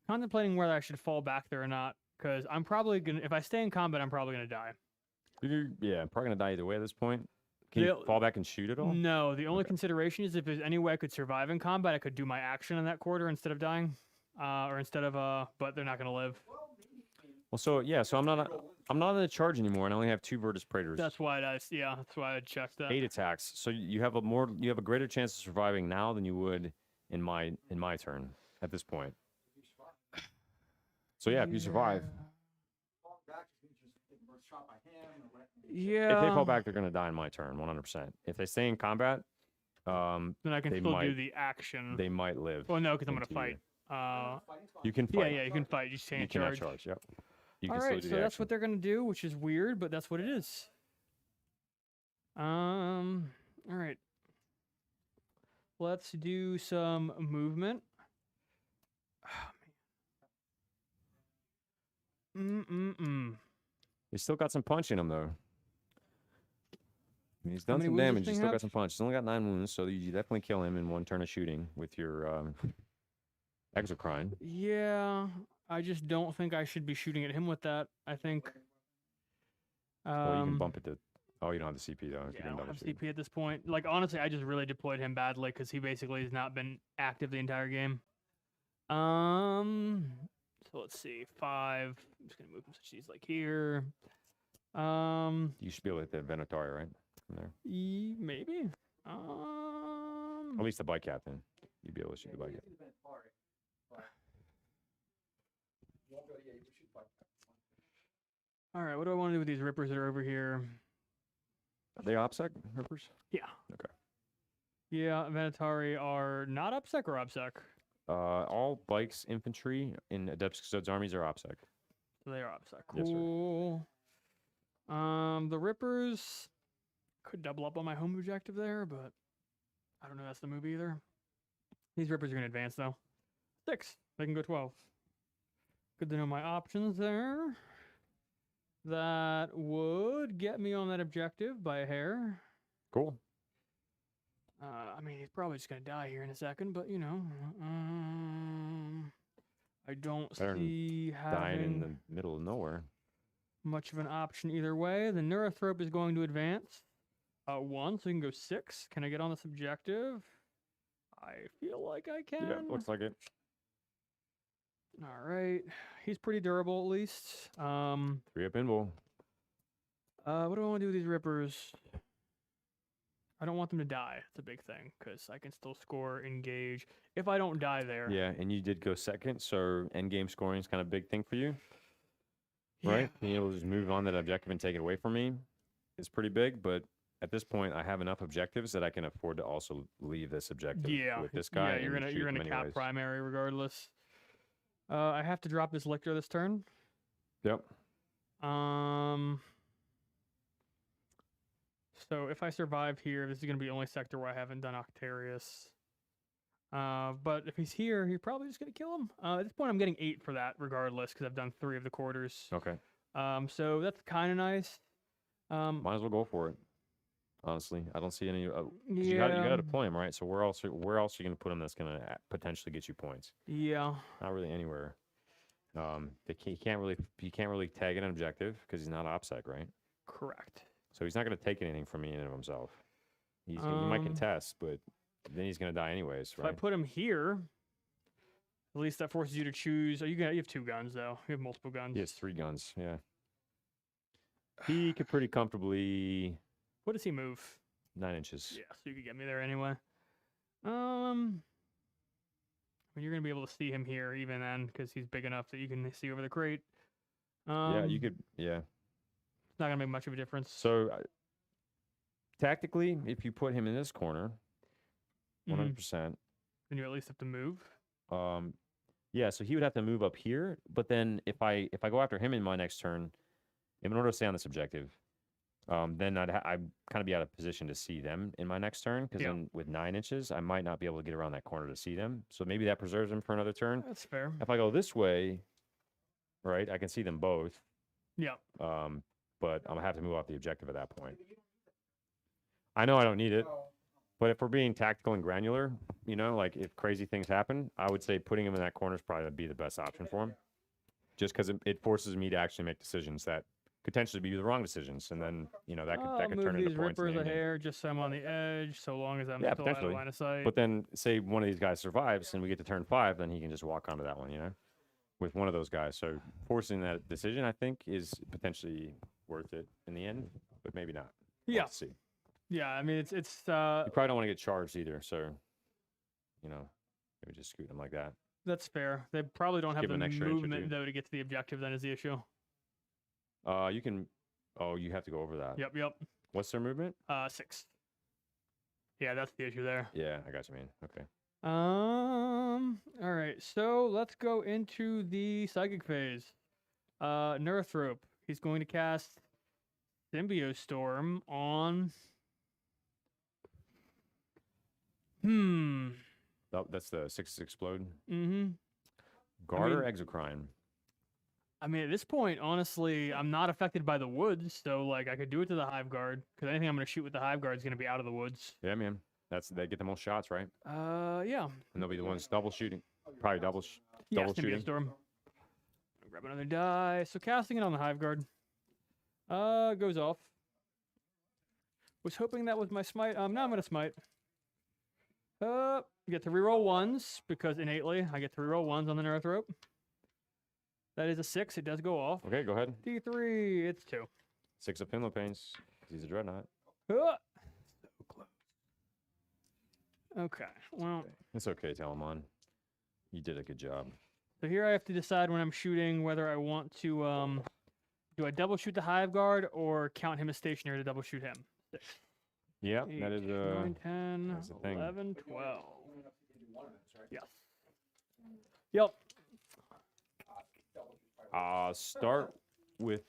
contemplating whether I should fall back there or not, because I'm probably going to, if I stay in combat, I'm probably going to die. Yeah, I'm probably going to die either way at this point. Can you fall back and shoot at all? No, the only Okay. consideration is if there's any way I could survive in combat, I could do my action in that quarter instead of dying, or instead of but they're not going to live. Well, so yeah, so I'm not in the charge anymore, and I only have 2 Virtus Praetors. That's why that's why I checked that. 8 attacks. So you have a greater chance of surviving now than you would in my turn at this point. So yeah, if you survive, Falling back just means just getting shot by him or what? Yeah. if they fall back, they're going to die in my turn, 100%. If they stay in combat, then I can they still do might- the action. they might live. Well, no, because I'm going to into fight. Fighting's fine. You can Yeah, fight. you can fight. You just You can't cannot charge. charge. Yep. You All can right, still do so the that's action. what they're going to do, which is weird, but that's what it is. All right. Let's do some movement. He's still got some punch in him, though. I mean, he's done many some wounds does damage. this He's thing still have? got some punch. He's only got 9 wounds, so you definitely kill him in 1 turn of shooting with your Exocrine. Yeah, I just don't think I should be shooting at him with that. I think. Well, you can bump it to... Oh, you don't have the CP, though. if you Yeah, I didn't don't double have shoot. CP at this point. Like, honestly, I just really deployed him badly because he basically has not been active the entire game. So let's see, 5. I'm just gonna move him so she's like here. You should be able to hit the Venatori, right? From there. Maybe. At least the Bike Captain. You'd be able to shoot the Bike Captain. You won't go, yeah, you can shoot by. All right, what do I want to do with these rippers that are over here? Are they OPSEC Rippers? Yeah. Okay. Yeah, Venatori are not OPSEC or OPSEC. All bikes infantry in Adeptus Custodes armies are OPSEC. So they are OPSEC. Yes, sir. Cool. The rippers could double up on my home objective there, but I don't know that's the move either. These rippers are going to advance though. 6. They can go 12. Good to know my options there. That would get me on that objective by a hair. Cool. I mean, he's probably just going to die here in a second, but you know, I don't Better than see Dying in having the middle of nowhere. much of an option either way. The Neurothrope is going to advance 1, so he can go 6. Can I get on this objective? I feel like I can. Yeah, looks like it. All right. He's pretty durable at least. 3 up pinball. What do I want to do with these rippers? I don't want them to die. It's a big thing because I can still score, engage. If I don't die there. Yeah, and you did go second, so end game scoring is kind of a big thing for you, right? Being able to just move on that objective and take it away from me is pretty big, but at this point, I have enough objectives that I can afford to also leave this objective Yeah. with this guy. Yeah, you're and shoot gonna him cap anyways. primary regardless. I have to drop this Lictor this turn. Yep. So if I survive here, this is going to be the only sector where I haven't done Octarius. But if he's here, you're probably just going to kill him. At this point, I'm getting 8 for that regardless because I've done 3 of the quarters. Okay. So that's kind of nice. Might as well go for it. Honestly, I don't see any. 'Cause Yeah. You got to deploy him, right? So where else are you going to put him that's going to potentially get you points? Yeah. Not really anywhere. He can't really tag an objective because he's not OPSEC, right? Correct. So he's not going to take anything from me in and of himself. He might contest, but then he's going to die anyways, If I right? put him here, at least that forces you to choose. Oh, you have 2 guns though. You have multiple guns. He has 3 guns. Yeah. He could pretty comfortably What does he move? 9 inches. Yeah, so you could get me there anyway. I mean, you're gonna be able to see him here even then because he's big enough that you can see over the crate. Yeah, you could. Yeah. It's not gonna make much of a difference. So tactically, if you put him in this corner, 100%. Then you at least have to move. Yeah, so he would have to move up here. But then if I go after him in my next turn, in order to stay on this objective, then I'd kind of be out of position to see them in my next turn. Because then with 9 inches, I might not be able to get around that corner to see them. So maybe that preserves them for another turn. That's fair. If I go this way, right, I can see them both. Yeah. But I'm gonna have to move off the objective at that point. I know I don't need it. But if we're being tactical and granular, you know, like if crazy things happen, I would say putting him in that corner is probably be the best option for him. Just because it forces me to actually make decisions that could potentially be the wrong decisions, and then you know that could move turn into these points. in rippers the a end game. hair just so I'm on the edge, so long as I'm Yeah, still out of potentially. line of sight. But then say one of these guys survives and we get to turn 5, then he can just walk onto that one, you know, with one of those guys. So forcing that decision, I think, is potentially worth it in the end, but maybe not. We'll Yeah. have to see. Yeah, I mean it's You probably don't want to get charged either, so you know, maybe just scoot them like that. that's fair. They probably don't have Give the him an extra inch or movement 2. though to get to the objective. Then is the issue. You can. Oh, you have to go over that. Yep. What's their movement? 6. Yeah, that's the issue there. Yeah, I got you, man. Okay. All right, so let's go into the psychic phase. Neurthrope. He's going to cast Symbiostorm on. Oh, that's the 6 explode. Mm-hmm. Guard or mean- Exocrine? I mean, at this point, honestly, I'm not affected by the woods, so like I could do it to the Hive Guard because anything I'm going to shoot with the Hive Guard is going to be out of the woods. Yeah, man. They get the most shots, right? Yeah. And they'll be the ones double shooting. Probably double shooting. Symbiostorm. Grab another die. So casting it on the Hive Guard. Goes off. Was hoping that was my smite. Now I'm going to smite. Get to reroll 1s because innately I get to reroll 1s on the Neurthrope. That is a 6. It does go off. Okay, go ahead. D3. It's 2. 6 of Pinlow Paints. He's a Dreadnought. So close. Okay. Well, It's okay, Telemon. You did a good job. so here I have to decide when I'm shooting whether I want to do I double shoot the Hive Guard or count him as stationary to double shoot him. 6, Yeah, 8, that is 9, 10, that's the thing. 11, 12. Yes. Yep. start with.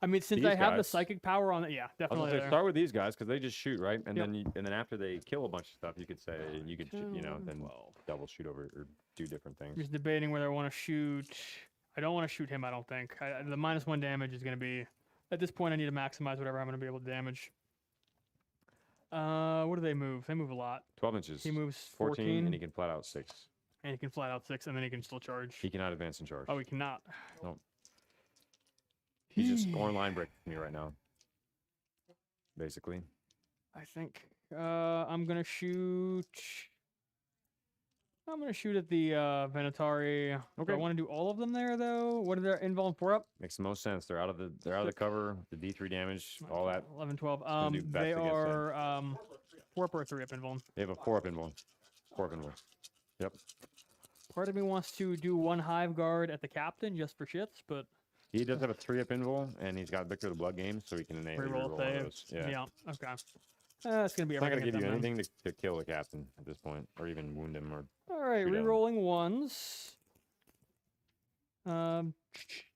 I mean, since These I have the guys. psychic power on it, yeah, I was definitely. gonna say, There. start with these guys because they just shoot, right? And Yep. then after they kill a bunch of stuff, you could say you could 10, you know 11, then 12. double shoot over or do different things. I'm just debating whether I want to shoot. I don't want to shoot him. I don't think the -1 damage is going to be. At this point, I need to maximize whatever I'm going to be able to damage. What do they move? They move a lot. 12 inches. He moves 14, and he can flat out 6. and he can flat out 6, and then he can still charge. He cannot advance and charge. Oh, he cannot. He's just scoring line break for me right now. Basically. I think I'm gonna shoot. I'm gonna shoot at the Venatari. Do Okay. I want to do all of them there though? What are their invuln 4 up? Makes the most sense. They're out of the cover, the D3 damage, all that. 11, 12. gonna do best They against them. are 4 up or 3 up invuln. They have a 4 up invuln. 4 up invuln. Yep. Part of me wants to do 1 Hive Guard at the captain just for shits, but He does have a 3 up invul, and he's got Victor of the Blood game, so he can innately reroll reroll one of save. those. Yeah. Okay. It's gonna be It's not everything. gonna give you at them then. anything to kill the captain at this point, or even wound him, or All right, shoot at him. rerolling 1s.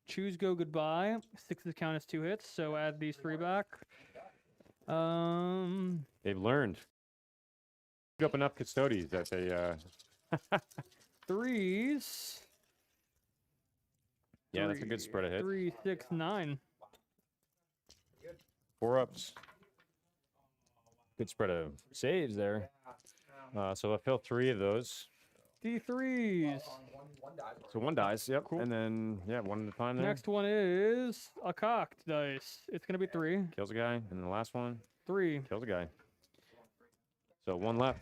Choose go goodbye. 6s count as 2 hits, so add these 3 back. they've learned. Pick up enough custodians that they 3s. yeah, that's a good spread of hit. 3, 6, 9. 4 ups. Good spread of saves there. So I fill 3 of those. D3s. one dies. So one dies. Yep. Cool. And then yeah, one at a time. There Next one is a cocked dice. It's gonna be 3. kills a guy, and then the last one 3. kills a guy. So one left.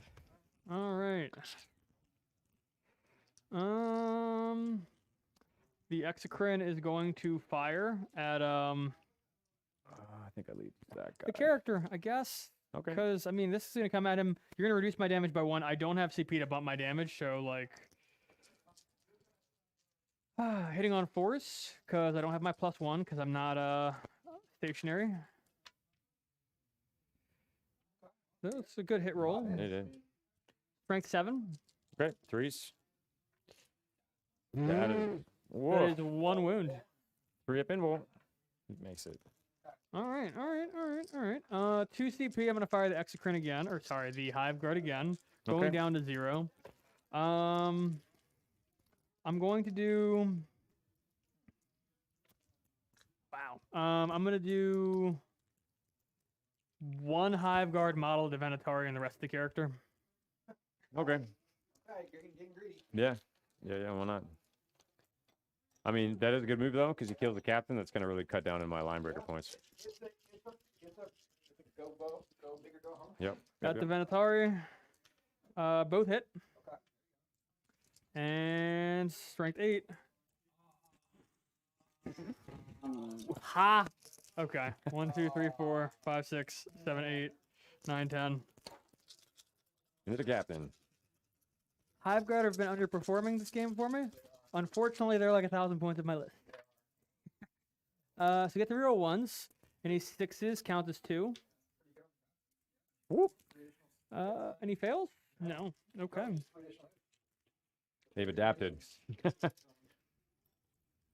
All right. The Exocrine is going to fire at I think I leave that guy. the character, I guess. Okay. Because I mean, this is gonna come at him. You're gonna reduce my damage by 1. I don't have CP to bump my damage, so like, hitting on force because I don't have my +1 because I'm not stationary. That's a good hit roll. It did. Strength 7. Okay. 3s. That is. That Whoa. is 1 wound. 3 up invul. Makes it. All right. 2 CP. I'm gonna fire the Exocrine again, or sorry, the Hive Guard again, going Okay. down to 0. I'm going to do. Wow. I'm gonna do 1 Hive Guard model Divinatari and the rest of the character. Okay. Alright, you're getting greedy. Yeah. Yeah. Why not? I mean, that is a good move though, because he kills the captain. That's gonna really cut down in my line breaker points. It's a go big or go home. Yep. Got Yep. Divinatari. Both hit. Okay. And strength 8. Ha! Okay. 1, 2, 3, 4, 5, 6, 7, 8, 9, 10. Into the captain. Hive Guard have been underperforming this game for me. Unfortunately, they're like 1,000 points of my list. So get the real ones. Any 6s count as 2. Whoop. Any fails? No. Okay. They've adapted.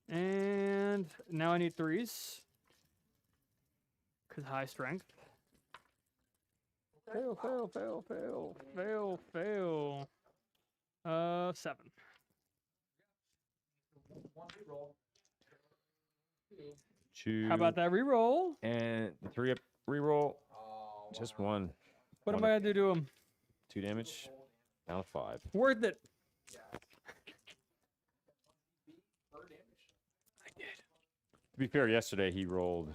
And now I need 3s. Because high strength. Fail. 7. One reroll. Two. How about that reroll? And the 3 up reroll. Oh, Just one. What am One I going to do to him? 2 damage. Down to 5. Worth it. bird damage. To be fair, yesterday he rolled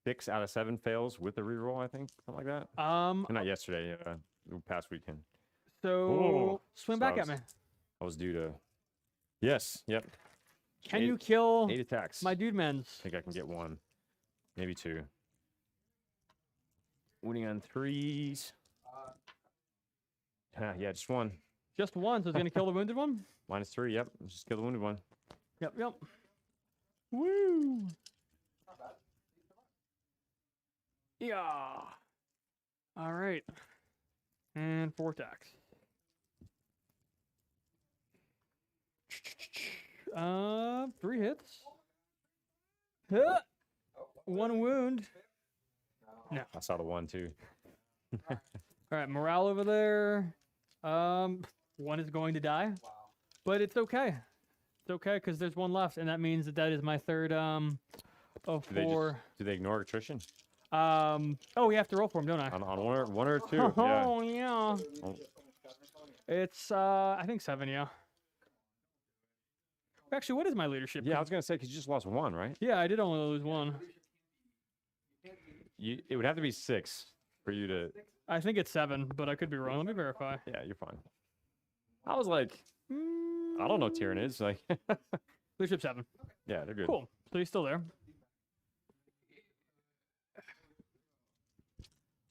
6 out of 7 fails with the reroll. I think something like that. Or not yesterday. The past weekend. So Oh, swim so back I at me. I was due to. Yes. Yep. Can 8 you kill 8 attacks. my dude men's? I think I can get 1, maybe 2. Winning on 3s. Yeah, just 1. Just 1, so it's going to kill the wounded one? -3. Yep. Just kill the wounded one. Yep. Woo! Not bad. Yeah. All right. And 4 attacks. 3 hits. Huh. 1 wound. I saw the 1 too. All right, morale over there. 1 is going to die, Wow. but it's okay. It's okay because there's 1 left, and that means that is my third of Do they 4. Do they ignore attrition Oh, we have to roll for him, don't I? on one or 2? Yeah. Oh yeah. Oh, It's I think 7. Yeah. Actually, what is my leadership? yeah, I was gonna say because you just lost 1, right? Yeah, I did only lose 1. It would have to be 6 for you to. I think it's 7, but I could be wrong. Let me verify. Yeah, you're fine. I was like, I don't know, Tyranids. Like, Leadership 7. yeah, they're good. Cool. So he's still there.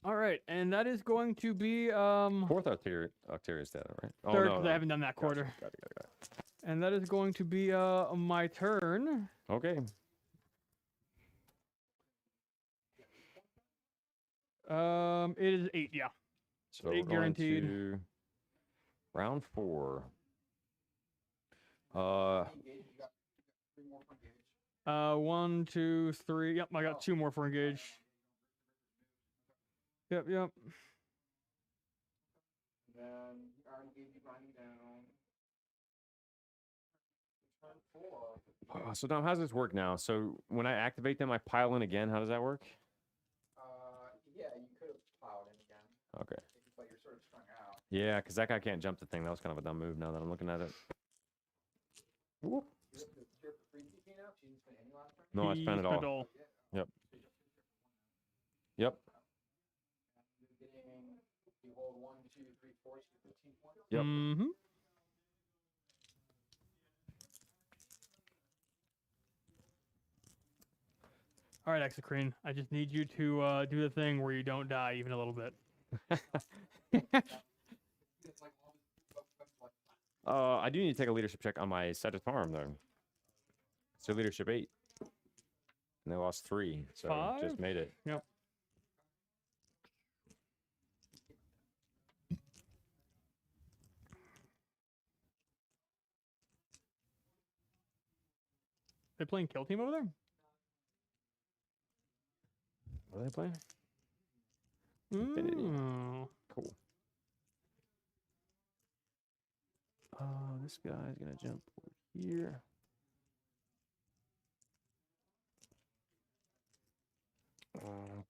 All right, and that is going to be 4th Octarius data, right? Oh, third no, because no. I haven't done that quarter. Got it. And that is going to be my turn. Okay. It is 8. Yeah. So 8 we're going guaranteed. to round 4. Engage, you got 3 more for engage. 1, 2, 3. Yep, I got 2 more for engage. Yep. And then you already gave you grinding down. Turn 4. So now, how does this work now? So when I activate them, I pile in again. How does that work? Yeah, you could have plowed in again, Okay. but you're sort of strung out. Yeah, because that guy can't jump the thing. That was kind of a dumb move now that I'm looking at it. Whoop. No, I He spent it all. Yep. Yep. You hold 1, 2, 3, 4, 15 points. Yep. Mm-hmm. All right, Exocrine. I just need you to do the thing where you don't die even a little bit. I do need to take a leadership check on my Sagittarum though. So leadership 8. And they lost 3. So just 5? made it. Yep. They playing Kill Team over there? What are they playing? Infinity. Mm. Cool. This guy's gonna jump over here. Oh.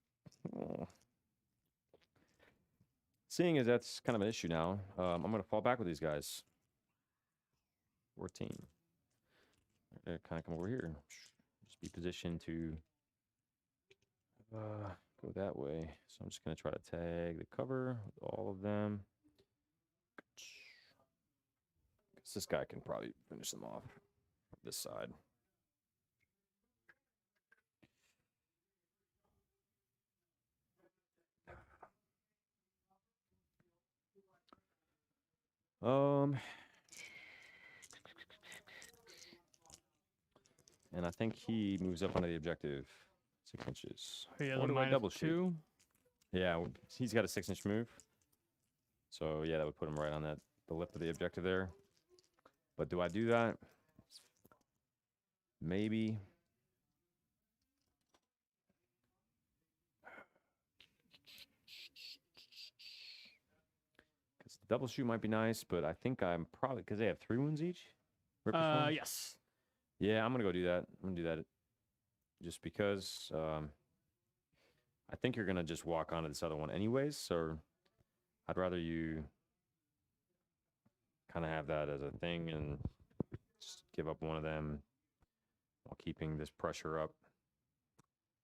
Seeing as that's kind of an issue now, I'm gonna fall back with these guys. 14. They're kind of come over here. Just be positioned to go that way. So I'm just gonna try to tag the cover with all of them. Because this guy can probably finish them off from this side. And I think he moves up onto the objective 6 inches. He has Or a do I double shoot? -2. Yeah, he's got a 6-inch move. So yeah, that would put him right on the lip of the objective there. But do I do that? Maybe. Because the double shoot might be nice, but I think I'm probably, because they have 3 wounds each? Ripper's wounds? Yes. Yeah, I'm going to go do that. I'm going to do that just because I think you're going to just walk onto this other one anyways. So I'd rather you kind of have that as a thing and just give up one of them while keeping this pressure up.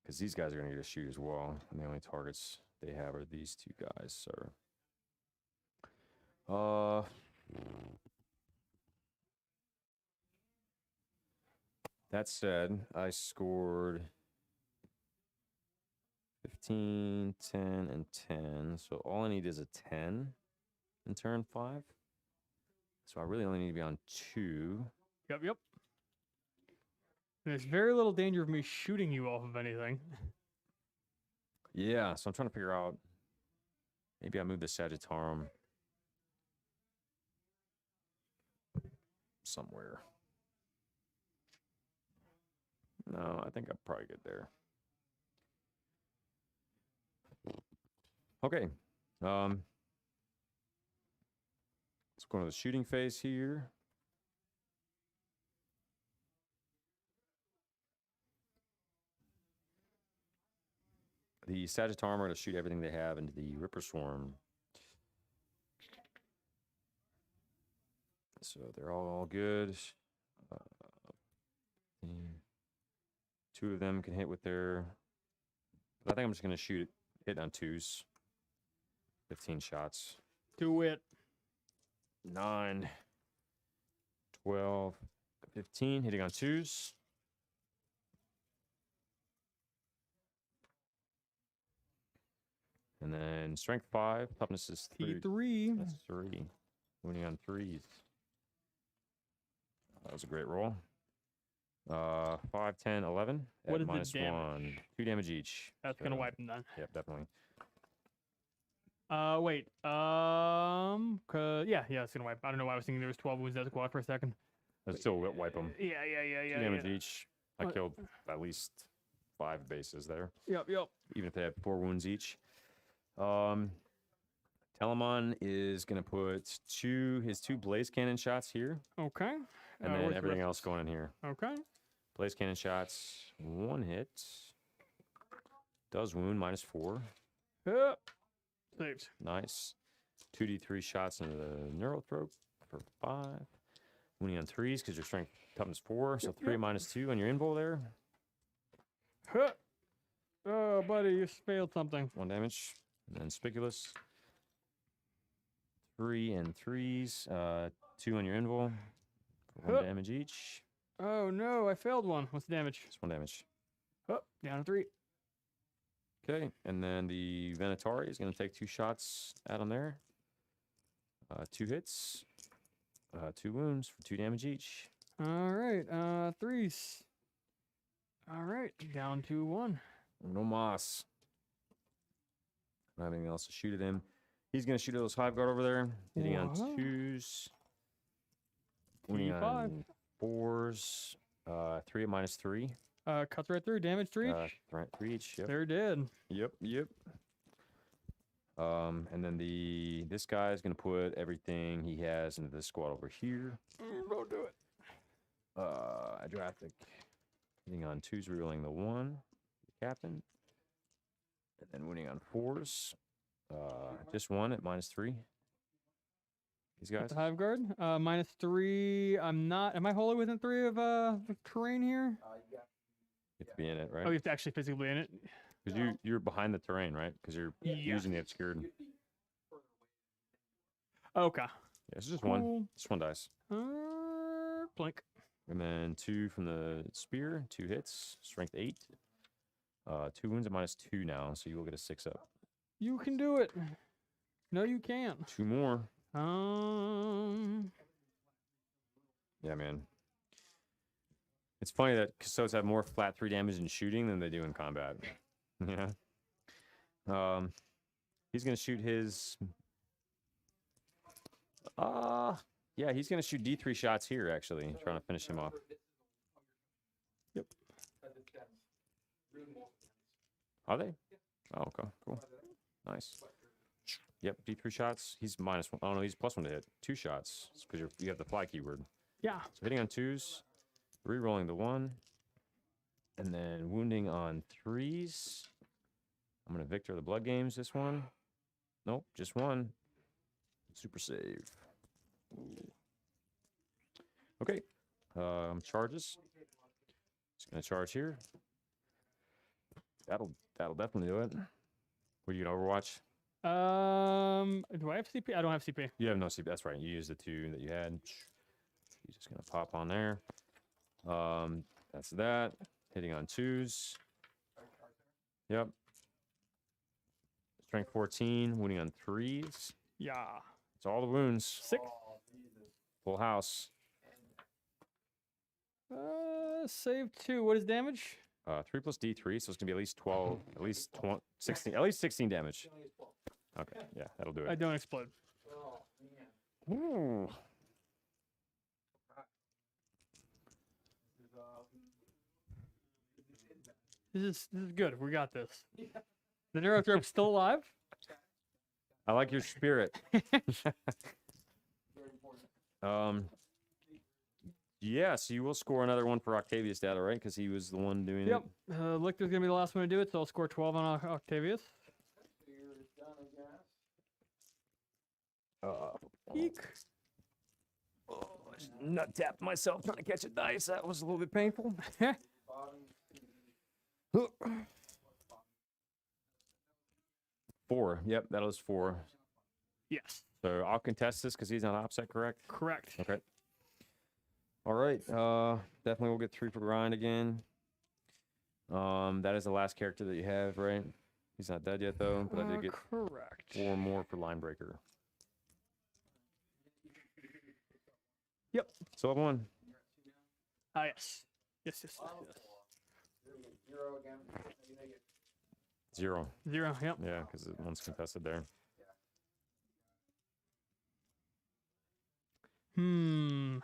Because these guys are going to get a shoot as well. And the only targets they have are these 2 guys. So, that said, I scored 15, 10, and 10. So all I need is a 10 in turn 5. So I really only need to be on 2. Yep. There's very little danger of me shooting you off of anything. Yeah, so I'm trying to figure out, maybe I move the Sagittarum somewhere. No, I think I'm probably good there. Okay. Let's go to the shooting phase here. The Sagittarum are going to shoot everything they have into the Ripper Swarm. So they're all good. 2 of them can hit with their... But I think I'm just going to hit on 2s. 15 shots. Do it. 9, 12, 15, hitting on 2s. And then strength 5, toughness is 3. T3. That's 3. Winning on 3s. That was a great roll. 5, 10, 11. What is the minus damage? 1. 2 damage each. That's So, gonna wipe him then. Yep, definitely. Wait. Yeah, it's gonna wipe. I don't know why I was thinking there was 12 wounds as a quad for a second. I'd still wipe them. Yeah. 2 damage yeah. each. I What? killed at least 5 bases there. Yep. Even if they have 4 wounds each. Telamon is going to put his 2 blaze cannon shots here, Okay. and then where's the everything rest? else going in here. Okay. Blaze cannon shots, 1 hit. Does wound, -4. Yep. Saved. Nice. 2d3 shots into the neurothrope for 5. Winning on 3s because your strength toughness 4. So 3 minus 2 on your invul there. Huh. Oh, buddy, you failed something. 1 damage. And then Spiculous. 3 and 3s. 2 on your invul. For 1 damage each. Oh no, I failed one. What's the damage? Just 1 damage. Oh, down to 3. Okay, and then the Venatari is going to take 2 shots at him there. 2 hits. 2 wounds for 2 damage each. All right, 3s. All right, down to 1. No moss. Don't have anything else to shoot at him. He's going to shoot at those 5 guard over there. Hitting on Whoa. 2s. Winning T5. on 4s. 3 at minus 3. Cuts right through. Damage 3. 3 each. Yep. They're dead. Yep. And then this guy is going to put everything he has into this squad over here. Don't do it. Adrathic. Hitting on 2s, rerolling the 1. Captain. And then winning on 4s. Just 1 at minus 3. These guys. The Hive Guard. Minus 3. I'm not. Am I wholly within 3 of the terrain here? You have to be in it, right? Oh, you have to actually physically be in it. Because you're behind the terrain, right? Because you're Yeah. using the obscured. Okay. Yeah, it's just one. Cool. Just 1 dice. Blink. And then 2 from the spear. 2 hits. Strength 8. 2 wounds at minus 2 now, so you will get a 6 up. You can do it. No, you can't. 2 more. Yeah, man. It's funny that Custodes have more flat 3 damage in shooting than they do in combat. Yeah. He's gonna shoot his. Yeah, he's gonna shoot D3 shots here. Actually, trying to finish him off. Yep. Are they? Oh, okay, cool, nice. Yep, D3 shots. He's minus 1. Oh no, he's plus 1 to hit. 2 shots because you have the fly keyword. Yeah. So hitting on 2s, re-rolling the 1, and then wounding on 3s. I'm gonna Victor the Blood Games this one. Nope, just 1. Super save. Ooh. Okay, charges. Just gonna charge here. That'll definitely do it. What are you gonna Overwatch? Do I have CP? I don't have CP. You have no CP. That's right. You used the 2 that you had. He's just gonna pop on there. That's that. Hitting on 2s. Yep. Strength 14. Wounding on 3s. Yeah. It's all the wounds. 6. Full house. Save 2. What is damage? 3 plus D3, so it's gonna be at least 12, at least 20, 16, at least 16 damage. Okay, yeah, that'll do I it. don't explode. Ooh. This is good. We got this. The Neurothrope's still alive? I like your spirit. Yeah, so you will score another one for Octavius data, right? Because he was the one doing Yep. it. Lictor's gonna be the last one to do it, so I'll score 12 on Octavius. Eek. Oh, I just nut tapped myself trying to catch a dice. That was a little bit painful. 4. Yep, that was 4. Yes. So I'll contest this because he's on offset, correct? Correct. Okay. All right. Definitely we'll get 3 for grind again. That is the last character that you have, right? He's not dead yet though, but I did get correct. 4 more for line breaker. Yep. So level 1. Ah, yes. Yes. 0. 0. Yep. Yeah, because one's contested there. One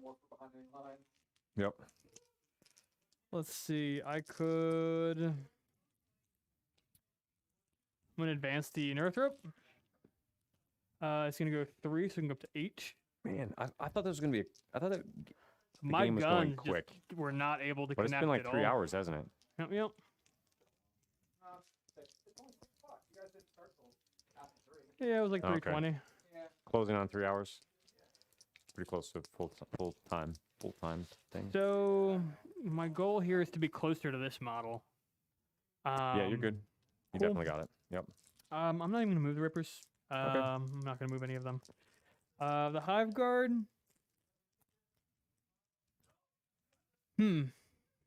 more for behind the line. Yep. Let's see. I could. I'm gonna advance the Neurothrope. It's gonna go 3, so we can go up to 8. Man, I thought that was gonna be. I thought that the My game was going guns quick, just were not able to but it's connect been like at 3 all. hours, hasn't it? Yep. Yeah, it was like Okay. 320. Yeah. Closing on 3 hours. Pretty close to full time thing. So my goal here is to be closer to this model. Yeah, you're good. You cool. definitely got it. Yep. I'm not even gonna move the Rippers. I'm not gonna move any of them. The Hive Guard. Hmm.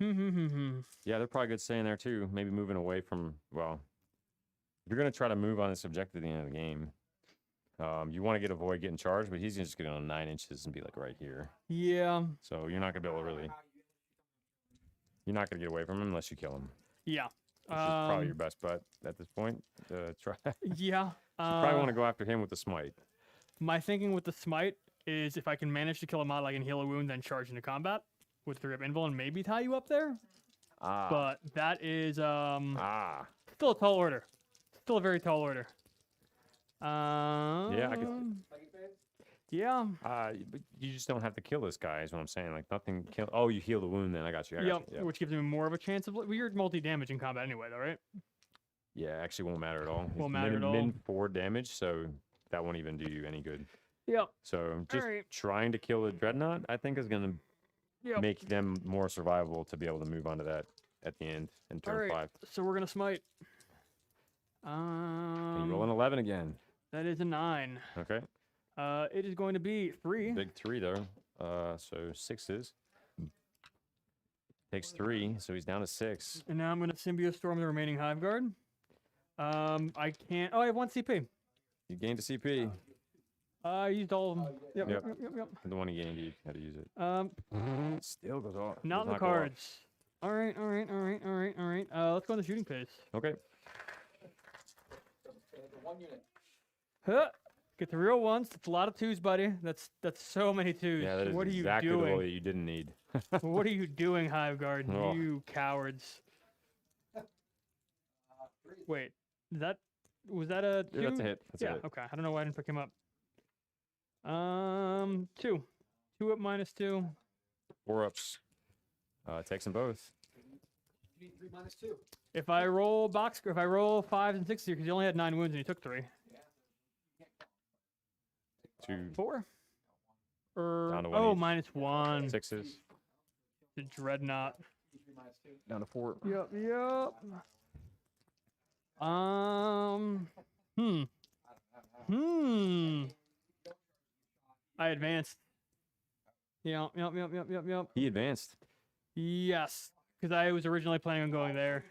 Yeah, they're probably good staying there too. Maybe moving away from, well, if you're going to try to move on this objective at the end of the game, you want to get avoid getting charged, but he's just getting on 9 inches and be like right here. Yeah. So you're not going to be able to really, you're not going to get away from him unless you kill him. Yeah. Which is probably your best bet at this point. Try. Yeah. You probably want to go after him with the smite. My thinking with the smite is if I can manage to kill a model, I can heal a wound, then charge into combat with 3-up invul and maybe tie you up there. But that is still a tall order. Still a very tall order. Yeah, I could. Psychic phase? Yeah. But you just don't have to kill this guy, is what I'm saying. Like nothing kill. Oh, you heal the wound, then I got you. I got Yep. you. Yep. Which gives him more of a chance of. Well, you're multi-damage in combat anyway, though, right? Yeah, actually won't matter at all. Won't It's matter at all. Min 4 damage, so that won't even do you any good. Yep. So just Alright. trying to kill the Dreadnought, I think, is going to Yep. make them more survivable to be able to move on to that at the end in turn Alright. 5. So we're gonna smite. And you roll an 11 again. That is a 9. Okay. It is going to be 3. Big 3 though. So 6s. Takes 3, so he's down to 6. And now I'm gonna Symbio Storm the remaining Hive Guard. I can't. Oh, I have 1 CP. You gained a CP. I used all of them. Yep. Yep. Yep. The one he gained, you had to use it. Still goes off. Not does in the go off. cards. All right. Let's go on the shooting phase. Okay. The 1 unit. Huh. Get the real ones. That's a lot of 2s, buddy. That's so many 2s. Yeah, that is what are exactly you the roll doing? that you didn't need. What are you doing, Hive Guard? Oh. You cowards. 3. Wait, was that a 2? Yeah, that's a hit. That's a yeah. hit. Okay. I don't know why I didn't pick him up. 2. 2 up -2. 4 ups. Takes them both. You need 3 minus 2. If I roll 5s and 6s here, because he only had 9 wounds and he took 3. 2 4. Down to 1 Oh, each. -1. 6s. The Dreadnought. 3 minus 2. Down to 4. Yep. I advanced. Yep. He advanced. Yes, because I was originally planning on going there.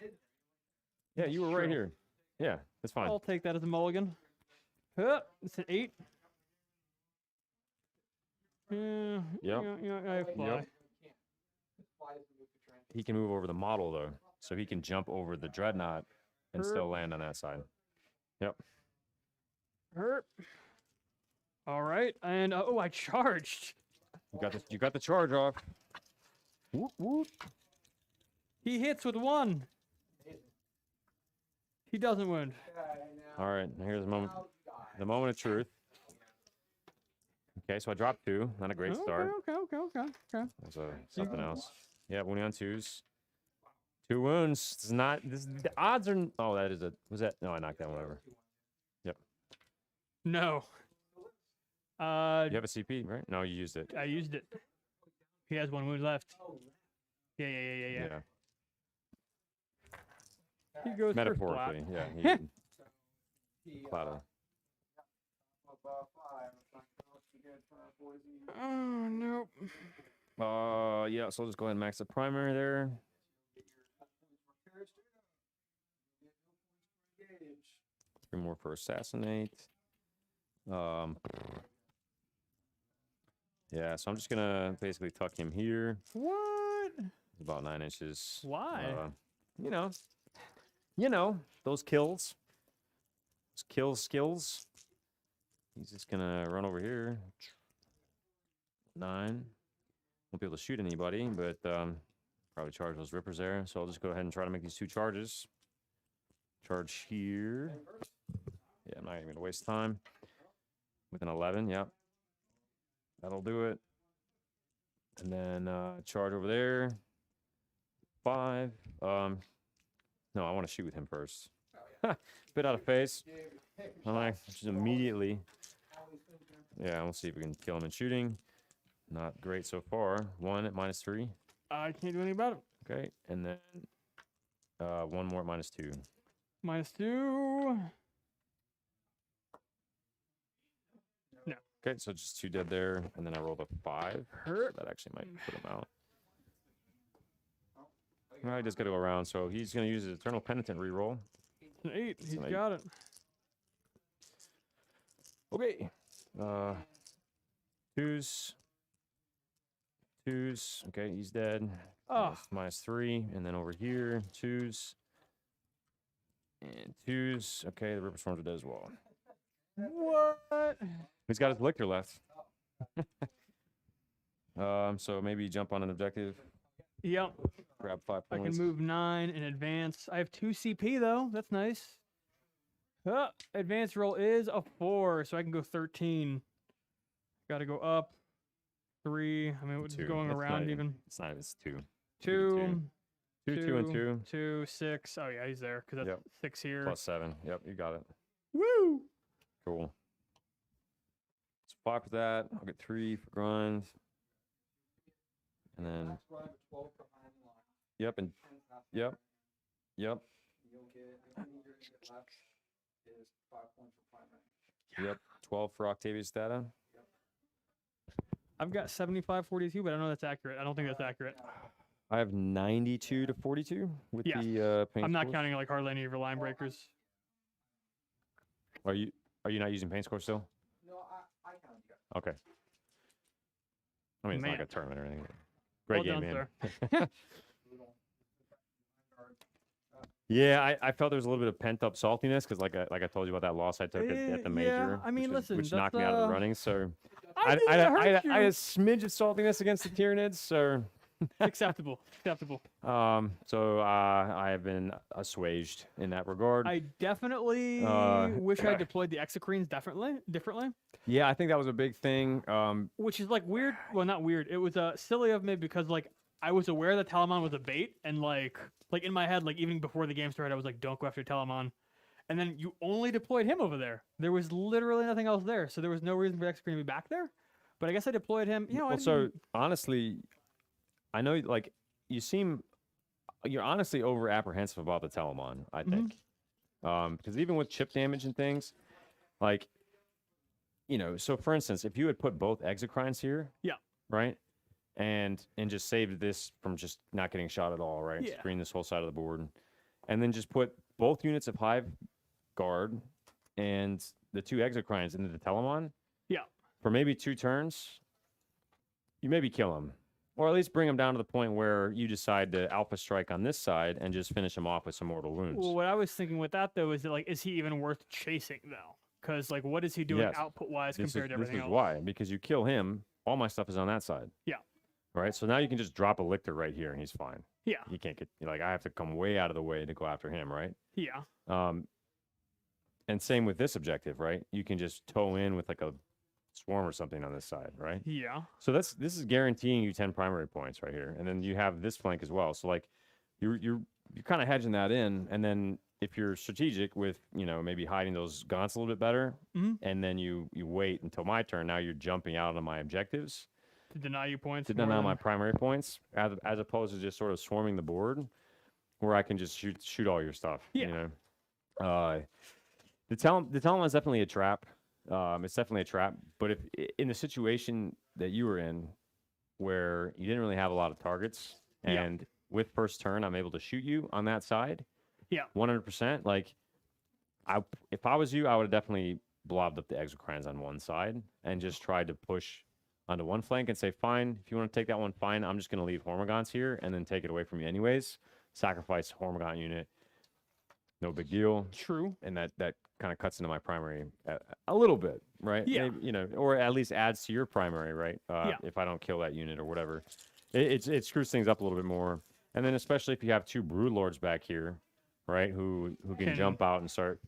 Yeah, you were right Sure. here. Yeah, that's fine. I'll take that as a mulligan. Huh, it's an 8. Yeah, Yep. I fly. Yep. Fly doesn't move the terrain. He can move over the model though, so he can jump over the Dreadnought and still land on that side. Yep. Hurt. All right, and oh, I charged. You got the charge off. Whoop whoop. He hits with 1. He doesn't wound. All right, here's the moment of truth. Okay, so I dropped 2. Not a great start. Okay. That's something else. Yeah, wounding on 2s. 2 wounds. This is not. The odds are. Oh, that is a. Was that? No, I knocked that one over. Yep. No. You have a CP, right? No, you used it. I used it. He has 1 wound left. Yeah. He goes first flat. Metaphorically, yeah. He did. Flat out. Oh, nope. Yeah. So I'll just go ahead and max the primary there. 3 more for assassinate. Yeah, so I'm just gonna basically tuck him here. What? About 9 inches. Why? You know those kills. Those kill skills. He's just gonna run over here. 9. Won't be able to shoot anybody, but probably charge those rippers there. So I'll just go ahead and try to make these 2 charges. Charge here. Yeah, I'm not even gonna waste time. With an 11, yep. That'll do it. And then charge over there. 5. No, I want to shoot with him first. Bit out of phase. Alright, just immediately. Yeah, we'll see if we can kill him in shooting. Not great so far. 1 at -3. I can't do anything about it. Okay, and then 1 more at -2. -2. No. Okay, so just 2 dead there, and then I rolled a 5. Hurt. That actually might put him out. Well, he just got to go around, so he's going to use his Eternal Penitent reroll. An 8. He's an 8. got it. Okay. 2s. Okay, he's dead. Oh. -3, and then over here, 2s. And 2s. Okay, the Ripper Storms are dead as well. What? He's got his Lictor left. So maybe jump on an objective, Yep. grab 5 I points. can move 9 and advance. I have 2 CP though. That's nice. Advance roll is a 4, so I can go 13. Got to go up 3. I mean, it's 2. going That's around not even. It's not. It's 2. 2, 2, and 2. 2, 6. Oh yeah, he's there because that's Yep. 6 here. +7. Yep, you got it. Woo! Cool. So 5 for that. I'll get 3 for grind. And then, Max grind of 12 for iron line. yep, and 10 half yep, iron. yep, You'll get, the only you're gonna get left is 5 points for primary. yep. 12 for Octavius data. I've got 75, 42, but I don't know that's accurate. I don't think that's accurate. I have 92 to 42 with Yes. the paint I'm not scores. counting like hardly any of your line breakers. Are you not using paint score still? No, I count you guys. Okay. I mean, it's not like Man. a tournament or anything. Great Well game, done, man. Yeah, I felt there was a little bit of pent up saltiness because, like I told you about that loss I took at the Yeah, major. I mean, which listen, which that's, knocked me out of the running. So I didn't had hurt I had a you. smidge of saltiness against the Tyranids. So Acceptable. Acceptable. so I have been assuaged in that regard. I definitely wish I deployed the exocrines differently. Yeah, I think that was a big thing. Which is like weird. Well, not weird. It was silly of me because like I was aware that Telamon was a bait, and like in my head, like even before the game started, I was like, don't go after Telamon. And then you only deployed him over there. There was literally nothing else there, so there was no reason for Exocrine to be back there. But I guess I deployed him. You know, well, so honestly, I know like you're honestly over apprehensive about the Telamon, I think. Because even with chip damage and things, like, you know, so for instance, if you had put both Exocrines here, Yeah. right, and just saved this from just not getting shot at all, right, Yeah. screen this whole side of the board, and then just put both units of Hive Guard and the 2 Exocrines into the Telamon, Yeah. for maybe 2 turns, you maybe kill him. Or at least bring him down to the point where you decide to alpha strike on this side and just finish him off with some mortal wounds. Well, what I was thinking with that though is that like, is he even worth chasing though? Because like, what is he doing Yes. output wise compared to This everything is else? why. Because you kill him, all my stuff is on that side. Yeah. Right? So now you can just drop a Lictor right here and he's fine. Yeah. He can't get, like, I have to come way out of the way to go after him, right? Yeah. And same with this objective, right? You can just tow in with like a swarm or something on this side, right? Yeah. So this is guaranteeing you 10 primary points right here, and then you have this flank as well. So like you're kind of hedging that in, and then if you're strategic with, you know, maybe hiding those gaunts a little bit better, and then you wait until my turn. Now you're jumping out on my objectives To deny you points. to more deny than- my primary points, as opposed to just sort of swarming the board, where I can just shoot all your stuff. Yeah. You know, the Talon is definitely a trap. It's definitely a trap. But if in the situation that you were in, where you didn't really have a lot of targets, Yeah. and with first turn I'm able to shoot you on that side, Yeah. 100%. Like, if I was you, I would have definitely blobbed up the Exocrines on one side and just tried to push onto one flank and say, fine, if you want to take that one, fine. I'm just going to leave Hormagaunts here and then take it away from you anyways. Sacrifice Hormagaunt unit. No big deal. True. And that kind of cuts into my primary a little bit, right? Yeah. Maybe, you know, or at least adds to your primary, right? Yeah. If I don't kill that unit or whatever. It screws things up a little bit more. And then especially if you have 2 Broodlords back here, right, who can Can jump out and start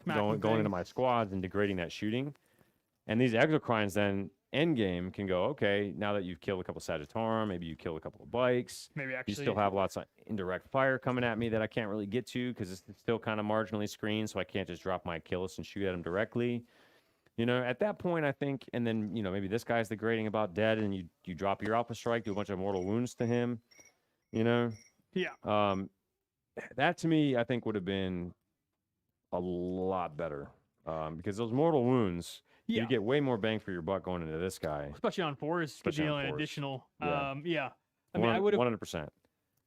Smacking going into things. my squads and degrading that shooting. And these Exocrines then end game can go, okay, now that you've killed a couple Sagittarum, maybe you kill a couple of bikes. Maybe You actually. still have lots of indirect fire coming at me that I can't really get to because it's still kind of marginally screened, so I can't just drop my Achillus and shoot at him directly. You know, at that point, I think, and then, you know, maybe this guy's degrading about dead, and you drop your Alpha Strike, do a bunch of mortal wounds to him, you know? Yeah. That to me, I think would have been a lot better because those mortal wounds, Yeah. you get way more bang for your buck going into this guy. Especially on fours, could Especially on deal an fours. additional. Yeah. Yeah. I mean, I would have. 100%.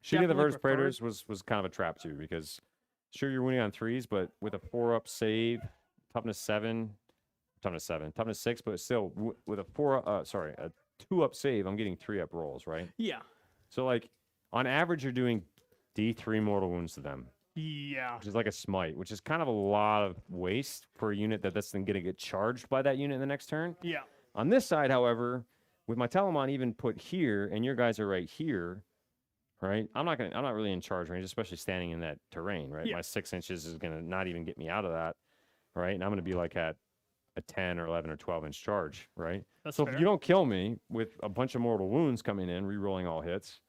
Shooting the definitely verse preferred- Praetors was kind of a trap too because sure you're winning on 3s, but with a 4-up save, toughness 6, but still with a 2-up save, I'm getting 3-up rolls, right? Yeah. So like on average, you're doing D3 mortal wounds to them, Yeah. which is like a smite, which is kind of a lot of waste for a unit that's then going to get charged by that unit in the next turn. Yeah. On this side, however, with my Telemon even put here, and your guys are right here, right? I'm not really in charge range, especially standing in that terrain, right? Yeah. My 6 inches is gonna not even get me out of that, right? And I'm gonna be like at a 10 or 11 or 12-inch charge, right? That's So fair. if you don't kill me with a bunch of mortal wounds coming in, re-rolling all hits,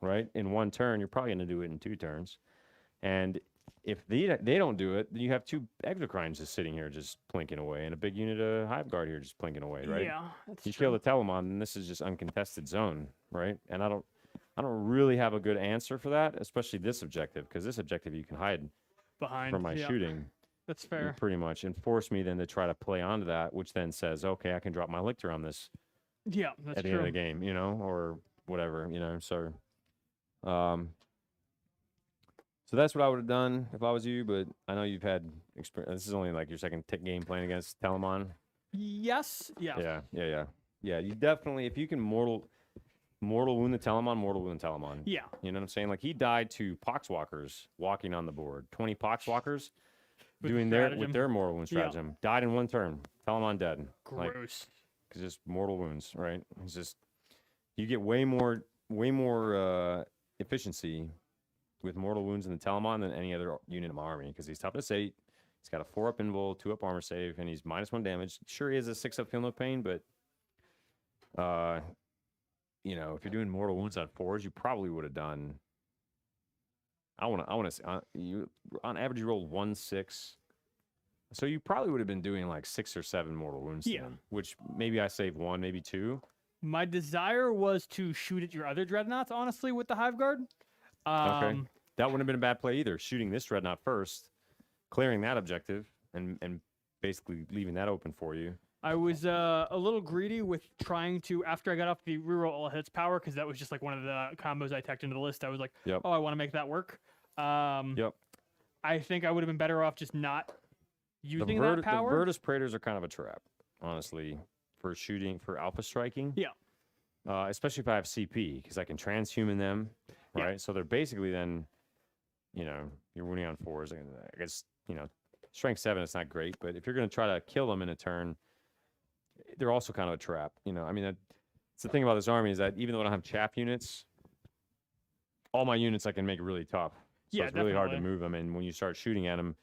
right? In one turn, you're probably gonna do it in 2 turns. And if they don't do it, then you have 2 Exocrines just sitting here just plinking away, and a big unit of Hive Guard here just plinking away, right? Yeah. That's You true. kill the Telemon, and this is just uncontested zone, right? And I don't really have a good answer for that, especially this objective, because this objective you can hide behind from my yeah. shooting. That's You fair. pretty much, and force me then to try to play onto that, which then says, okay, I can drop my Lictor on this Yeah. That's at the true. end of the game, you know, or whatever, you know. So, so that's what I would have done if I was you. But I know you've had experience. This is only like your second game playing against Telemon. Yes. Yeah. Yeah. You definitely, if you can mortal wound the Telemon, mortal wound the Telemon. Yeah. You know what I'm saying? Like he died to Poxwalkers walking on the board. 20 Poxwalkers With doing stratagem. with their mortal wound Yeah. stratagem. Died in 1 turn. Telemon dead. Like, Gross. cause just mortal wounds, right? It's just you get way more efficiency with mortal wounds in the Telemon than any other unit in my army because he's toughness 8. He's got a 4-up invul, 2-up armor save, and he's -1 damage. Sure, he has a 6-up feel no pain, but you know, if you're doing mortal wounds on 4s, you probably would have done. I want to say you on average you rolled 1-6, so you probably would have been doing like 6 or 7 mortal wounds. Yeah. To them, which maybe I saved 1, maybe 2. My desire was to shoot at your other dreadnoughts, honestly, with the Hive Guard. Okay. That wouldn't have been a bad play either. Shooting this Dreadnought first, clearing that objective, and basically leaving that open for you. I was a little greedy with trying to, after I got off the reroll all hits power, because that was just like one of the combos I tacked into the list. I was like, Yep. oh, I want to make that work. Yep. I think I would have been better off just not The, using that the power. Virtus Praetors are kind of a trap, honestly, for shooting, for alpha striking. Yeah. Especially if I have CP, because I can transhuman them, Yeah. right? So they're basically then, you know, you're winning on 4s. I guess, you know, strength 7 is not great, but if you're going to try to kill them in a turn, they're also kind of a trap. You know, I mean, it's the thing about this army is that even though I don't have chaff units, all my units I can make really tough. So Yeah, it's really hard to definitely. move them. And when you start shooting at them,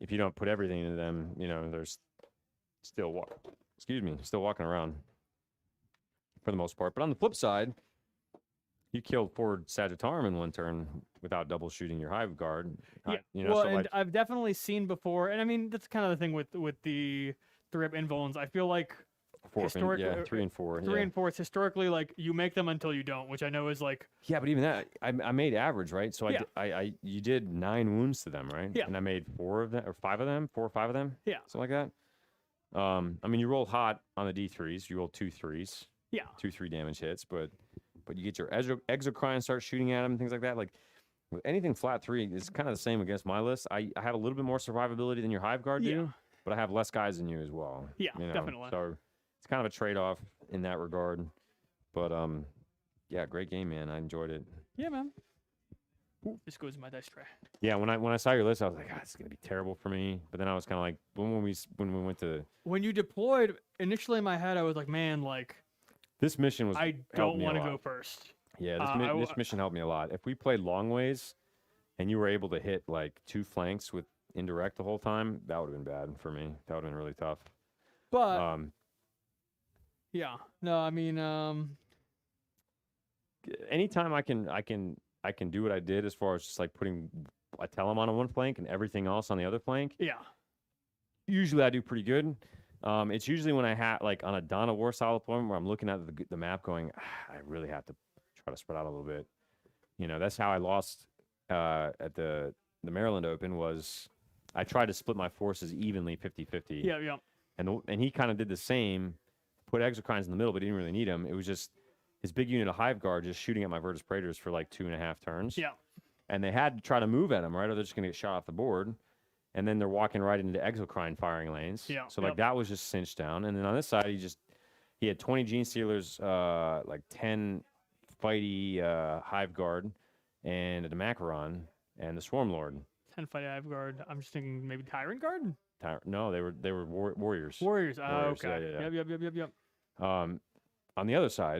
if you don't put everything into them, you know, there's still walking around for the most part. But on the flip side, you killed 4 Sagittarum in 1 turn without double shooting your Hive Guard. Yeah. You know, Well, so and like, I've definitely seen before, and I mean that's kind of the thing with the 3-up invulns. I feel like 4 historic- yeah, 3 and 4. 3 yeah. and 4 it's historically like you make them until you don't, which I know is like Yeah, but even that, I made average, right? So Yeah. you did 9 wounds to them, right? Yeah. And I made 4 of them, or 5 of them, 4 or 5 of them. Yeah. Something like that. I mean, you rolled hot on the D3s. You rolled 2 3s, yeah. 2 3 damage hits, but you get your Exocrine, start shooting at them, things like that. Like with anything flat 3, it's kind of the same against my list. I have a little bit more survivability than your Hive Guard Yeah. do, but I have less guys than you as well. Yeah, you know? definitely. So it's kind of a trade-off in that regard. But yeah, great game, man. I enjoyed it. Yeah, man. This goes in my dice tray. Yeah, when I saw your list, I was like, it's gonna be terrible for me. But then I was kind of like, when we went to When you deployed, initially in my head, I was like, man, like this mission was I helped don't me a want to lot. go first. Yeah, I this mission helped me a lot. If we played long ways, and you were able to hit like 2 flanks with indirect the whole time, that would have been bad for me. That would have been really tough. But Yeah. No, I mean, Anytime I can do what I did as far as just like putting a Telem on one flank and everything else on the other flank. yeah. Usually I do pretty good. It's usually when I have like on a Donna War style deployment where I'm looking at the map going, I really have to try to spread out a little bit. You know, that's how I lost at the Maryland Open was I tried to split my forces evenly 50-50. Yeah, yeah. And he kind of did the same, put Exocrines in the middle, but he didn't really need them. It was just his big unit of Hive Guard just shooting at my Virtus Praetors for like 2.5 turns. Yeah. And they had to try to move at him, right? Or they're just going to get shot off the board. And then they're walking right into Exocrine firing lanes. Yeah, So like that was just cinched down. And then on this side, he had 20 Gene Stealers, like 10 fighty Hive Guard, and a Demacaron, and the Swarm Lord. 10 fight Hive Guard. I'm just thinking maybe Tyrant Guard? No, they were warriors. Warriors. Warriors, Okay. yeah. Yep. On the other side,